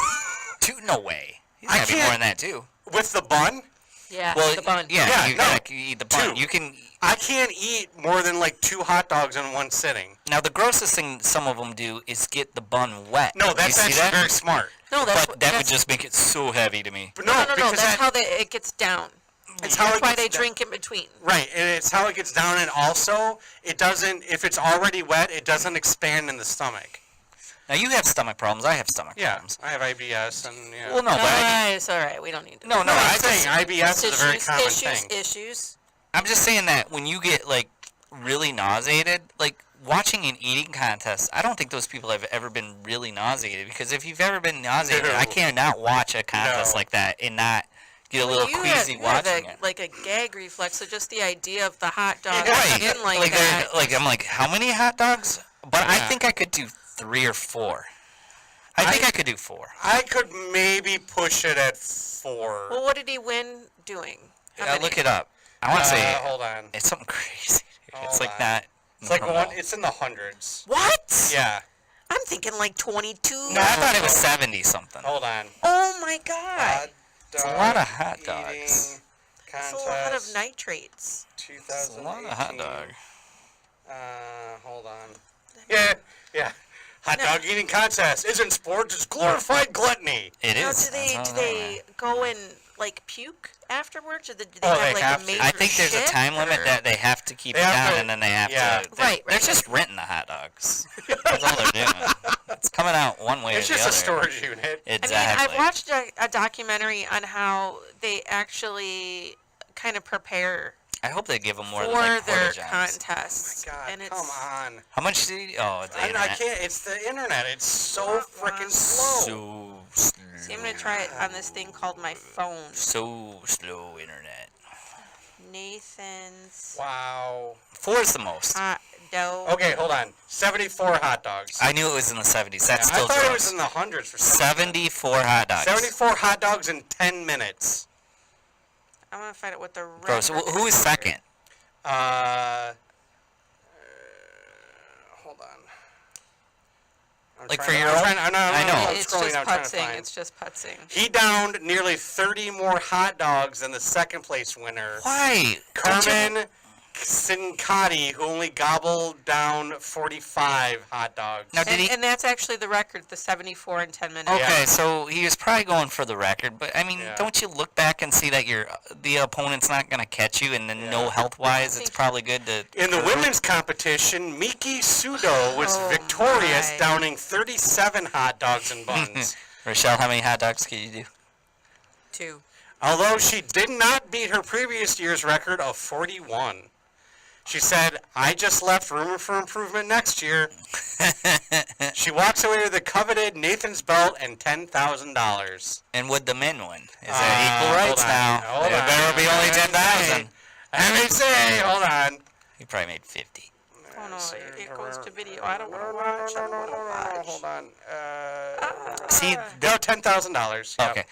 Speaker 2: 2? No way. He's
Speaker 1: I
Speaker 2: gotta be more
Speaker 1: can't-
Speaker 2: than that too.
Speaker 1: With the bun?
Speaker 3: yeah,
Speaker 2: Well,
Speaker 3: the bun.
Speaker 2: Yeah, you
Speaker 1: no.
Speaker 2: gotta eat the bun.
Speaker 1: 2.
Speaker 2: You can.
Speaker 1: I can't eat more than like 2 hot dogs in one sitting.
Speaker 2: Now the grossest thing some of them do is get the bun wet.
Speaker 1: No,
Speaker 2: You
Speaker 1: that's
Speaker 2: see
Speaker 1: actually
Speaker 2: that?
Speaker 1: very smart.
Speaker 3: No, that's
Speaker 2: But that would
Speaker 3: that's,
Speaker 2: just make it so heavy to me.
Speaker 1: But
Speaker 3: no.
Speaker 1: because
Speaker 3: That's how it gets down.
Speaker 1: it's how
Speaker 3: That's
Speaker 1: it
Speaker 3: why
Speaker 1: gets
Speaker 3: they
Speaker 1: down.
Speaker 3: drink in between.
Speaker 1: Right, and it's how it gets down, and also it doesn't. If it's already wet, it doesn't expand in the stomach.
Speaker 2: Now you have stomach problems. I have stomach
Speaker 1: Yeah,
Speaker 2: problems.
Speaker 1: I have IBS, and yeah.
Speaker 2: Well, no, but
Speaker 3: It's all right. We don't need to.
Speaker 2: no,
Speaker 1: No,
Speaker 2: I
Speaker 1: I'm saying IBS is a very common thing.
Speaker 3: Issues.
Speaker 2: I'm just saying that when you get like really nauseated, like watching an eating contest, I don't think those people have ever been really nauseated, because if you've ever been nauseated,
Speaker 1: No.
Speaker 2: I cannot watch a contest
Speaker 1: No.
Speaker 2: like that and not get a little
Speaker 3: you
Speaker 2: queasy
Speaker 3: have
Speaker 2: watching it.
Speaker 3: like a gag reflex, so just the idea of the hot dog
Speaker 2: Right.
Speaker 3: in like
Speaker 2: Like,
Speaker 3: that.
Speaker 2: I'm like, how many hot dogs? But I
Speaker 1: Yeah.
Speaker 2: think I could do 3 or 4. I think I could do 4.
Speaker 1: I could maybe push it at 4.
Speaker 3: Well, what did he win doing? How many?
Speaker 2: Look it up. I want to say
Speaker 1: Hold on.
Speaker 2: it's something crazy. It's
Speaker 1: Hold
Speaker 2: like
Speaker 1: on.
Speaker 2: not.
Speaker 1: It's like
Speaker 2: normal.
Speaker 1: one. It's in the hundreds.
Speaker 3: What?
Speaker 1: Yeah.
Speaker 3: I'm thinking like 22.
Speaker 2: No, I thought it was 70 something.
Speaker 1: Hold on.
Speaker 3: Oh my god.
Speaker 2: It's a lot of hot dogs.
Speaker 1: Eating
Speaker 3: That's a lot of
Speaker 1: contest
Speaker 3: nitrates.
Speaker 2: It's a lot of hot
Speaker 1: 2018.
Speaker 2: dog.
Speaker 1: Hold on. Yeah. Hot
Speaker 3: No.
Speaker 1: dog eating contest isn't sports, it's glorified gluttony.
Speaker 2: It
Speaker 3: Now,
Speaker 2: is.
Speaker 3: do they
Speaker 2: That's
Speaker 3: do
Speaker 2: all
Speaker 3: they go and like puke afterwards, or do they
Speaker 1: Oh,
Speaker 3: have
Speaker 1: they
Speaker 3: like
Speaker 1: have
Speaker 3: a
Speaker 1: to.
Speaker 3: major
Speaker 2: I think there's a
Speaker 3: shit,
Speaker 2: time limit
Speaker 3: or-
Speaker 2: that they have to keep
Speaker 1: They
Speaker 2: it
Speaker 1: have
Speaker 2: down,
Speaker 1: to-
Speaker 2: and then they have
Speaker 1: yeah.
Speaker 2: to.
Speaker 3: Right,
Speaker 2: They're
Speaker 3: right.
Speaker 2: just renting the hot dogs. That's all they're doing. It's coming out one way
Speaker 1: It's
Speaker 2: or the
Speaker 1: just a
Speaker 2: other.
Speaker 1: storage unit.
Speaker 2: Exactly.
Speaker 3: I mean, I've watched a documentary on how they actually kind of prepare
Speaker 2: I hope they give them more than
Speaker 3: for
Speaker 2: like
Speaker 3: their
Speaker 2: porta johns.
Speaker 3: contests.
Speaker 1: God,
Speaker 3: and it's
Speaker 1: come on.
Speaker 2: How much did he? Oh, it's the
Speaker 1: I
Speaker 2: internet.
Speaker 1: can't. It's the internet. It's so freaking slow.
Speaker 2: So slow.
Speaker 3: See, I'm gonna try it on this thing called my phone.
Speaker 2: So slow internet.
Speaker 3: Nathan's
Speaker 1: Wow.
Speaker 2: 4 is the most.
Speaker 3: hot dough.
Speaker 1: Okay, hold on. 74 hot dogs.
Speaker 2: I knew it was in the 70s. That's
Speaker 1: I
Speaker 2: still
Speaker 1: thought it
Speaker 2: gross.
Speaker 1: was in the hundreds for some reason.
Speaker 2: 74 hot dogs.
Speaker 1: 74 hot dogs in 10 minutes.
Speaker 3: I'm gonna find out what the
Speaker 2: Gross.
Speaker 3: record
Speaker 2: Who is second?
Speaker 1: Hold on. I'm
Speaker 2: Like
Speaker 1: trying
Speaker 2: for
Speaker 1: to-
Speaker 2: your
Speaker 1: I'm
Speaker 2: own?
Speaker 1: trying to-
Speaker 2: I know.
Speaker 1: I'm
Speaker 3: It's
Speaker 1: scrolling,
Speaker 3: just
Speaker 1: I'm trying to
Speaker 3: putzing.
Speaker 1: find.
Speaker 3: It's just putzing.
Speaker 1: He downed nearly 30 more hot dogs than the second place winner,
Speaker 2: Why? Don't you-
Speaker 1: Carmen Sincati, who only gobbled down 45 hot dogs.
Speaker 2: Now, did he?
Speaker 3: And that's actually the record, the 74 in 10 minutes.
Speaker 2: Okay,
Speaker 1: Yeah.
Speaker 2: so he was probably going for the record, but I mean,
Speaker 1: Yeah.
Speaker 2: don't you look back and see that the opponent's not going to catch you, and then know health-wise, it's probably good to.
Speaker 1: In the women's competition, Miki Sudo was victorious,
Speaker 3: my.
Speaker 1: downing 37 hot dogs and buns.
Speaker 2: Rochelle, how many hot dogs can you do?
Speaker 3: 2.
Speaker 1: Although she did not beat her previous year's record of 41. She said, I just left room for improvement next year. She walks away with the coveted Nathan's belt and $10,000.
Speaker 2: And would the men win? Is that equal rights
Speaker 1: hold on,
Speaker 2: now?
Speaker 1: hold
Speaker 2: There
Speaker 1: on.
Speaker 2: better be only 10,000.
Speaker 1: Having say? Hold on.
Speaker 2: He probably made 50.
Speaker 3: Oh no, it goes to video. I don't want to watch. I don't want to watch.
Speaker 1: Hold on.
Speaker 2: See,
Speaker 1: No, $10,000. Yep.
Speaker 2: okay.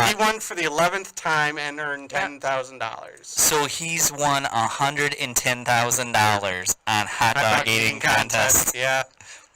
Speaker 1: He won for the 11th time and earned $10,000.
Speaker 2: So he's won $110,000 on hot dog eating contest.
Speaker 1: Yeah.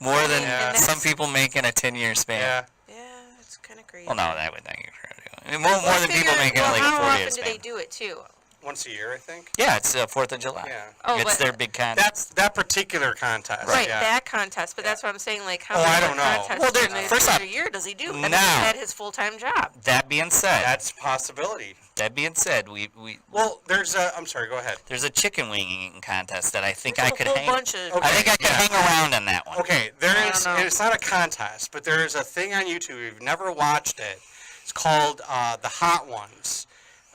Speaker 2: More than
Speaker 1: Yeah.
Speaker 2: some people make in a 10-year span.
Speaker 1: Yeah.
Speaker 3: Yeah, it's kind of crazy.
Speaker 2: Well, no, that would thank you for it. More than people make in like a
Speaker 3: how
Speaker 2: 40-year
Speaker 3: often do
Speaker 2: span.
Speaker 3: they do it too?
Speaker 1: Once a year, I think.
Speaker 2: Yeah, it's 4th of July.
Speaker 1: Yeah.
Speaker 3: Oh,
Speaker 2: It's
Speaker 3: but-
Speaker 2: their big contest.
Speaker 1: That's that particular contest.
Speaker 3: Right,
Speaker 1: Yeah.
Speaker 3: that contest. But that's what I'm saying. Like, how
Speaker 1: Oh, I
Speaker 3: many
Speaker 1: don't know.
Speaker 3: contests
Speaker 2: Well,
Speaker 3: during the
Speaker 2: first off,
Speaker 3: year does he do? And
Speaker 2: now-
Speaker 3: is that his full-time job?
Speaker 2: That being said,
Speaker 1: That's a possibility.
Speaker 2: we
Speaker 1: Well, there's a. I'm sorry. Go ahead.
Speaker 2: there's a chicken wing eating contest that I think
Speaker 3: There's
Speaker 2: I
Speaker 3: a
Speaker 2: could
Speaker 3: whole
Speaker 2: hang.
Speaker 3: bunch of.
Speaker 1: Okay.
Speaker 2: I think I could
Speaker 1: Yeah.
Speaker 2: hang around on that one.
Speaker 1: Okay, there
Speaker 3: I
Speaker 1: is.
Speaker 3: don't know.
Speaker 1: It's not a contest, but there is a thing on YouTube. If you've never watched it, it's called the Hot Ones.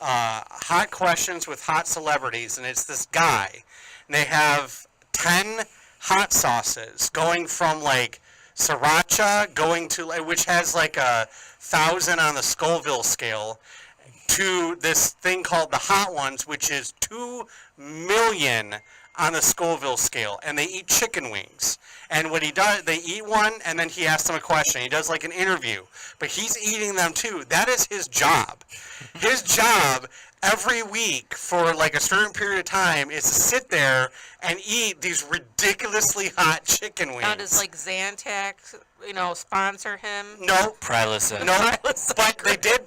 Speaker 1: Hot questions with hot celebrities, and it's this guy, and they have 10 hot sauces going from like sriracha going to which has like 1,000 on the Scoville scale to this thing called the Hot Ones, which is 2 million on the Scoville scale, and they eat chicken wings. And what he does, they eat one, and then he asks them a question. He does like an interview, but he's eating them too. That is his job. His job every week for like a certain period of time is to sit there and eat these ridiculously hot chicken wings.
Speaker 3: Now, does like Zantac, sponsor him?
Speaker 1: No,
Speaker 2: Probably listen.
Speaker 1: no, but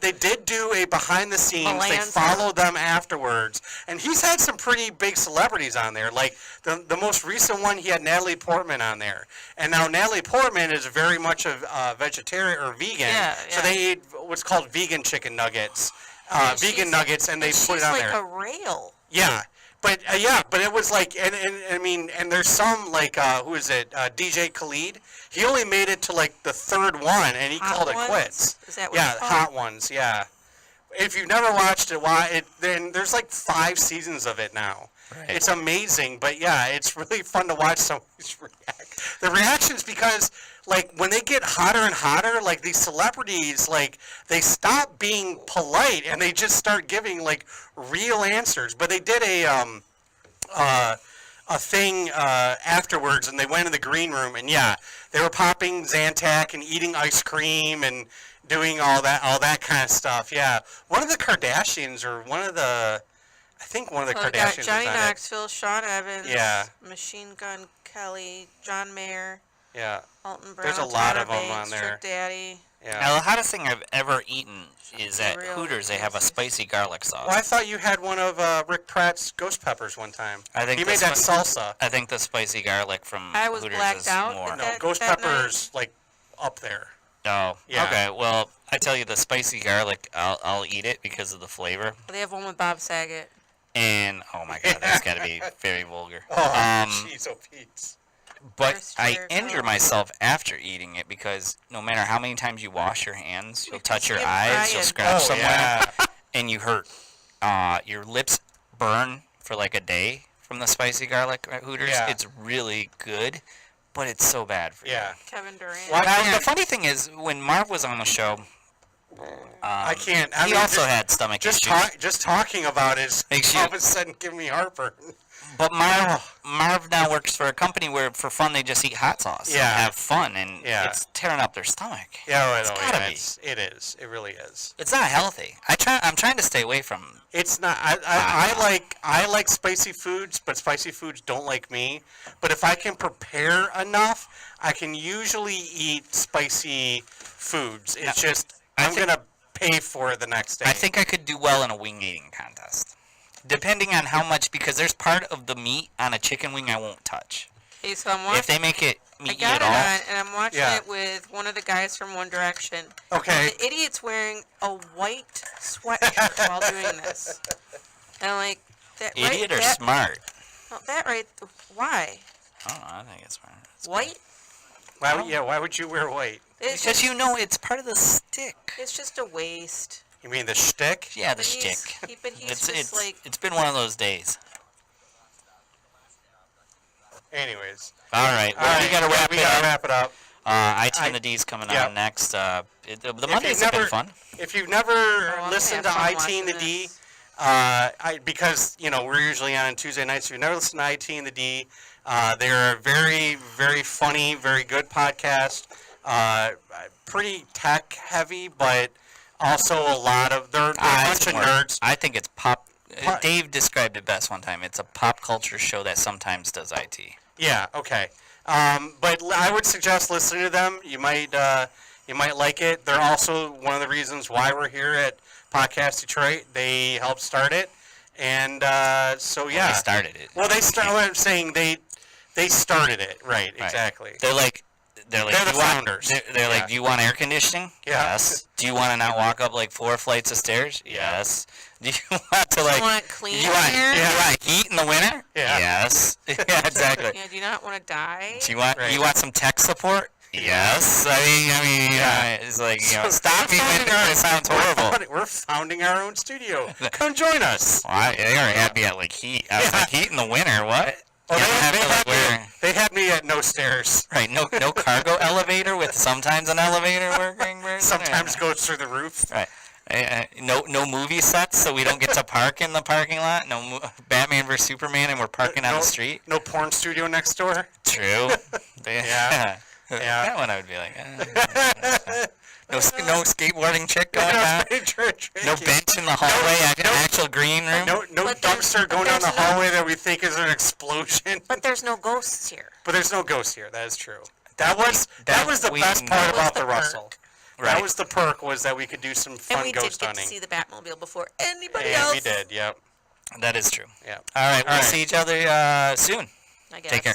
Speaker 1: they did do a behind the scenes. They
Speaker 3: Melanza.
Speaker 1: followed them afterwards, and he's had some pretty big celebrities on there. Like the most recent one, he had Natalie Portman on there, and now Natalie Portman is very much a vegetarian or vegan.
Speaker 3: Yeah,
Speaker 1: So
Speaker 3: yeah.
Speaker 1: they eat what's called vegan chicken nuggets,
Speaker 3: And
Speaker 1: vegan
Speaker 3: she's-
Speaker 1: nuggets, and they
Speaker 3: and
Speaker 1: put it
Speaker 3: she's
Speaker 1: on
Speaker 3: like
Speaker 1: there.
Speaker 3: a rail.
Speaker 1: Yeah, but it was like, and I mean, and there's some like, who is it? DJ Khalid. He only made it to like the 3rd one, and he
Speaker 3: Hot
Speaker 1: called it
Speaker 3: Ones?
Speaker 1: quits.
Speaker 3: Is that what
Speaker 1: Yeah,
Speaker 3: it's called?
Speaker 1: Hot Ones. Yeah. If you've never watched it, then there's like 5 seasons of it now.
Speaker 2: Right.
Speaker 1: It's amazing, but yeah, it's really fun to watch somebody's react. The reactions, because like when they get hotter and hotter, like these celebrities, like they stop being polite and they just start giving like real answers. But they did a thing afterwards, and they went in the green room, and yeah, they were popping Zantac and eating ice cream and doing all that kind of stuff. Yeah, one of the Kardashians or I think one of the
Speaker 3: Well, we got
Speaker 1: Kardashians
Speaker 3: Johnny
Speaker 1: was on it.
Speaker 3: Knoxville, Sean Evans,
Speaker 1: Yeah.
Speaker 3: Machine Gun Kelly, John Mayer,
Speaker 1: Yeah,
Speaker 3: Alton Brown,
Speaker 1: There's a lot
Speaker 3: Tyra
Speaker 1: of 'em
Speaker 3: Banks,
Speaker 1: on there.
Speaker 3: Trick Daddy.
Speaker 1: yeah.
Speaker 2: Now, the hottest thing I've ever eaten is at
Speaker 3: Real
Speaker 2: Hooters. They have a
Speaker 3: tasty.
Speaker 2: spicy garlic sauce.
Speaker 1: Well, I thought you had one of Rick Pratt's ghost peppers one time.
Speaker 2: I think
Speaker 1: he
Speaker 2: the
Speaker 1: made that
Speaker 2: spi-
Speaker 1: salsa.
Speaker 2: I think the spicy garlic from
Speaker 3: I was
Speaker 2: Hooters
Speaker 3: blacked
Speaker 2: is
Speaker 3: out
Speaker 2: more.
Speaker 3: at
Speaker 1: No,
Speaker 3: that-
Speaker 1: ghost
Speaker 3: that night?
Speaker 1: pepper's like up there.
Speaker 2: No.
Speaker 1: Yeah.
Speaker 2: Okay. Well, I tell you, the spicy garlic, I'll eat it because of the flavor.
Speaker 3: They have one with Bob Saget.
Speaker 2: And oh my god, that's got to be very vulgar.
Speaker 1: Oh, jeez, oh Pete.
Speaker 2: But
Speaker 3: First
Speaker 2: I
Speaker 3: year,
Speaker 2: injure
Speaker 3: oh.
Speaker 2: myself after eating it because no matter how many times you wash your hands, you'll touch your
Speaker 3: You're
Speaker 2: eyes, you'll
Speaker 3: crying.
Speaker 2: scratch
Speaker 1: Oh,
Speaker 2: somewhere,
Speaker 1: yeah.
Speaker 2: and you hurt. Your lips burn for like a day from the spicy garlic at Hooters.
Speaker 1: Yeah.
Speaker 2: It's really good, but it's so bad for you.
Speaker 1: Yeah.
Speaker 3: Kevin Durant.
Speaker 1: Well,
Speaker 2: Now, the funny thing is, when Marv was on the show,
Speaker 1: I can't. I
Speaker 2: he
Speaker 1: mean,
Speaker 2: also had stomach
Speaker 1: just
Speaker 2: issues.
Speaker 1: just talking about it is
Speaker 2: Makes
Speaker 1: all
Speaker 2: you-
Speaker 1: of a sudden giving me heartburn.
Speaker 2: But Marv now works for a company where, for fun, they just eat hot sauce.
Speaker 1: Yeah.
Speaker 2: And have fun, and
Speaker 1: Yeah.
Speaker 2: it's tearing up their stomach.
Speaker 1: Yeah, well,
Speaker 2: It's
Speaker 1: no,
Speaker 2: gotta
Speaker 1: yeah,
Speaker 2: be.
Speaker 1: it is. It really is.
Speaker 2: It's not healthy. I'm trying to stay away from.
Speaker 1: It's not. I like spicy foods, but spicy foods don't like me. But if I can prepare enough, I can usually eat spicy foods. It's just
Speaker 2: I
Speaker 1: I'm
Speaker 2: think-
Speaker 1: gonna pay for it the next day.
Speaker 2: I think I could do well in a wing eating contest, depending on how much, because there's part of the meat on a chicken wing I won't touch.
Speaker 3: Okay, so I'm watching.
Speaker 2: If they make it
Speaker 3: I
Speaker 2: meaty
Speaker 3: got
Speaker 2: at
Speaker 3: it
Speaker 2: all,
Speaker 3: on, and I'm watching
Speaker 1: Yeah.
Speaker 3: it with one of the guys from One Direction.
Speaker 1: Okay.
Speaker 3: The idiot's wearing a white sweatshirt while doing this. And I'm like, that
Speaker 2: idiot
Speaker 3: right,
Speaker 2: or
Speaker 3: that,
Speaker 2: smart?
Speaker 3: well, that right, why?
Speaker 2: I don't know. I think it's smart.
Speaker 3: White?
Speaker 1: Why would you wear white?
Speaker 3: It's
Speaker 2: Because
Speaker 3: just,
Speaker 2: you know it's part of the stick.
Speaker 3: it's just a waste.
Speaker 1: You mean the shtick?
Speaker 2: Yeah, the
Speaker 3: But he's-
Speaker 2: stick.
Speaker 3: but he's
Speaker 2: It's
Speaker 3: just like,
Speaker 2: it's been one of those days.
Speaker 1: Anyways.
Speaker 2: All right. Well, we gotta wrap
Speaker 1: we
Speaker 2: it
Speaker 1: gotta
Speaker 2: up.
Speaker 1: wrap it up.
Speaker 2: IT and the D's coming
Speaker 1: yeah.
Speaker 2: on next. The
Speaker 1: If
Speaker 2: Mondays
Speaker 1: you've
Speaker 2: have been
Speaker 1: never-
Speaker 2: fun.
Speaker 1: If you've never
Speaker 3: I'm
Speaker 1: listened to
Speaker 3: gonna have fun
Speaker 1: IT and the
Speaker 3: watching
Speaker 1: D,
Speaker 3: this.
Speaker 1: Because we're usually on Tuesday nights. If you've never listened to IT and the D, they're a very, very funny, very good podcast. Pretty tech heavy, but also a lot of they're a bunch of nerds.
Speaker 2: I think it's pop. Dave described it best one time. It's a pop culture show that sometimes does IT.
Speaker 1: Yeah. Okay. But I would suggest listening to them. You might like it. They're also one of the reasons why we're here at Podcast Detroit. They helped start it, and so yeah.
Speaker 2: They started it.
Speaker 1: Well, they started. What I'm saying, they started it. Right. Exactly.
Speaker 2: They're the
Speaker 1: founders.
Speaker 2: They're like, do you want air conditioning?
Speaker 1: Yeah.
Speaker 2: Yes. Do you want to not walk up like 4 flights of stairs? Yes. Do you want to like?
Speaker 3: You want clean
Speaker 2: you want,
Speaker 3: air?
Speaker 2: you want heat in the winter?
Speaker 1: Yeah.
Speaker 2: Yes. Yeah, exactly.
Speaker 3: Yeah, do you not want to die?
Speaker 2: Do you want
Speaker 1: Right.
Speaker 2: you want some tech support? Yes. I mean,
Speaker 1: Yeah.
Speaker 2: It's like
Speaker 1: Stop
Speaker 2: me when it sounds horrible.
Speaker 1: We're founding our own studio. Come join us.
Speaker 2: Well, they already had me at like heat. I was like, heat in the winter? What?
Speaker 1: Oh,
Speaker 2: Yeah,
Speaker 1: they had me at no stairs.
Speaker 2: Right, no cargo elevator with sometimes an elevator working.
Speaker 1: Sometimes goes through the roof.
Speaker 2: Right. No movie sets, so we don't get to park in the parking lot. No Batman vs Superman, and we're parking on the street.
Speaker 1: No porn studio next door.
Speaker 2: True.
Speaker 1: Yeah. Yeah.
Speaker 2: That one I would be like. No skateboarding chick going on. No bench in the hallway. Actual green room.
Speaker 1: No
Speaker 3: But
Speaker 1: dumpster going down the
Speaker 3: there's no-
Speaker 1: hallway that we think is an explosion.
Speaker 3: But there's no ghosts here.
Speaker 1: But there's no ghost here. That is true. That was the
Speaker 2: we
Speaker 1: best
Speaker 2: know.
Speaker 1: part
Speaker 3: That was
Speaker 1: about
Speaker 3: the
Speaker 1: the Russell.
Speaker 2: Right.
Speaker 1: That was the perk, was that we could do some
Speaker 3: And
Speaker 1: fun
Speaker 3: we did
Speaker 1: ghost
Speaker 3: get
Speaker 1: hunting.
Speaker 3: to see the Batmobile before anybody
Speaker 1: And
Speaker 3: else.
Speaker 1: we did. Yep.
Speaker 2: That is true.
Speaker 1: Yeah.
Speaker 2: All right, we'll
Speaker 1: right.
Speaker 2: see each other soon.
Speaker 3: I guess.
Speaker 2: Take care.